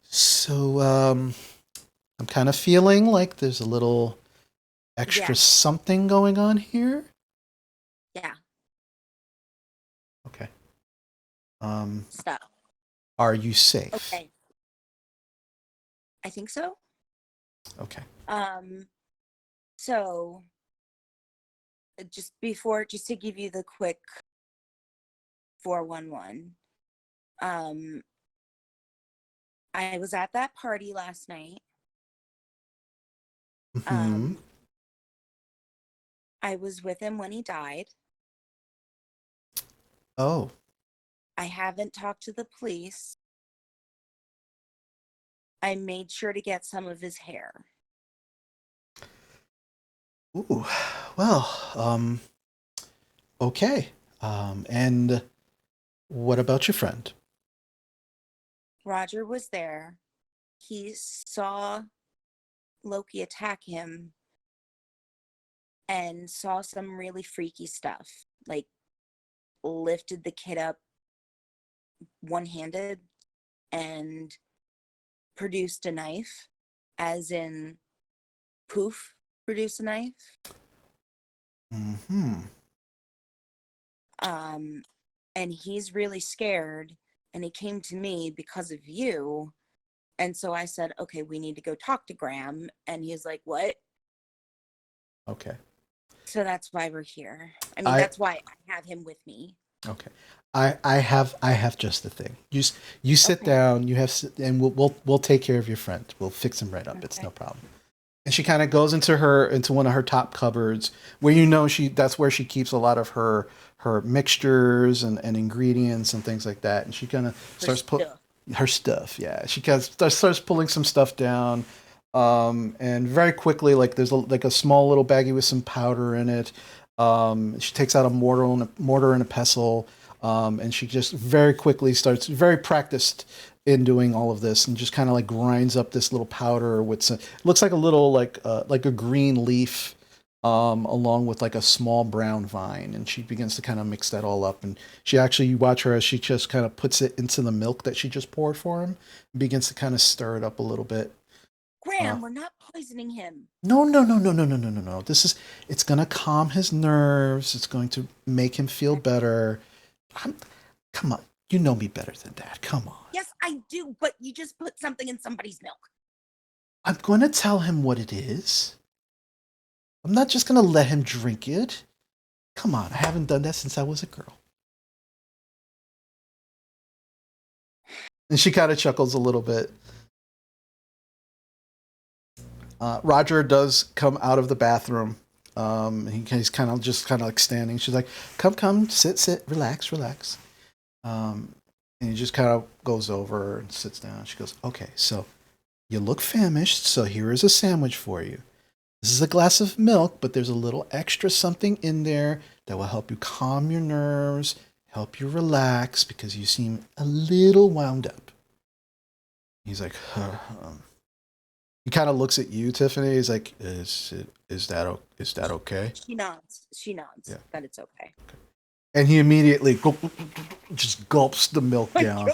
"So I'm kind of feeling like there's a little extra Yeah. something going on here? Yeah. Okay. Stuff. Are you safe? Okay. I think so. Okay. So just to give you the quick 411. I was at that party last night. Hmm. I was with him when he died. Oh. I haven't talked to the police. I made sure to get some of his hair. Ooh. Well, okay. And what about your friend? Roger was there. He saw Loki attack him and saw some really freaky stuff. Like lifted the kid up one-handed and produced a knife, as in poof, produce a knife. Hmm. And he's really scared, and he came to me because of you. And so I said, okay, we need to go talk to Graham. And he's like, what? Okay. So that's why we're here. I mean, I that's why I have him with me. Okay. I have just the thing. You sit Okay. down. And we'll take care of your friend. We'll fix him right up. It's Okay. no problem. And she kind of goes into one of her top cupboards where that's where she keeps a lot of her mixtures and ingredients and things like that. And she kind of starts put Stuff. her stuff. Yeah, she kind of starts pulling some stuff down. And very quickly, like there's a small little baggie with some powder in it. She takes out a mortar and a pestle. And she just very quickly starts, very practiced in doing all of this, and just kind of like grinds up this little powder with some, looks like a little like a green leaf, along with like a small brown vine, and she begins to kind of mix that all up. And you watch her as she just kind of puts it into the milk that she just poured for him, and begins to kind of stir it up a little bit. Graham, we're not poisoning him. No. It's gonna calm his nerves. It's going to make him feel better. Come on, you know me better than that. Come on. Yes, I do, but you just put something in somebody's milk. I'm going to tell him what it is. I'm not just going to let him drink it. Come on, I haven't done that since I was a girl. And she kind of chuckles a little bit. Roger does come out of the bathroom. He's kind of like standing. She's like, come, sit, relax. And he just kind of goes over and sits down. She goes, okay, so you look famished, so here is a sandwich for you. This is a glass of milk, but there's a little extra something in there that will help you calm your nerves, help you relax, because you seem a little wound up. He's like, he kind of looks at you, Tiffany. He's like, is that okay? She nods. Yeah. That it's okay. And he immediately just gulps the milk down.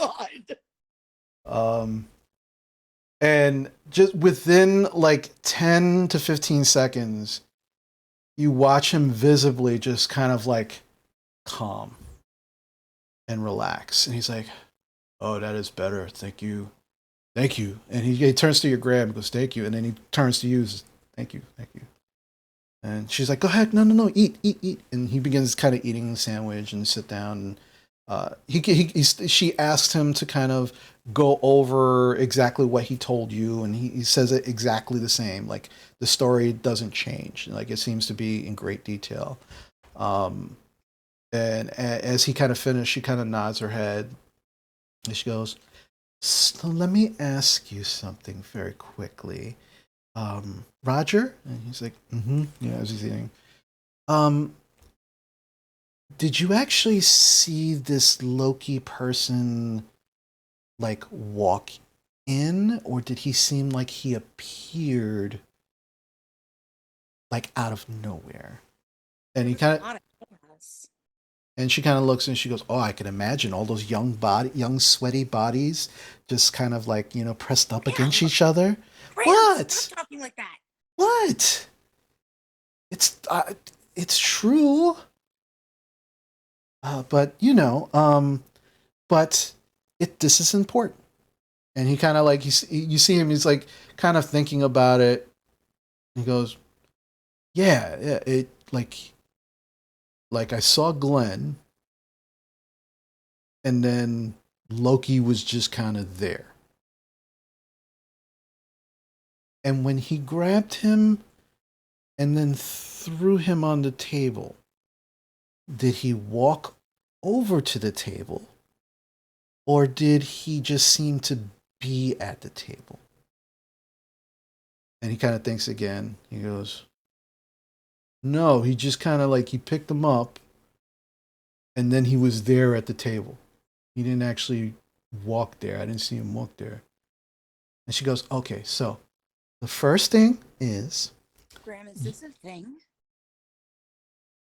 God. And just within like 10 to 15 seconds, you watch him visibly just kind of like calm and relax. And he's like, oh, that is better. Thank you. And he turns to your Graham and goes, thank you. And then he turns to you, says, thank you. And she's like, go ahead, no, eat. And he begins kind of eating the sandwich and sit down. And she asked him to kind of go over exactly what he told you, and he says it exactly the same. Like the story doesn't change. Like it seems to be in great detail. And as he kind of finished, she kind of nods her head, and she goes, so let me ask you something very quickly. Roger? And he's like, yeah, as he's eating. Did you actually see this Loki person like walk in, or did he seem like he appeared like out of nowhere? And she kind of looks and she goes, "Oh, I can imagine all those young sweaty bodies just kind of like, pressed up against each other." Graham, What? stop talking like that. What? it's true. But but this is important. And he kind of like, you see him, he's like kind of thinking about it. He goes, yeah, it like I saw Glenn, and then Loki was just kind of there. And when he grabbed him and then threw him on the table, did he walk over to the table, or did he just seem to be at the table? And he kind of thinks again. He goes, no, he just kind of like, he picked him up and then he was there at the table. He didn't actually walk there. I didn't see him walk there. And she goes, okay, so the first thing is, Graham, is this a thing?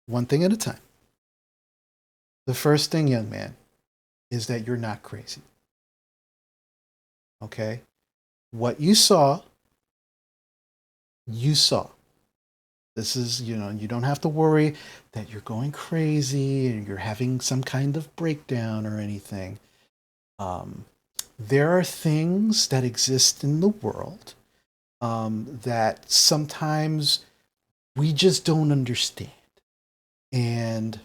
one thing at a time. The first thing, young man, is that you're not crazy. Okay? What you saw, you saw. This is, you don't have to worry that you're going crazy and you're having some kind of breakdown or anything. There are things that exist in the world that sometimes we just don't understand. And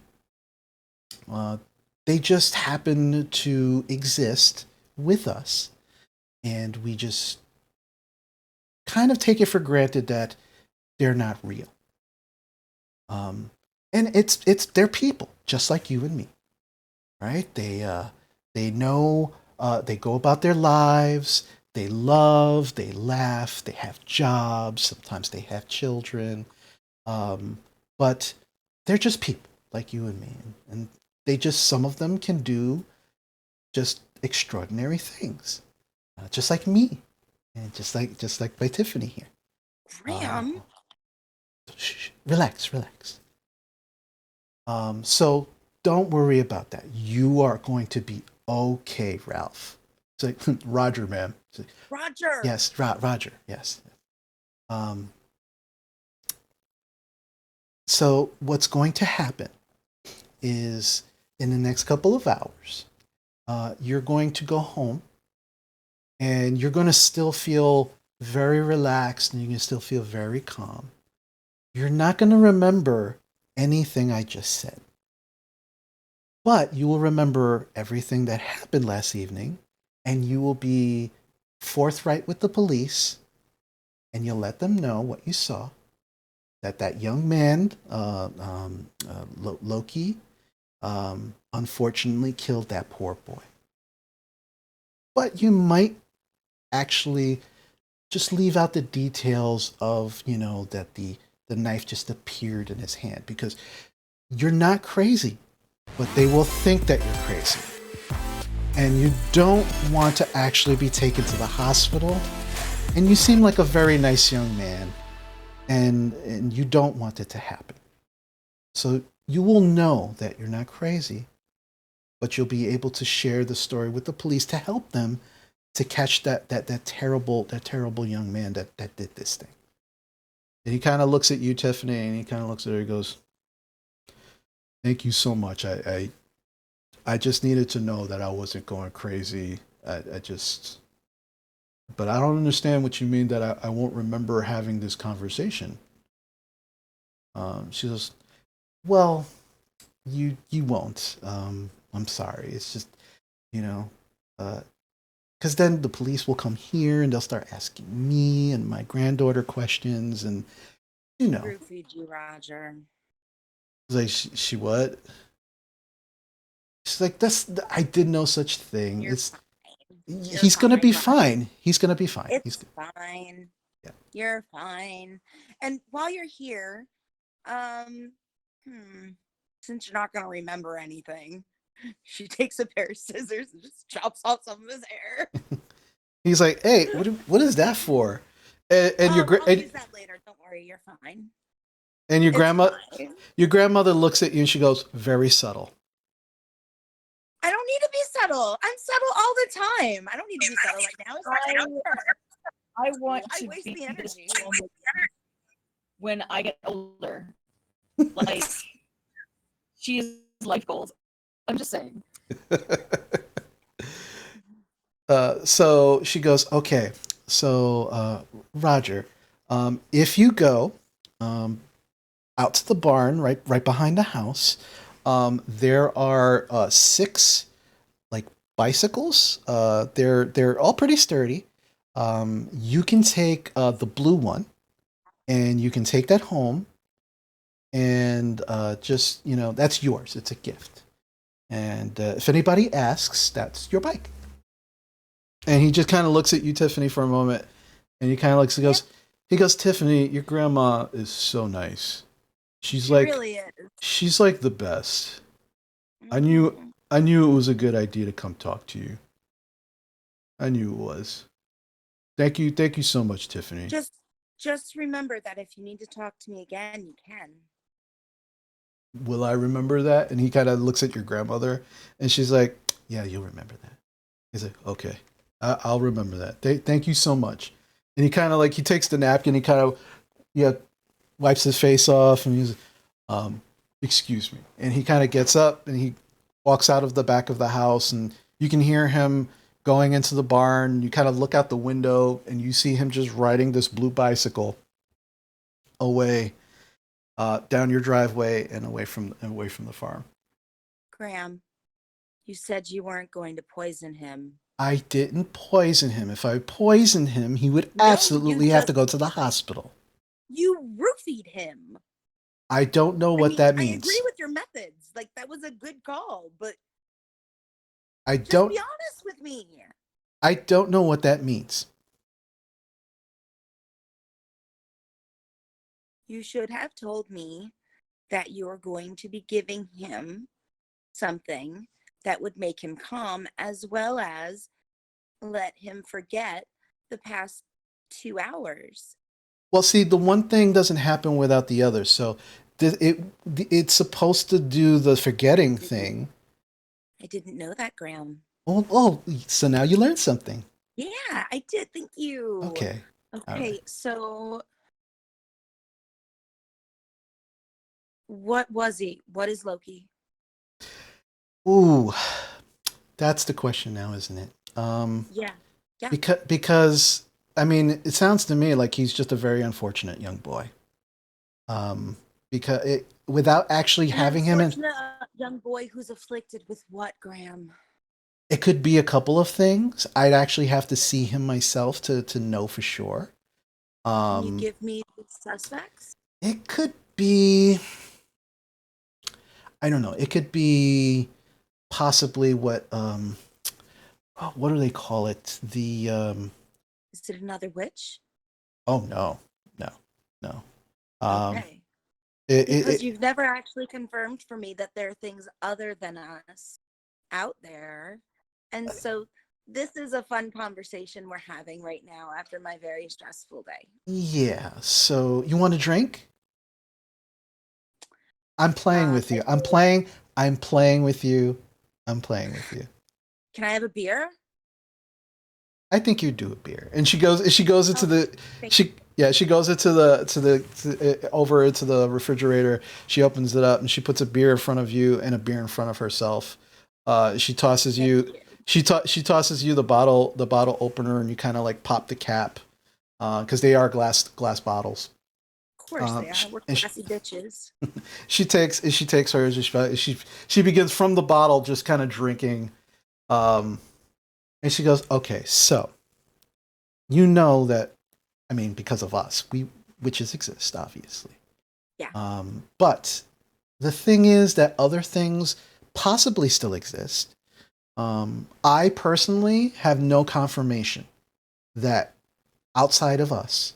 they just happen to exist with us. And we just kind of take it for granted that they're not real. And they're people just like you and me, right? They know, they go about their lives, they love, they laugh, they have jobs, sometimes they have children, but they're just people like you and me, and some of them can do just extraordinary things, just like me, and just like by Tiffany here. Graham? Relax. So don't worry about that. You are going to be okay, Ralph. It's like, Roger, ma'am. Like, Roger. yes, Roger. Yes. So what's going to happen is, in the next couple of hours, you're going to go home, and you're going to still feel very relaxed, and you're going to still feel very calm. You're not going to remember anything I just said. But you will remember everything that happened last evening, and you will be forthright with the police, and you'll let them know what you saw, that young man, Loki, unfortunately killed that poor boy. But you might actually just leave out the details of, that the knife just appeared in his hand, because you're not crazy, but they will think that you're crazy. And you don't want to actually be taken to the hospital. And you seem like a very nice young man, and you don't want it to happen. So you will know that you're not crazy, but you'll be able to share the story with the police to help them to catch that terrible young man that did this thing. And he kind of looks at you, Tiffany, and he kind of looks at her and goes, thank you so much. I just needed to know that I wasn't going crazy. But I don't understand what you mean that I won't remember having this conversation. She goes, well, you won't. I'm sorry. It's just, because then the police will come here and they'll start asking me and my granddaughter questions, and Roofied you, Roger. Like, she what? She's like, I did no such thing. He's gonna be fine. He's gonna be fine. It's fine. Yeah. You're fine. And while you're here, since you're not gonna remember anything, she takes a pair of scissors and just chops off some of his hair. He's like, hey, what is that for? And I'll use that later. Don't worry, you're fine. And your grandmother looks at you and she goes, very subtle. I don't need to be subtle. I'm subtle all the time. I don't need to be subtle right now. I want to waste be the energy. when I get older. Like, she is life goals. I'm just saying. So she goes, okay, so Roger, if you go out to the barn right behind the house, there are 6 like bicycles. They're all pretty sturdy. You can take the blue one, and you can take that home, and just that's yours. It's a gift. And if anybody asks, that's your bike. And he just kind of looks at you, Tiffany, for a moment, and he kind of looks and goes, he goes, Tiffany, your grandma is so nice. She's She like, really is. she's like the best. I Mhm. knew it was a good idea to come talk to you. I knew it was. Thank you so much, Tiffany. Just remember that if you need to talk to me again, you can. Will I remember that? And he kind of looks at your grandmother, and she's like, yeah, you'll remember that. He's like, okay, I'll remember that. Thank you so much. And he kind of like, he takes the napkin, he kind of, wipes his face off, and he's, excuse me. And he kind of gets up and he walks out of the back of the house, and you can hear him going into the barn. You kind of look out the window and you see him just riding this blue bicycle away, down your driveway and away from the farm. Graham, you said you weren't going to poison him. I didn't poison him. If I poisoned him, he would No, you absolutely have just- to go to the hospital. You roofied him. I don't know what that I means. agree with your methods. Like, that was a good call, but I just don't be honest with me. I don't know what that means. You should have told me that you're going to be giving him something that would make him calm, as well as let him forget the past 2 hours. Well, see, the one thing doesn't happen without the other. So it's supposed to do the forgetting thing. I didn't know that, Graham. So now you learned something. Yeah, I did. Thank you. Okay. Okay, right. so what was he? What is Loki? Ooh, that's the question now, isn't it? Yeah. Because I mean, it sounds to me like he's just a very unfortunate young boy. Because without actually having him in, Unfortunate young boy who's afflicted with what, Graham? it could be a couple of things. I'd actually have to see him myself to know for sure. Can you give me the suspects? It could be, I don't know. It could be possibly what do they call it? Is it another witch? Oh no, no. Okay. Because you've never actually confirmed for me that there are things other than us out there. And so this is a fun conversation we're having right now after my very stressful day. Yeah. So you want a drink? I'm playing with you. I'm playing with you. I'm playing with you. Can I have a beer? I think you do a beer. And she goes into thank you. she goes over into the refrigerator. She opens it up and she puts a beer in front of you and a beer in front of herself. She tosses you she tosses you the bottle opener, and you kind of like pop the cap, because they are glass bottles. Of course they are. We're classy bitches. She takes hers. She begins from the bottle, just kind of drinking. And she goes, okay, so you know that, I mean, because of us, witches exist, obviously. Yeah. But the thing is that other things possibly still exist. I personally have no confirmation that outside of us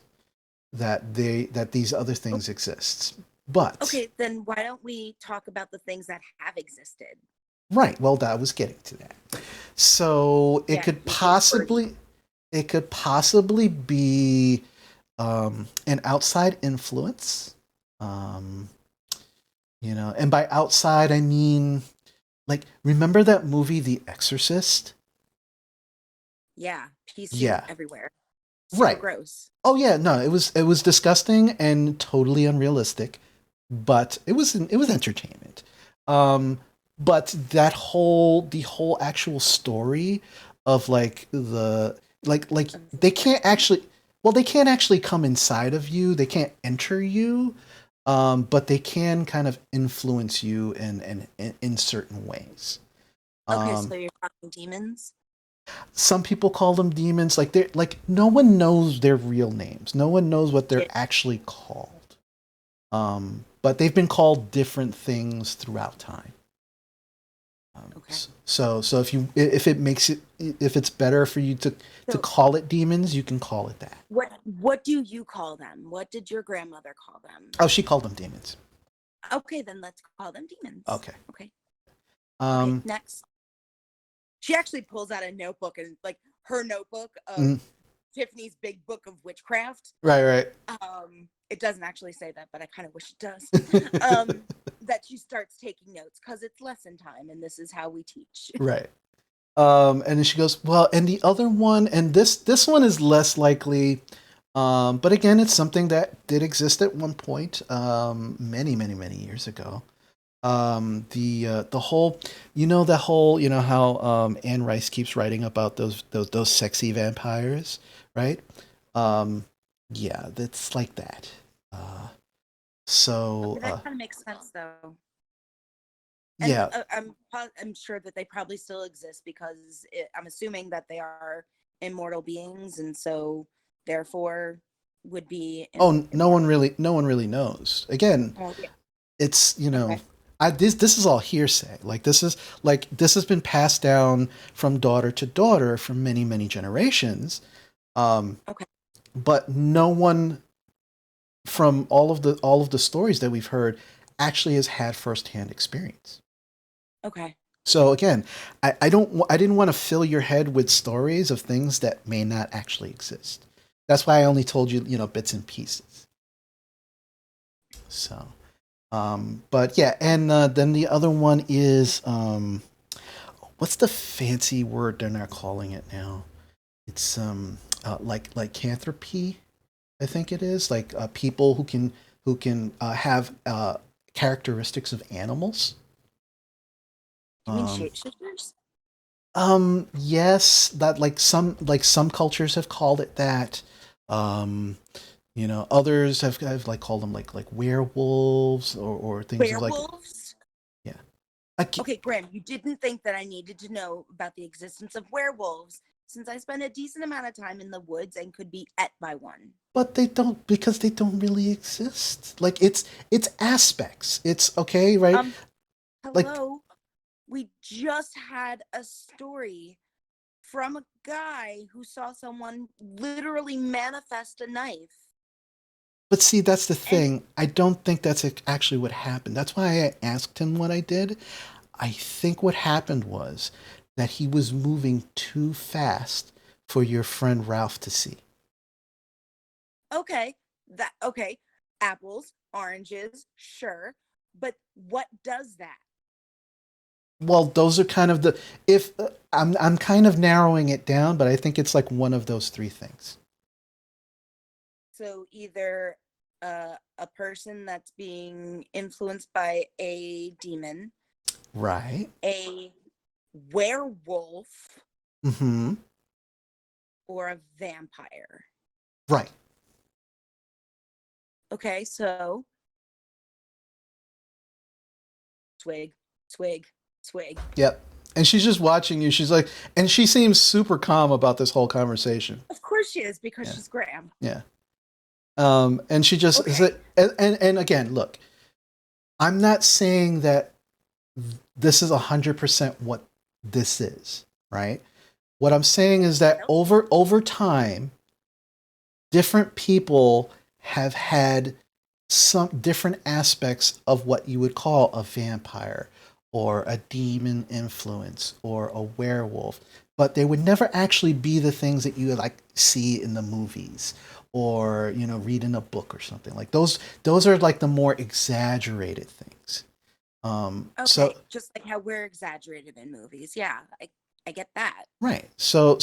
that these other things exist. But Okay, then why don't we talk about the things that have existed? right, well, I was getting to that. So it Yeah, could you go possibly be an outside influence. And by outside I mean, like, remember that movie The Exorcist? Yeah, PC Yeah. everywhere. super Right. gross. Oh yeah, no, it was disgusting and totally unrealistic, but it was entertainment. But the whole actual story of like they can't actually, well, they can't actually come inside of you, they can't enter you, but they can kind of influence you in certain ways. Okay, Um, so you're talking demons. some people call them demons. Like they're like no one knows their real names. No one knows what they're Yeah. actually called. But they've been called different things throughout time. Okay. So if it makes it, if it's better for you to So call it demons, you can call it that. what do you call them? What did your grandmother call them? Oh, she called them demons. Okay, then let's call them demons. Okay. Okay. Um. Next. She actually pulls out a notebook and like her notebook of mm, Tiffany's big book of witchcraft. right. Right. It doesn't actually say that, but I kind of wish it does. That she starts taking notes because it's lesson time and this is how we teach. Right. And then she goes, well, and the other one, and this one is less likely, but again, it's something that did exist at one point, many years ago. The whole, the whole, how Anne Rice keeps writing about those sexy vampires, right? Yeah, that's like that. So That kind of makes sense though. And yeah, I'm sure that they probably still exist because I'm assuming that they are immortal beings, and so therefore would be. oh, Immortal. no one really knows. Again, Oh, yeah. it's Okay. this is all hearsay. Like this has been passed down from daughter to daughter for many generations. Okay. But no one from all of the stories that we've heard actually has had firsthand experience. Okay. So again, I didn't want to fill your head with stories of things that may not actually exist. That's why I only told you, bits and pieces. So, but yeah, and then the other one is, what's the fancy word they're not calling it now? It's like lycanthropy, I think it is, like people who can have characteristics of animals. You mean Um, shapeshifters? yes, that like some cultures have called it that. Um, others have like called them like werewolves or things of like, Werewolves? yeah. Okay, Graham, you didn't think that I needed to know about the existence of werewolves since I spent a decent amount of time in the woods and could be et by one. But they don't, because they don't really exist. Like it's aspects. It's okay, right? Like Hello? We just had a story from a guy who saw someone literally manifest a knife. but see, that's the And thing. I don't think that's actually what happened. That's why I asked him what I did. I think what happened was that he was moving too fast for your friend Ralph to see. okay, apples, oranges, sure, but what does that? Well, those are kind of the, if I'm kind of narrowing it down, but I think it's like one of those three things. So either a person that's being influenced by a demon, Right. a werewolf, Mm-hmm. or a vampire. Right. Okay, so swig, swig, swig. Yep. And she's just watching you. She's like, and she seems super calm about this whole conversation. Of course she is because Yeah. she's Graham. Yeah. And she just Okay. and again, look, I'm not saying that this is 100% what this is, right? What I'm saying is that over time, different people have had some different aspects of what you would call a vampire or a demon influence or a werewolf, but they would never actually be the things that you like see in the movies or read in a book or something. Like those are like the more exaggerated things. Okay, So just like how we're exaggerated in movies. Yeah, I get that. Right. So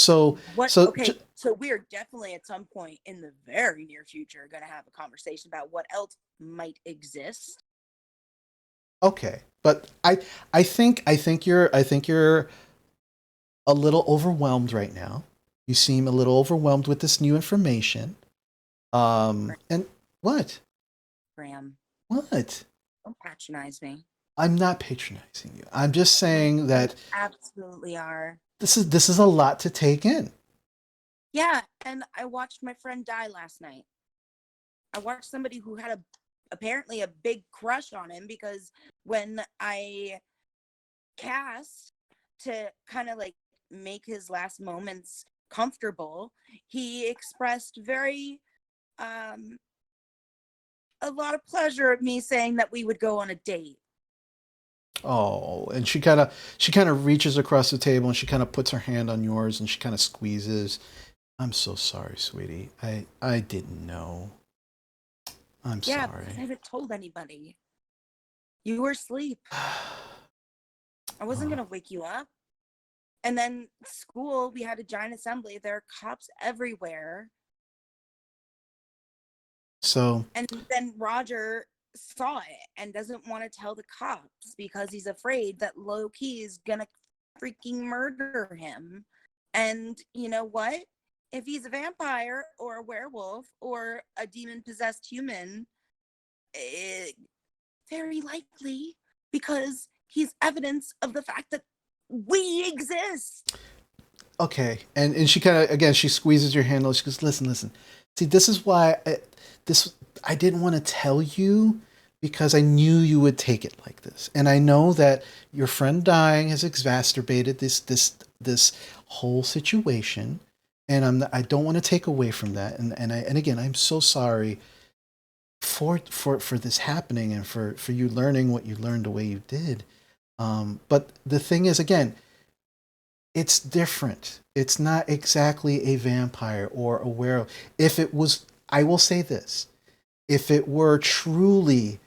What? so Okay, so we're definitely at some point in the very near future going to have a conversation about what else might exist. okay, but I think you're a little overwhelmed right now. You seem a little overwhelmed with this new information. And what? Graham, What? don't patronize me. I'm not patronizing you. I'm just saying that Absolutely are. this is a lot to take in. Yeah, and I watched my friend die last night. I watched somebody who had apparently a big crush on him, because when I cast to kind of like make his last moments comfortable, he expressed very um a lot of pleasure at me saying that we would go on a date. Oh, and she kind of reaches across the table and she kind of puts her hand on yours and she kind of squeezes. I'm so sorry, sweetie. I didn't know. I'm Yeah, because I sorry. haven't told anybody. You were asleep. I wasn't Oh. gonna wake you up. And then school, we had a giant assembly. There are cops everywhere. So, And then Roger saw it and doesn't want to tell the cops because he's afraid that Loki is gonna freaking murder him. And you know what? If he's a vampire or a werewolf or a demon possessed human, very likely, because he's evidence of the fact that we exist. okay, and she kind of again she squeezes your hand. She goes, listen. See, this is why I didn't want to tell you because I knew you would take it like this, and I know that your friend dying has exacerbated this whole situation, and I don't want to take away from that, and again I'm so sorry for this happening and for you learning what you learned the way you did. But the thing is, again, it's different. It's not exactly a vampire or a werewolf. If it was, I will say this: if it were truly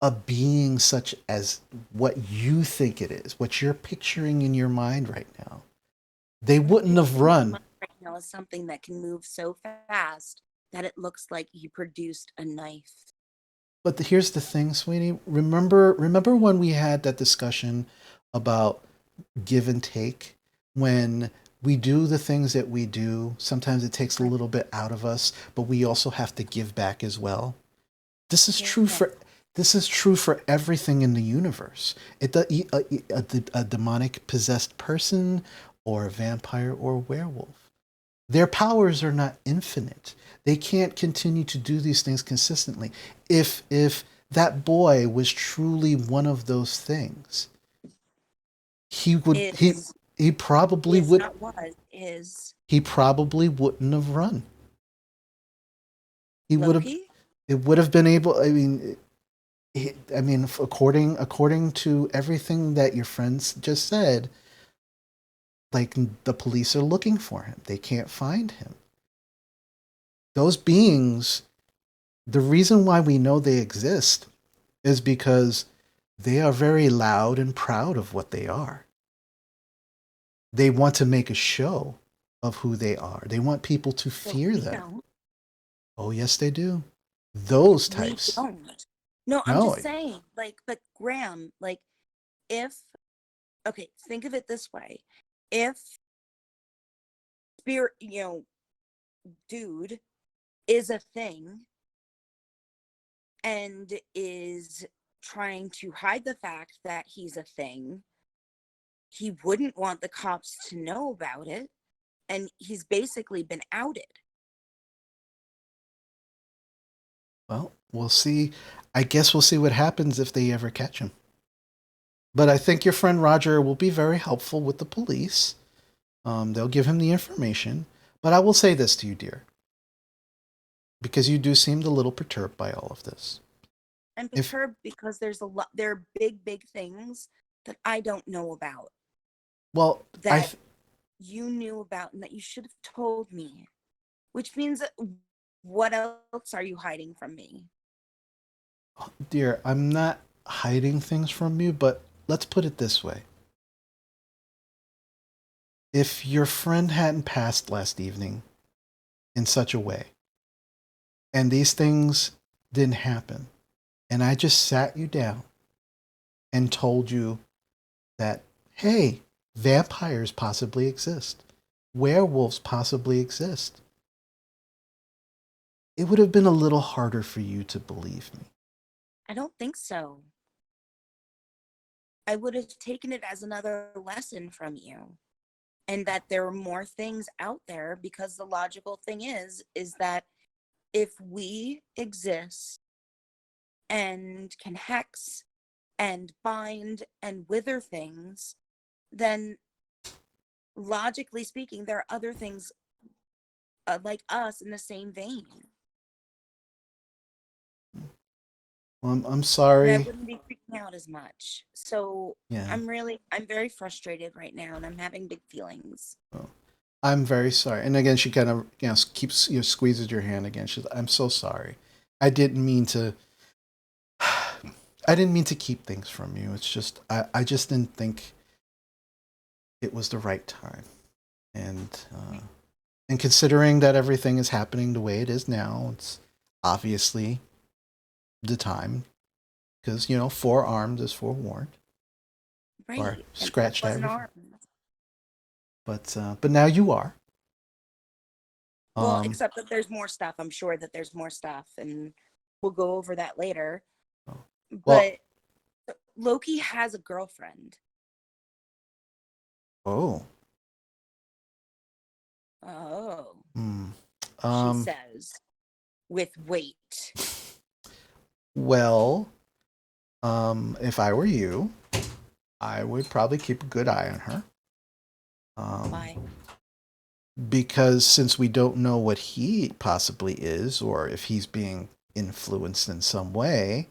a being such as what you think it is, what you're picturing in your mind right now, they wouldn't have run. Right now is something that can move so fast that it looks like you produced a knife. But here's the thing, sweetie. Remember when we had that discussion about give and take? When we do the things that we do, sometimes it takes a little bit out of us, but we also have to give back as well. This is true Yeah. for this is true for everything in the universe. A demonic possessed person or a vampire or a werewolf. Their powers are not infinite. They can't continue to do these things consistently. If that boy was truly one of those things, he would Is he probably is would not was is he probably wouldn't have run. He would have Loki? it would have been able. I mean, according to everything that your friends just said, like the police are looking for him. They can't find him. Those beings, the reason why we know they exist is because they are very loud and proud of what they are. They want to make a show of who they are. They want people to Well, fear we them. don't. Oh, yes, they do. Those We types. don't. No, I'm No. just saying, like, but Graham, like, if okay, think of it this way. If spirit, dude is a thing and is trying to hide the fact that he's a thing, he wouldn't want the cops to know about it. And he's basically been outed. Well, we'll see. I guess we'll see what happens if they ever catch him. But I think your friend Roger will be very helpful with the police. They'll give him the information. But I will say this to you, dear, because you do seem a little perturbed by all of this. I'm If perturbed because there are big things that I don't know about, well, that you knew about and that you should have told me. Which means, what else are you hiding from me? dear, I'm not hiding things from you, but let's put it this way. if your friend hadn't passed last evening in such a way, and these things didn't happen, and I just sat you down and told you that, hey, vampires possibly exist, werewolves possibly exist, it would have been a little harder for you to believe me. I don't think so. I would have taken it as another lesson from you, and that there are more things out there, because the logical thing is that if we exist and can hex and bind and wither things, then logically speaking, there are other things like us in the same vein. Well, I'm And I sorry. wouldn't be freaking out as much. So Yeah. I'm very frustrated right now, and I'm having big feelings. Well, I'm very sorry. And again, she kind of, keeps, squeezes your hand again. She's, I'm so sorry. I didn't mean to. I didn't mean to keep things from you. It's just, I just didn't think it was the right time. And considering that everything is happening the way it is now, it's obviously the time. Because, forearmed is forewarned. Right. Or And I scratched wasn't everything. armed. But now you are. Well, except that there's more stuff. I'm sure that there's more stuff, and we'll go over that later. Well, But Loki has a girlfriend. oh. Oh, She she says, with weight. Well, if I were you, I would probably keep a good eye on her. Why? Because since we don't know what he possibly is, or if he's being influenced in some way,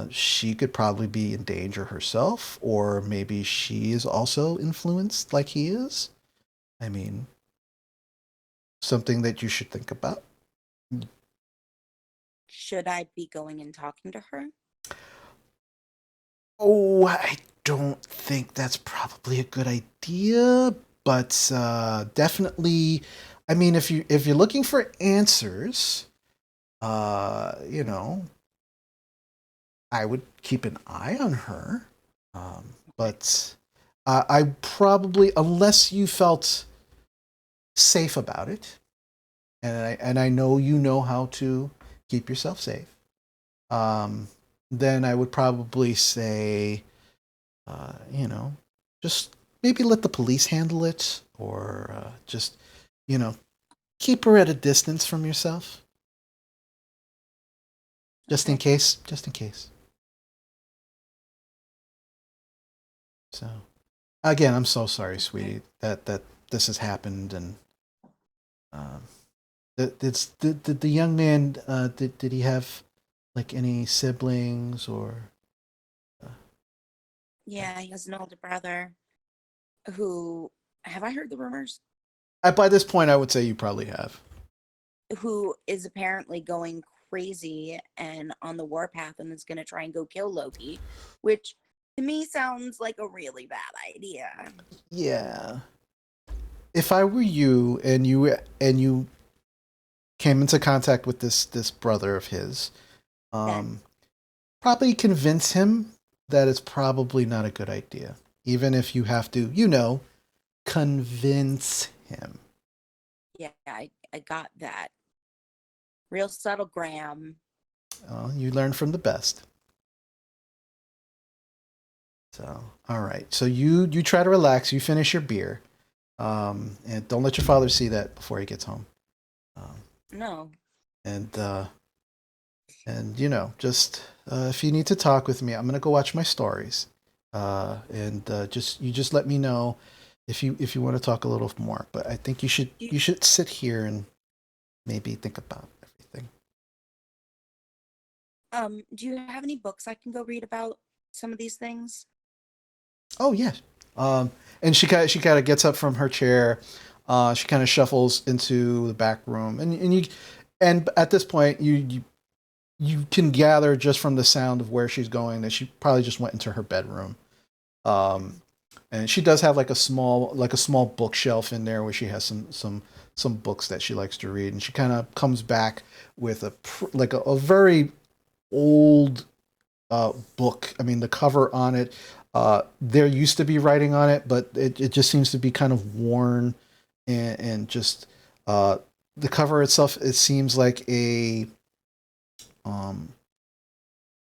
she could probably be in danger herself, or maybe she is also influenced like he is. I mean, something that you should think about. Should I be going and talking to her? Oh, I don't think that's probably a good idea, but definitely. I mean, if you're looking for answers, you know, I would keep an eye on her. But I probably, unless you felt safe about it, and I know you know how to keep yourself safe, then I would probably say, just maybe let the police handle it, or just, you know, keep her at a distance from yourself, just in Okay. case. Just in case. So, again, I'm so sorry, sweetie, that this has happened, and um, did the young man did he have like any siblings or? Yeah, he has an older brother who, have I heard the rumors? By this point, I would say you probably have. Who is apparently going crazy and on the warpath and is going to try and go kill Loki, which to me sounds like a really bad idea. Yeah. If I were you and you came into contact with this brother of his, probably convince him that it's probably not a good idea, even if you have to, convince him. Yeah, I got that. Real subtle, Graham. You learn from the best. So, all right. So you try to relax. You finish your beer, and don't let your father see that before he gets home. No. And just if you need to talk with me, I'm gonna go watch my stories. And just let me know if you want to talk a little more. But I think you should sit here and maybe think about everything. Do you have any books I can go read about some of these things? Oh yeah. And she kind of gets up from her chair. She kind of shuffles into the back room, and at this point you can gather just from the sound of where she's going that she probably just went into her bedroom. And she does have like a small bookshelf in there where she has some books that she likes to read, and she kind of comes back with a very old book. I mean, the cover on it, there used to be writing on it, but it just seems to be kind of worn, and just the cover itself, it seems like a um,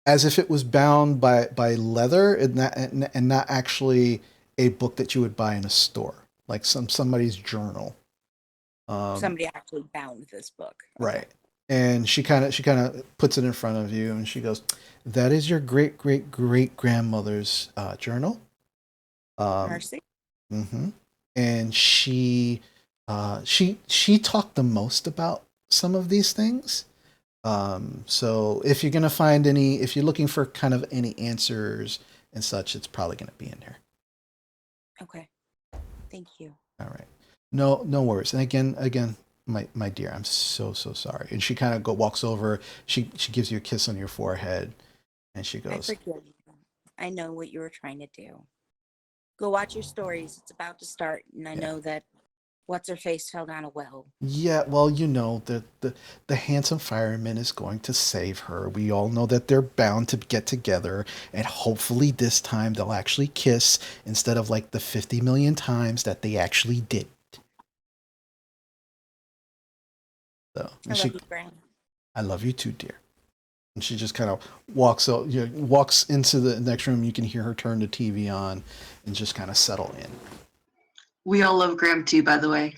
as if it was bound by leather, and not actually a book that you would buy in a store, like somebody's journal. Somebody actually bound this book. Okay. Right. And she kind of puts it in front of you, and she goes, "That is your great grandmother's journal." Mercy. Mm-hmm. And she talked the most about some of these things. So if you're gonna find if you're looking for kind of any answers and such, it's probably gonna be in there. Okay. Thank you. All right. No worries. And again, my dear, I'm so sorry. And she kind of walks over. She gives you a kiss on your forehead, and she I goes, forgive you. I know what you were trying to do. Go watch your stories. It's about to start, and I know that what's her face fell down a well. "Yeah, well, the handsome fireman is going to save her. We all know that they're bound to get together, and hopefully this time they'll actually kiss instead of like the 50 million times that they actually did." So, I love you, Graham. "I love you too, dear." And she just kind of walks walks into the next room. You can hear her turn the TV on and just kind of settle in. We all love Graham too, by the way.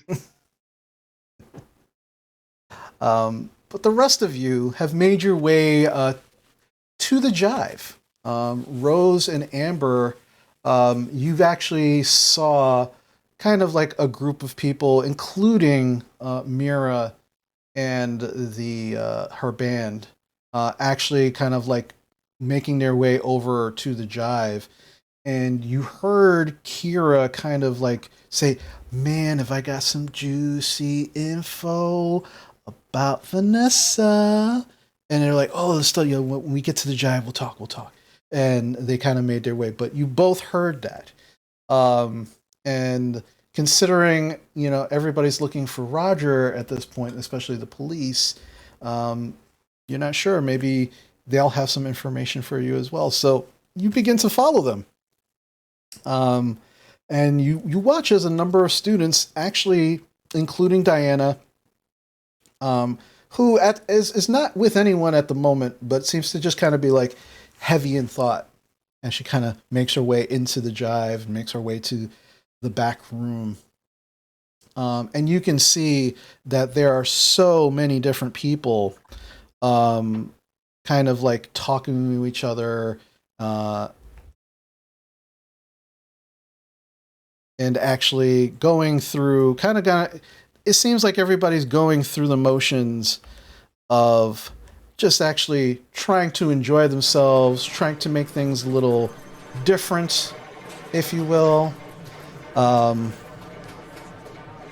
But the rest of you have made your way to the Jive. Rose and Amber, you've actually saw kind of like a group of people, including Mira and her band, actually kind of like making their way over to the Jive. And you heard Kira kind of like say, "Man, have I got some juicy info about Vanessa?" And they're like, "Oh, let's tell you, when we get to the Jive, we'll talk. And they kind of made their way. But you both heard that. And considering, everybody's looking for Roger at this point, especially the police, you're not sure. Maybe they'll have some information for you as well. So you begin to follow them. And you watch as a number of students, actually, including Diana, who is not with anyone at the moment, but seems to just kind of be like heavy in thought. And she kind of makes her way into the Jive, makes her way to the back room. And you can see that there are so many different people kind of like talking to each other, and actually going through it seems like everybody's going through the motions of just actually trying to enjoy themselves, trying to make things a little different, if you will.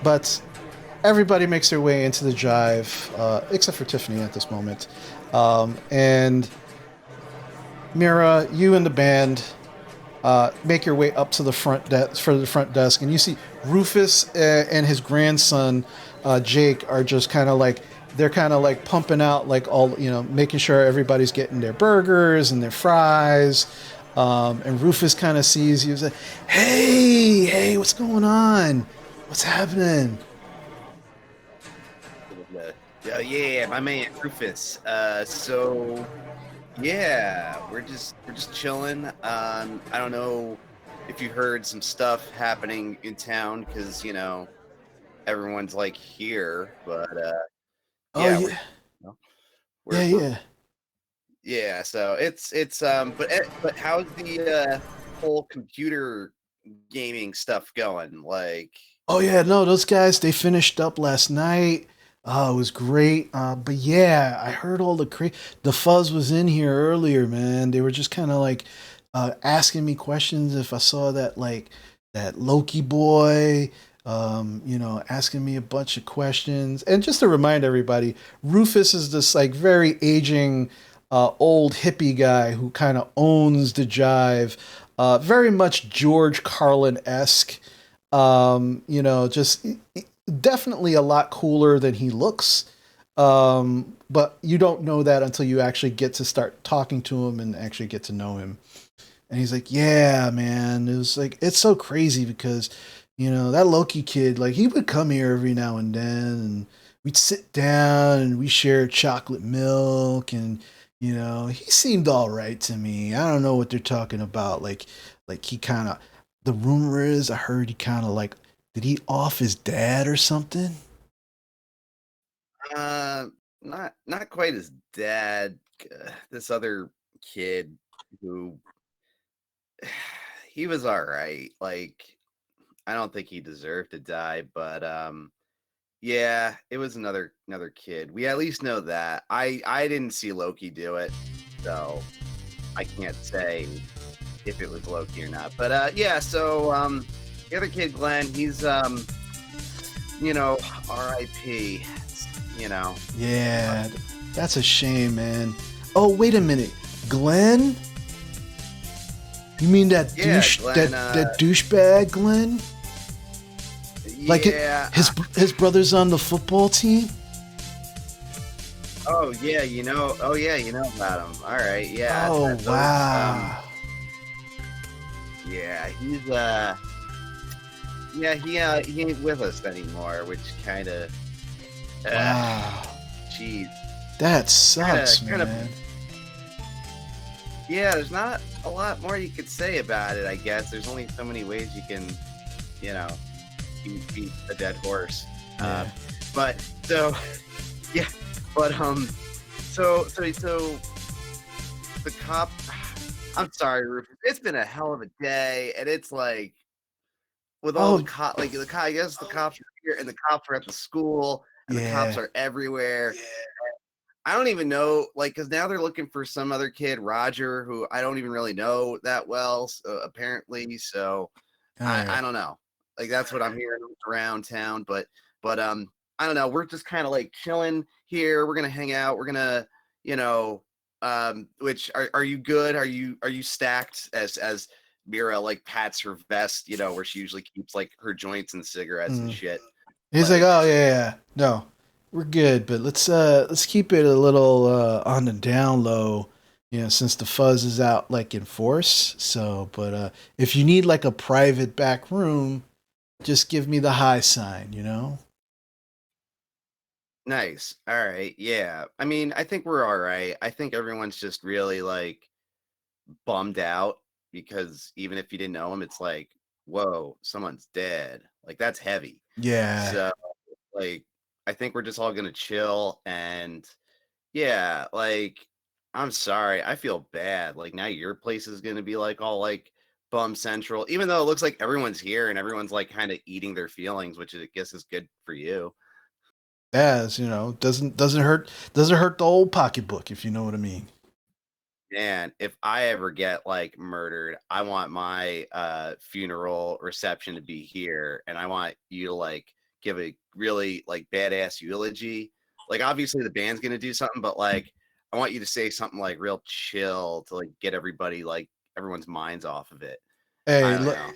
But everybody makes their way into the Jive, except for Tiffany at this moment. And Mira, you and the band make your way up to the front desk, and you see Rufus and his grandson Jake are just kind of like pumping out like all making sure everybody's getting their burgers and their fries. And Rufus kind of sees you and says, hey, what's going on? What's happening? Yeah, my man Rufus. So yeah, we're just chilling. I don't know if you heard some stuff happening in town because everyone's like here, but yeah, yeah. So it's but how's the whole computer gaming stuff going? Like, oh yeah, no, those guys, they finished up last night. It was great. But yeah, I heard all the fuzz was in here earlier, man. They were just kind of like asking me questions if I saw that Loki boy, asking me a bunch of questions. And just to remind everybody, Rufus is this like very aging old hippie guy who kind of owns the Jive. Very much George Carlin-esque. Just definitely a lot cooler than he looks. But you don't know that until you actually get to start talking to him and actually get to know him. And he's like, yeah, man. It was like, it's so crazy because, that Loki kid, like, he would come here every now and then and we'd sit down and we shared chocolate milk and, he seemed all right to me. I don't know what they're talking about. Like he kind of, the rumor is, I heard he kind of like, did he off his dad or something? Uh, not quite his dad. This other kid who he was all right. Like I don't think he deserved to die, but yeah, it was another kid. We at least know that. I didn't see Loki do it, so I can't say if it was Loki or not. But yeah, so the other kid, Glenn, he's R.I.P. You know. Yeah, that's a shame, man. Oh, wait a minute. Glenn? You mean that Yeah, douche Glenn, that douchebag Glenn? Like yeah. his brother's on the football team? Oh yeah, Oh yeah, you know about him. All right, yeah. Oh, wow. Yeah, he's yeah, he ain't with us anymore, which kind of Wow. Jeez. That sucks, Kinda- man. Yeah, there's not a lot more you could say about it, I guess. There's only so many ways you can, beat a dead horse. Yeah. But so yeah, but so the cop, I'm sorry, Rufus. It's been a hell of a day, and it's like with all the cop, like the cop. I guess the cops are here, and the cops are at the school, and the cops are everywhere. I don't even know, like, because now they're looking for some other kid, Roger, who I don't even really know that well, apparently. So I don't know. Like that's what I'm hearing around town, but I don't know. We're just kind of like chilling here. We're gonna hang out. We're gonna, which are you good? Are you stacked as Mira like pats her vest, where she usually keeps like her joints and cigarettes and shit. He's like, oh yeah, no, we're good, but let's keep it a little on the down low, since the fuzz is out like in force. So, but if you need like a private back room, just give me the high sign. Nice. All right. Yeah. I mean, I think we're all right. I think everyone's just really like bummed out because even if you didn't know him, it's like, whoa, someone's dead. Like that's heavy. Yeah. So like I think we're just all gonna chill and yeah, like I'm sorry, I feel bad. Like now your place is gonna be like all like bum central, even though it looks like everyone's here and everyone's like kind of eating their feelings, which I guess is good for you. As doesn't hurt the old pocketbook, if you know what I mean. Man, if I ever get like murdered, I want my funeral reception to be here, and I want you to like give a really like badass eulogy. Like obviously the band's gonna do something, but like I want you to say something like real chill to like get everybody like everyone's minds off of it. I Hey, don't look, know.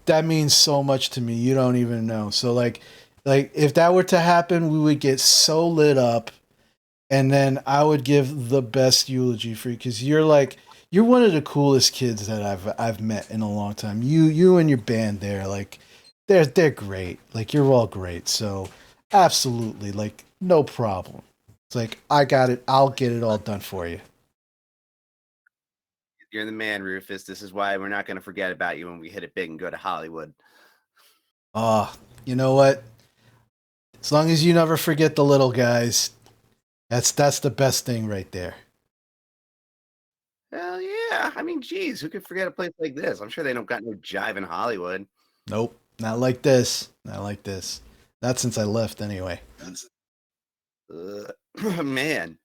that means so much to me. You don't even know. So like if that were to happen, we would get so lit up, and then I would give the best eulogy for you because you're one of the coolest kids that I've met in a long time. You and your band there, like they're great. Like you're all great. So absolutely, like no problem. It's like I got it. I'll get it all done for you. You're the man, Rufus. This is why we're not gonna forget about you when we hit it big and go to Hollywood. Oh, you know what? As long as you never forget the little guys, that's the best thing right there. Hell yeah. I mean, geez, who could forget a place like this? I'm sure they don't got no jive in Hollywood. Nope, not like this. Not like this. Not since I left, anyway. Man,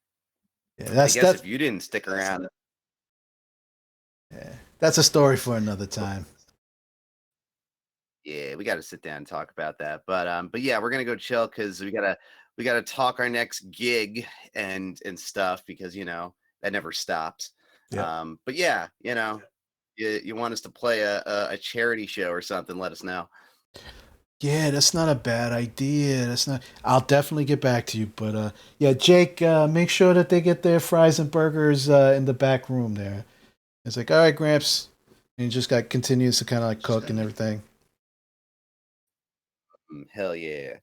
Yeah, I guess if you didn't stick around. Yeah, that's a story for another time. Yeah, we got to sit down and talk about that. But yeah, we're gonna go chill because we gotta talk our next gig and stuff because that never stops. Yep. But yeah, you want us to play a charity show or something, let us know. Yeah, that's not a bad idea. That's not. I'll definitely get back to you. But yeah, Jake, make sure that they get their fries and burgers in the back room there. It's like, all right, Gramps, and he just got continues to kind of like cook and everything. Hell yeah!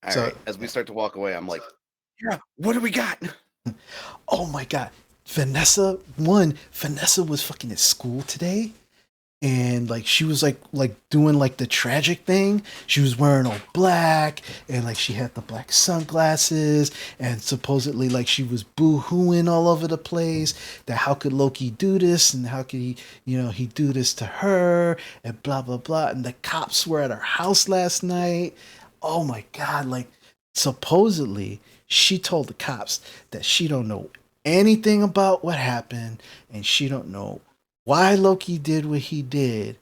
All So, right, as we start to walk away, I'm like, yeah, what do we got? oh my god, Vanessa was fucking at school today, and like she was like doing like the tragic thing. She was wearing all black, and like she had the black sunglasses, and supposedly like she was boo-hooing all over the place that how could Loki do this, and how could he do this to her, and blah blah blah. And the cops were at her house last night. Oh my god, like supposedly she told the cops that she don't know anything about what happened, and she don't know why Loki did what he did,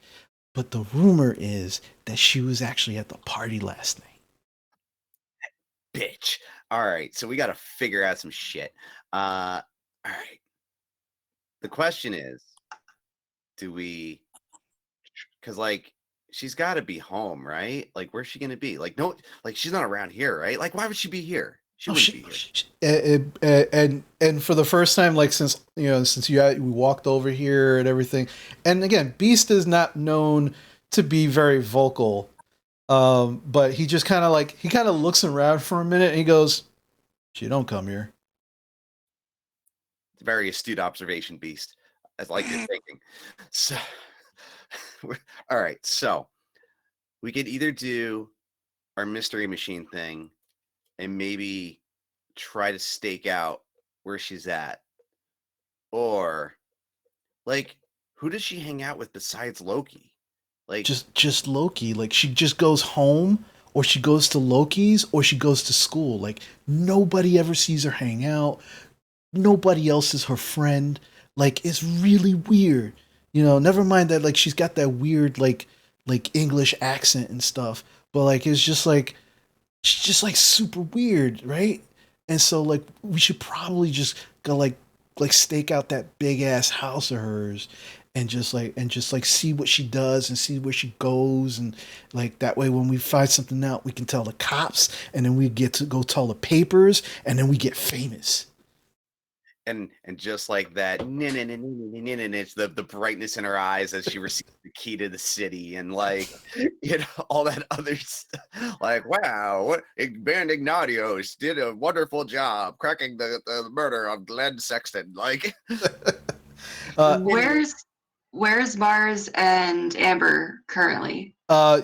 but the rumor is that she was actually at the party last night. Bitch. All right, so we got to figure out some shit. All right. The question is, do we? Because like she's got to be home, right? Like where's she gonna be? Like no, like she's not around here, right? Like why would she be here? She Oh, wouldn't be here. and for the first time, like since we walked over here and everything, and again, Beast is not known to be very vocal, but he just kind of looks around for a minute and he goes, "She don't come here." It's a very astute observation, Beast. I like your thinking. So, all right. So we could either do our mystery machine thing and maybe try to stake out where she's at, or like who does she hang out with besides Loki? Like, Just Loki. Like she just goes home, or she goes to Loki's, or she goes to school. Like nobody ever sees her hang out. Nobody else is her friend. Like it's really weird. Never mind that like she's got that weird like English accent and stuff. But like it's just like she's just like super weird, right? And so like we should probably just go like stake out that big ass house of hers and just like see what she does and see where she goes, and like that way when we find something out we can tell the cops, and then we get to go tell the papers, and then we get famous. and just like that, it's the brightness in her eyes as she receives the key to the city, and like all that other stuff. Like, wow, what Baron Ignatius did a wonderful job cracking the murder of Glenn Sexton. Like, Where's Mars and Amber currently?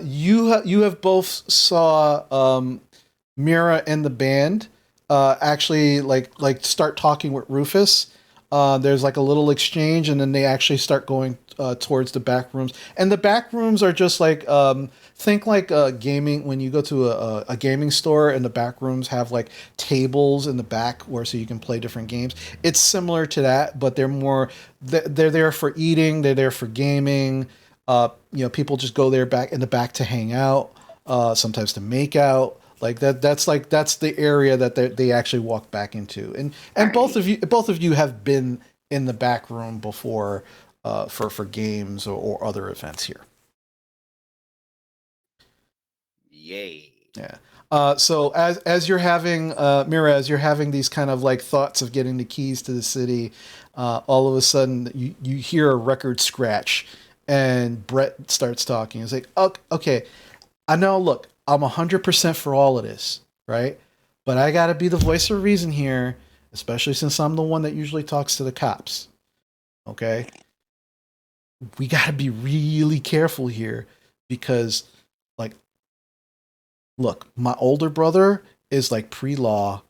You have both saw Mira and the band actually like start talking with Rufus. There's like a little exchange, and then they actually start going towards the back rooms. And the back rooms are just like think like gaming. When you go to a gaming store, and the back rooms have like tables in the back where so you can play different games. It's similar to that, but they're there for eating. They're there for gaming. People just go there back in the back to hang out. Sometimes to make out. Like that. That's the area that they actually walk back into. And both of you have been in the back room before for games or other events here. yay. Yeah. So as you're having Mira, as you're having these kind of like thoughts of getting the keys to the city, all of a sudden you hear a record scratch, and Brett starts talking. He's like, okay, I know. Look, I'm 100% for all of this, right? But I got to be the voice of reason here, especially since I'm the one that usually talks to the cops. Okay, we got to be really careful here because, like, look, my older brother is like pre-law,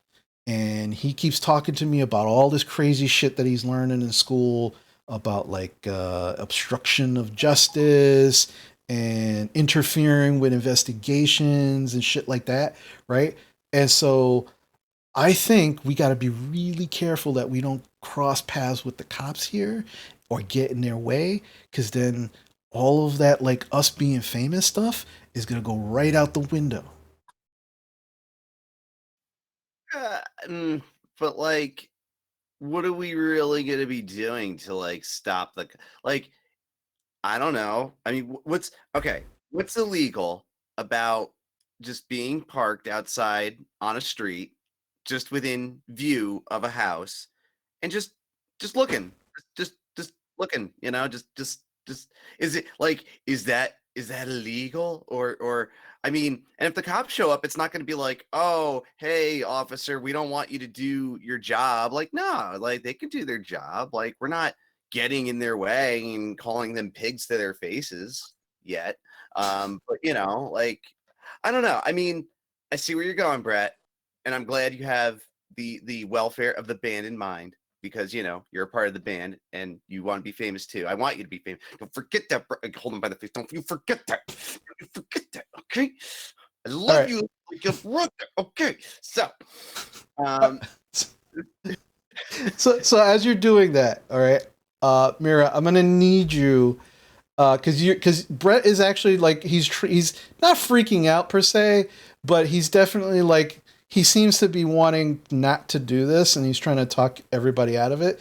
and he keeps talking to me about all this crazy shit that he's learning in school about like obstruction of justice and interfering with investigations and shit like that, right? And so I think we got to be really careful that we don't cross paths with the cops here or get in their way, because then all of that like us being famous stuff is going to go right out the window. Uh, but like, what are we really gonna be doing to like stop the like? I don't know. I mean, what's okay? What's illegal about just being parked outside on a street, just within view of a house, and just looking, just looking? You know, just is it like is that illegal or I mean, and if the cops show up, it's not going to be like, oh, hey, officer, we don't want you to do your job. Like, no, like they can do their job. Like, we're not getting in their way and calling them pigs to their faces yet. But you know, like I don't know. I mean, I see where you're going, Brett, and I'm glad you have the welfare of the band in mind because you know you're a part of the band and you want to be famous too. I want you to be famous. Don't forget that. Hold him by the face. Don't you forget that. Don't you forget that. Okay. I All love right. you like a brother. Okay. So, um, So as you're doing that, all right, Mira, I'm gonna need you, because Brett is actually like he's not freaking out per se, but he's definitely like he seems to be wanting not to do this, and he's trying to talk everybody out of it.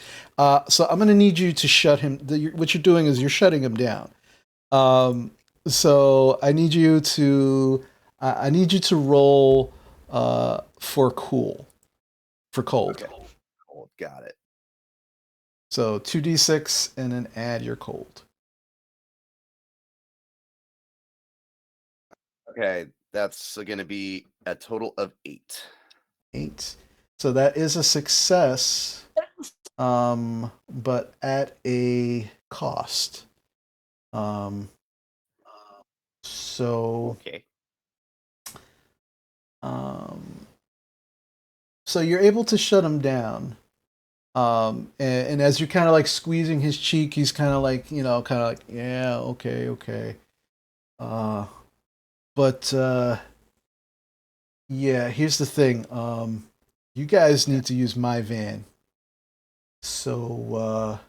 So I'm gonna need you to shut him. What you're doing is you're shutting him down. So I need you to roll for cold. okay. Cool. Got it. So 2d6 and then add your cold. Okay. That's going to be a total of 8. 8. So that is a success, but at a cost. Um, so Okay. um, so you're able to shut him down. And as you're kind of like squeezing his cheek, he's kind of like, kind of like, yeah, okay. Uh, but yeah, here's the thing. You guys need to use my van. So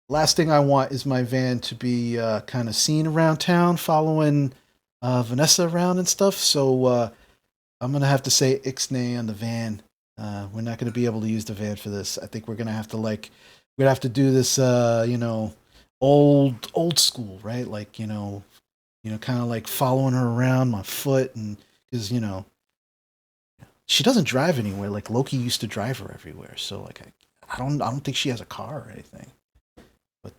last thing I want is my van to be kind of seen around town, following Vanessa around and stuff. So I'm gonna have to say ixnay on the van. We're not gonna be able to use the van for this. I think we're gonna have to do this, old school, right? Like kind of like following her around my foot, and because she doesn't drive anywhere. Like Loki used to drive her everywhere. So like I don't think she has a car or anything. But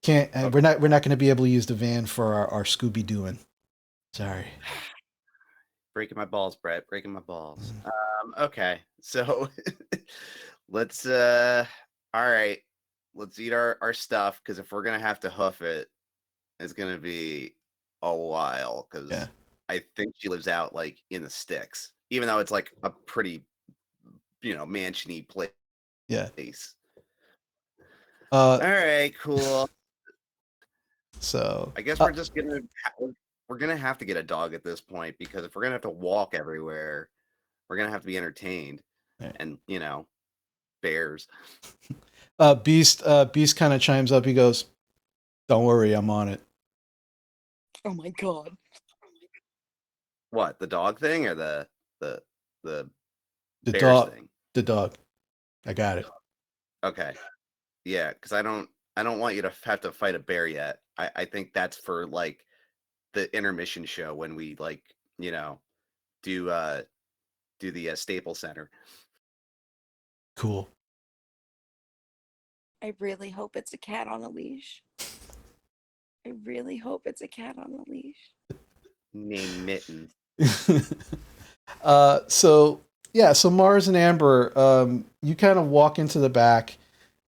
can't okay. we're not going to be able to use the van for our Scooby Dooing. Sorry. Breaking my balls, Brett. Breaking my balls. Okay. So let's all right. Let's eat our stuff because if we're gonna have to hoof it, it's gonna be a while because Yeah. I think she lives out like in the sticks, even though it's like a pretty mansiony place. Yeah. All right, cool. So I guess we're just gonna have to get a dog at this point because if we're gonna have to walk everywhere, we're gonna have to be entertained, right. and bears. Beast kind of chimes up. He goes, "Don't worry, I'm on it." Oh my god. What, the dog thing or the The bears dog. thing? The dog. I got it. Okay, yeah, because I don't want you to have to fight a bear yet. I think that's for like the intermission show when we do the Staples Center. Cool. I really hope it's a cat on a leash. I really hope it's a cat on a leash. Named Mitten. So Mars and Amber, you kind of walk into the back,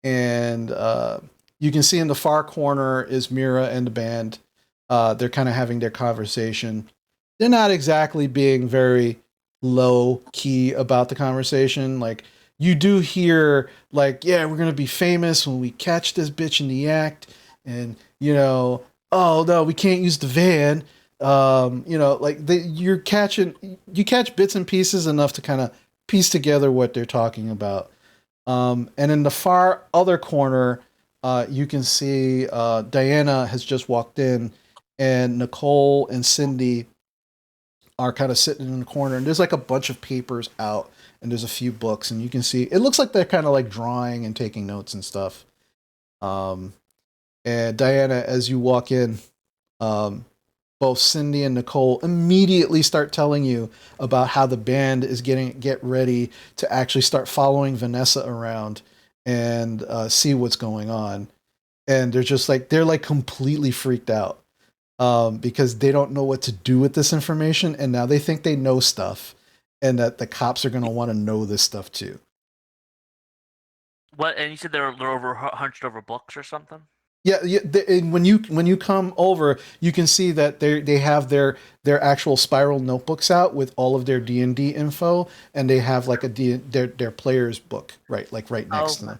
and you can see in the far corner is Mira and the band. They're kind of having their conversation. They're not exactly being very low key about the conversation. Like you do hear, like, yeah, we're gonna be famous when we catch this bitch in the act, and oh no, we can't use the van. You catch bits and pieces enough to kind of piece together what they're talking about. And in the far other corner, you can see Diana has just walked in, and Nicole and Cindy are kind of sitting in the corner. And there's like a bunch of papers out, and there's a few books, and you can see it looks like they're kind of like drawing and taking notes and stuff. And Diana, as you walk in, both Cindy and Nicole immediately start telling you about how the band is get ready to actually start following Vanessa around and see what's going on. And they're like completely freaked out because they don't know what to do with this information, and now they think they know stuff, and that the cops are going to want to know this stuff too. What? And you said they're hunched over books or something? Yeah, and when you come over, you can see that they have their actual spiral notebooks out with all of their D&D info, and they have like their player's book right next to them.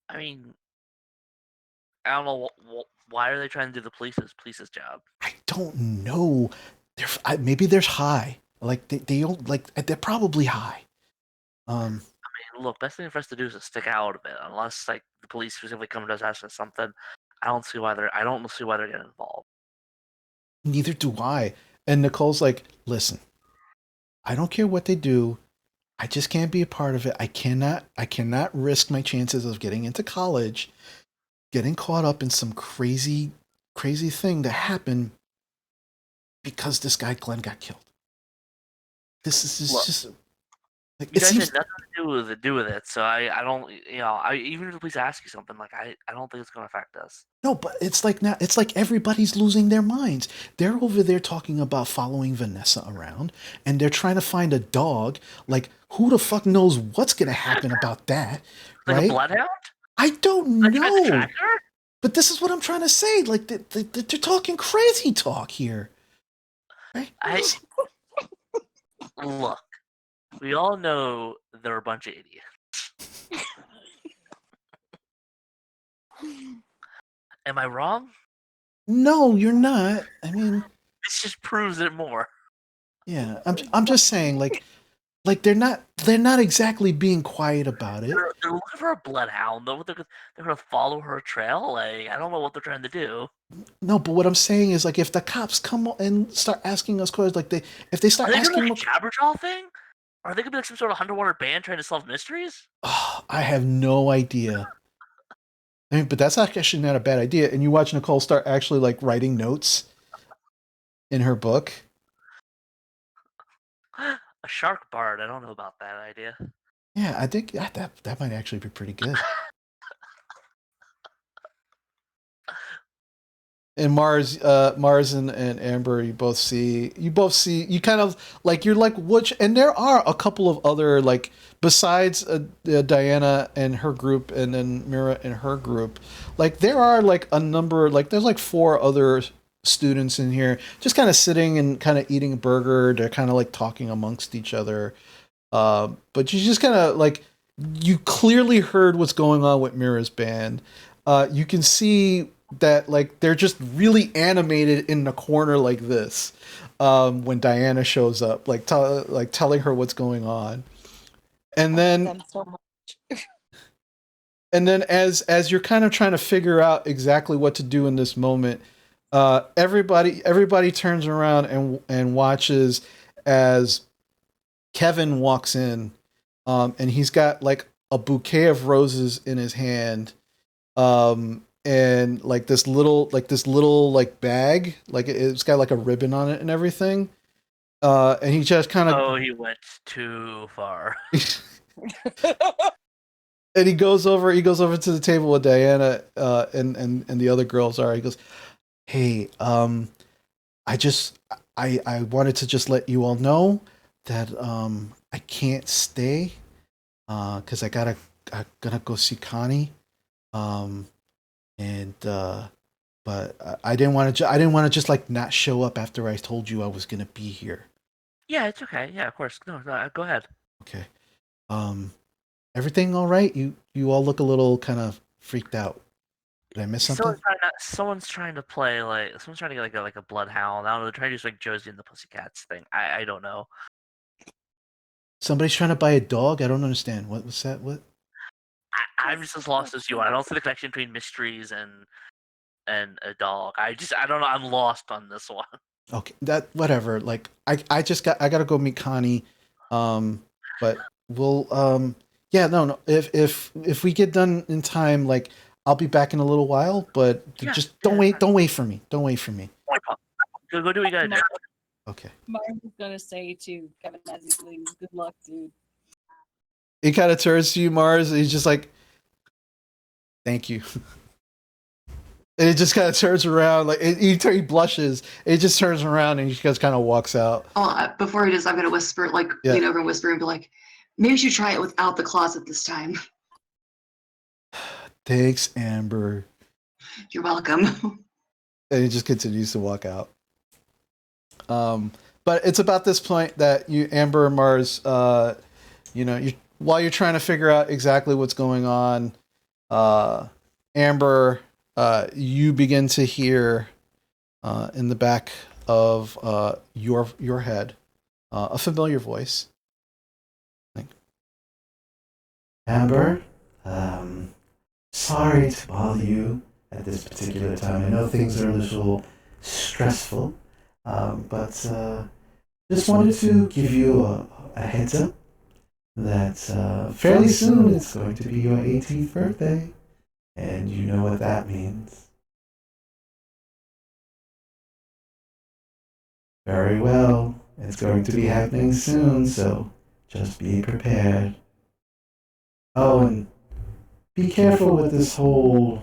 I mean, I don't know why are they trying to do the police's job. I don't know. Maybe they're high. Like they don't like they're probably high. I mean, look, best thing for us to do is to stick out a bit, unless like the police specifically come to us asking something. I don't see why they're getting involved. Neither do I. And Nicole's like, listen, I don't care what they do. I just can't be a part of it. I cannot risk my chances of getting into college, getting caught up in some crazy thing that happened because this guy Glenn got killed. This is Look, just like you it guys seems had nothing to do with it, so I don't, even if the police ask you something, like I don't think it's gonna affect us. no, but it's like now it's like everybody's losing their minds. They're over there talking about following Vanessa around, and they're trying to find a dog. Like, who the fuck knows what's gonna happen about that, Like right? a bloodhound? I don't Like you guys know. track her? But this is what I'm trying to say. Like, they're talking crazy talk here. Right? Look, we all know they're a bunch of idiots. Am I wrong? No, you're not. I mean, This just proves it more. yeah. I'm just saying, like they're not exactly being quiet about it. They're looking for a bloodhound, though. They're gonna follow her trail. Like, I don't know what they're trying to do. No, but what I'm saying is, like, if the cops come and start asking us questions, like if they Are start they asking, doing like a Jabberjaw thing? Are they gonna be like some sort of underwater band trying to solve mysteries? oh, I have no idea. I mean, but that's actually not a bad idea. And you watch Nicole start actually like writing notes in her book. A shark bard. I don't know about that idea. Yeah, I think that might actually be pretty good. And Mars and Amber, you kind of like you're like which, and there are a couple of other like besides Diana and her group, and then Mira and her group, like there are like a number, like there's like 4 other students in here just kind of sitting and kind of eating a burger. They're kind of like talking amongst each other, but you just kind of like you clearly heard what's going on with Mira's band. You can see that like they're just really animated in the corner like this when Diana shows up, like telling her what's going on, and then Them so much. and then as you're kind of trying to figure out exactly what to do in this moment, everybody turns around and watches as Kevin walks in, and he's got like a bouquet of roses in his hand. And like this little like bag, like it's got like a ribbon on it and everything. And he just kind of Oh, he went too far. and he goes over to the table with Diana and the other girls are. He goes, "Hey, I wanted to just let you all know that I can't stay because I'm gonna go see Connie. And but I didn't want to just like not show up after I told you I was gonna be here." Yeah, it's okay. Yeah, of course. No, go ahead. Okay. Everything all right? You all look a little kind of freaked out. Did I miss something? Someone's trying to play like someone's trying to get like a bloodhound. I don't know. They're trying to do like Josie and the Pussycats thing. I don't know. Somebody's trying to buy a dog? I don't understand. What was that? What? I'm just as lost as you are. I don't see the connection between mysteries and a dog. I don't know. I'm lost on this one. Okay, that whatever. Like I gotta go meet Connie. But we'll yeah, no. If we get done in time, like I'll be back in a little while, but Yeah, just don't wait for me. Don't wait for me. Go do what you gotta do. Okay. Mars is gonna say to Kevin as he leaves, "Good luck, dude." He kind of turns to you, Mars, and he's just like, "Thank you." And he just kind of turns around, like he blushes. And he just turns around and he just kind of walks out. Oh, before he does, I'm gonna whisper, like lean over and whisper and be like, "Maybe you should try it without the closet this time." Thanks, Amber. You're welcome. And he just continues to walk out. But it's about this point that you, Amber and Mars, while you're trying to figure out exactly what's going on, Amber, you begin to hear in the back of your head a familiar voice. Amber, sorry to bother you at this particular time. I know things are a little stressful, but just wanted to give you a heads up that fairly soon it's going to be your 18th birthday, and you know what that means. Very well, it's going to be happening soon, so just be prepared. Oh, and be careful with this whole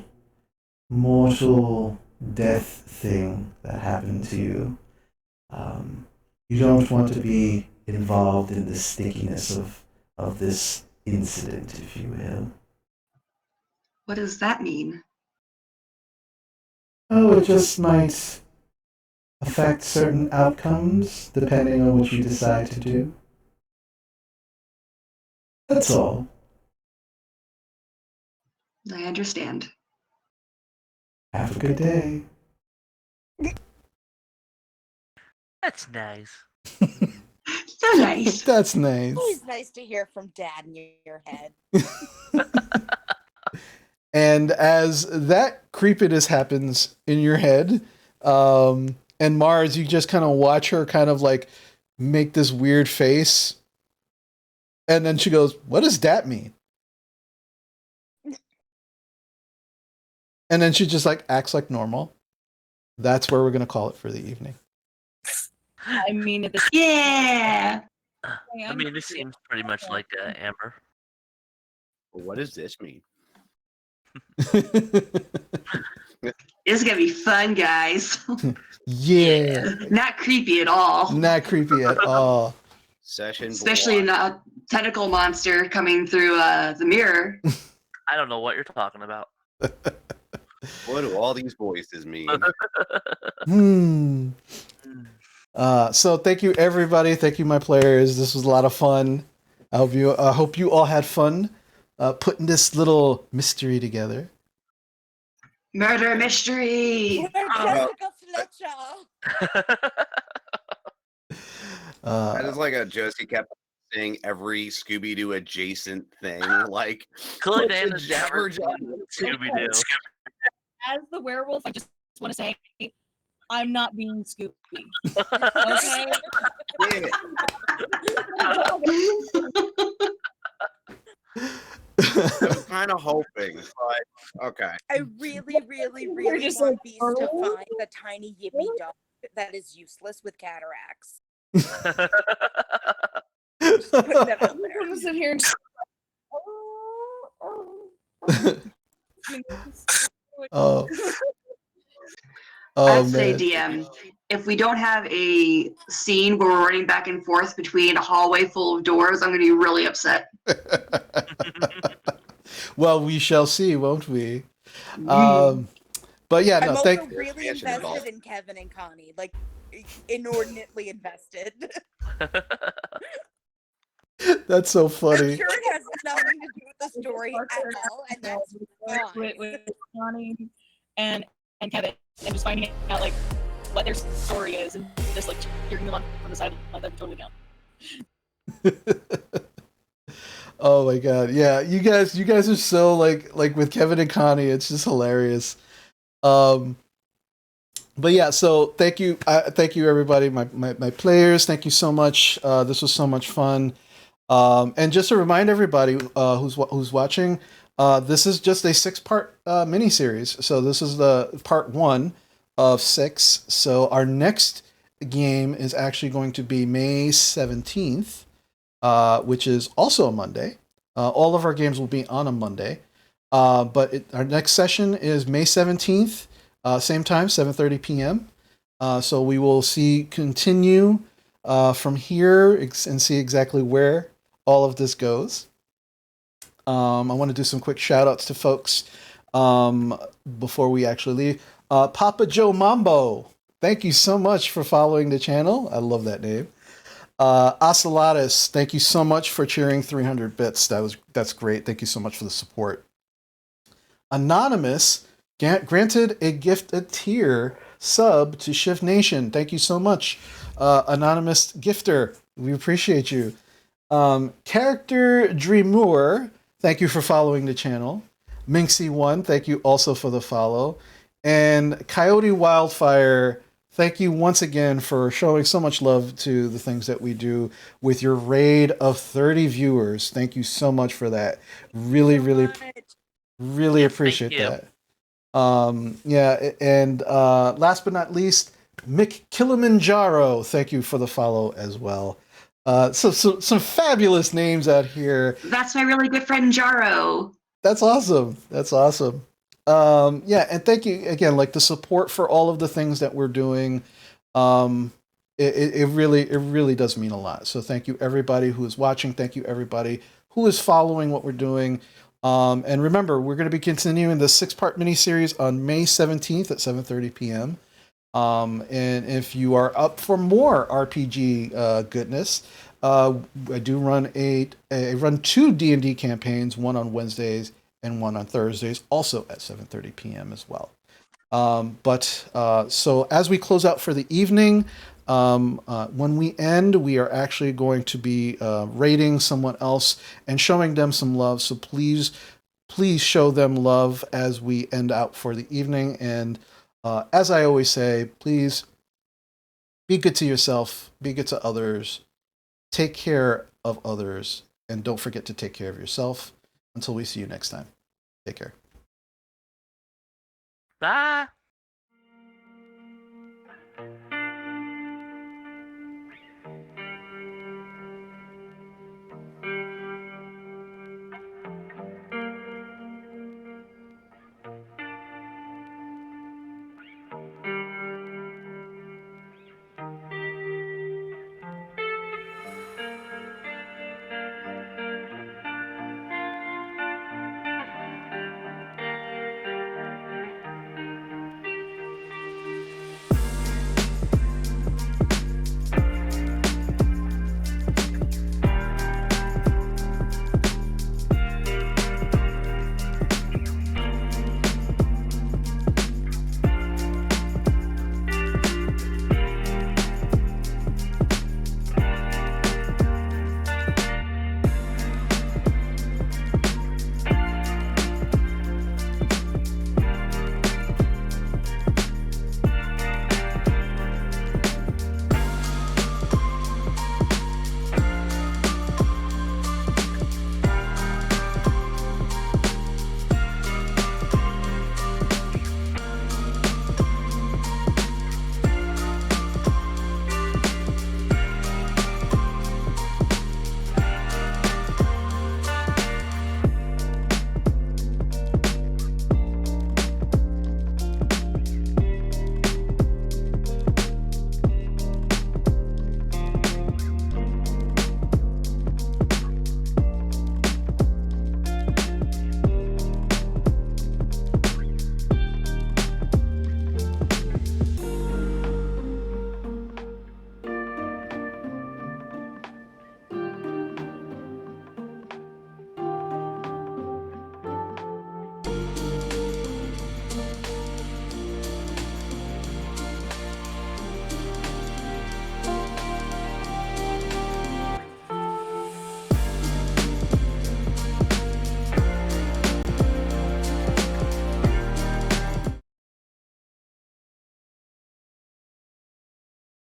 mortal death thing that happened to you. You don't want to be involved in the stickiness of this incident, if you will. What does that mean? Oh, it just might affect certain outcomes depending on what you decide to do. That's all. I understand. Have a good day. That's nice. So nice. That's nice. Always nice to hear from Dad in your head. And as that creepiness happens in your head, and Mars, you just kind of watch her kind of like make this weird face. And then she goes, "What does that mean?" And then she just like acts like normal. That's where we're going to call it for the evening. I mean, at this Yeah. I mean, this seems pretty much like Amber. What does this mean? It's gonna be fun, guys. Yeah. Not creepy at all. Not creepy at all. Session. Especially a tentacle monster coming through the mirror. I don't know what you're talking about. What do all these voices mean? So thank you, everybody. Thank you, my players. This was a lot of fun. I hope you all had fun putting this little mystery together. Murder mystery. Jessica Fletcher. That is like a Josie kept saying every Scooby-Doo adjacent thing. Like, Clearly, what's Dana's the jabber never jabber? Scooby-Doo. as the werewolf, I just want to say, I'm not being Scooby. Okay. Yeah. I was kind of hoping, but okay. I really, really, really just want like, Beast to "Oh." find the tiny yippy dog that is useless with cataracts. Just putting that out I'm there. gonna sit here and. Oh. I'd say Man. DM, if we don't have a scene where we're running back and forth between a hallway full of doors, I'm going to be really upset. Well, we shall see, won't we? Mm. But yeah, I'm no, also thank. really Expansion involved. invested in Kevin and Connie, like inordinately invested. That's so I'm funny. sure it has nothing to do with the story at all, and that's fine. with Connie and Kevin, and just finding out like what their story is, and just like cheering them on from the sideline. Like, I'm totally down. Oh my god, yeah, you guys are so like with Kevin and Connie, it's just hilarious. But yeah, so thank you everybody, my players. Thank you so much. This was so much fun. And just to remind everybody who's watching, This is just a 6-part miniseries. So this is the part 1 of 6. So our next game is actually going to be May 17th, which is also a Monday. All of our games will be on a Monday. But our next session is May 17th, same time, 7:30 p.m. So we will continue from here and see exactly where all of this goes. I want to do some quick shout outs to folks before we actually leave. Papa Joe Mambo, thank you so much for following the channel. I love that name. Oscillatus, thank you so much for cheering 300 bits. That's great. Thank you so much for the support. Anonymous granted a gift a tier sub to Shift Nation. Thank you so much, anonymous gifter. We appreciate you. Character Dreamour, thank you for following the channel. Minxie1, thank you also for the follow. And Coyote Wildfire, thank you once again for showing so much love to the things that we do with your raid of 30 viewers. Thank you so much for that. Really, really Yes, appreciate thank you. that. Yeah, and last but not least, Mick Kilimanjaro, thank you for the follow as well. So some fabulous names out here. That's my really good friend Jaro. That's awesome. That's awesome. Yeah, and thank you again. Like the support for all of the things that we're doing, it really does mean a lot. So thank you everybody who is watching. Thank you everybody who is following what we're doing. And remember, we're going to be continuing the 6-part miniseries on May 17th at 7:30 p.m. And if you are up for more RPG goodness, I do run I run 2 D&D campaigns, one on Wednesdays and one on Thursdays, also at 7:30 p.m. as well. So as we close out for the evening, when we end, we are actually going to be rating someone else and showing them some love. So please show them love as we end out for the evening. And as I always say, please be good to yourself, be good to others, take care of others, and don't forget to take care of yourself. Until we see you next time, take care. Bye.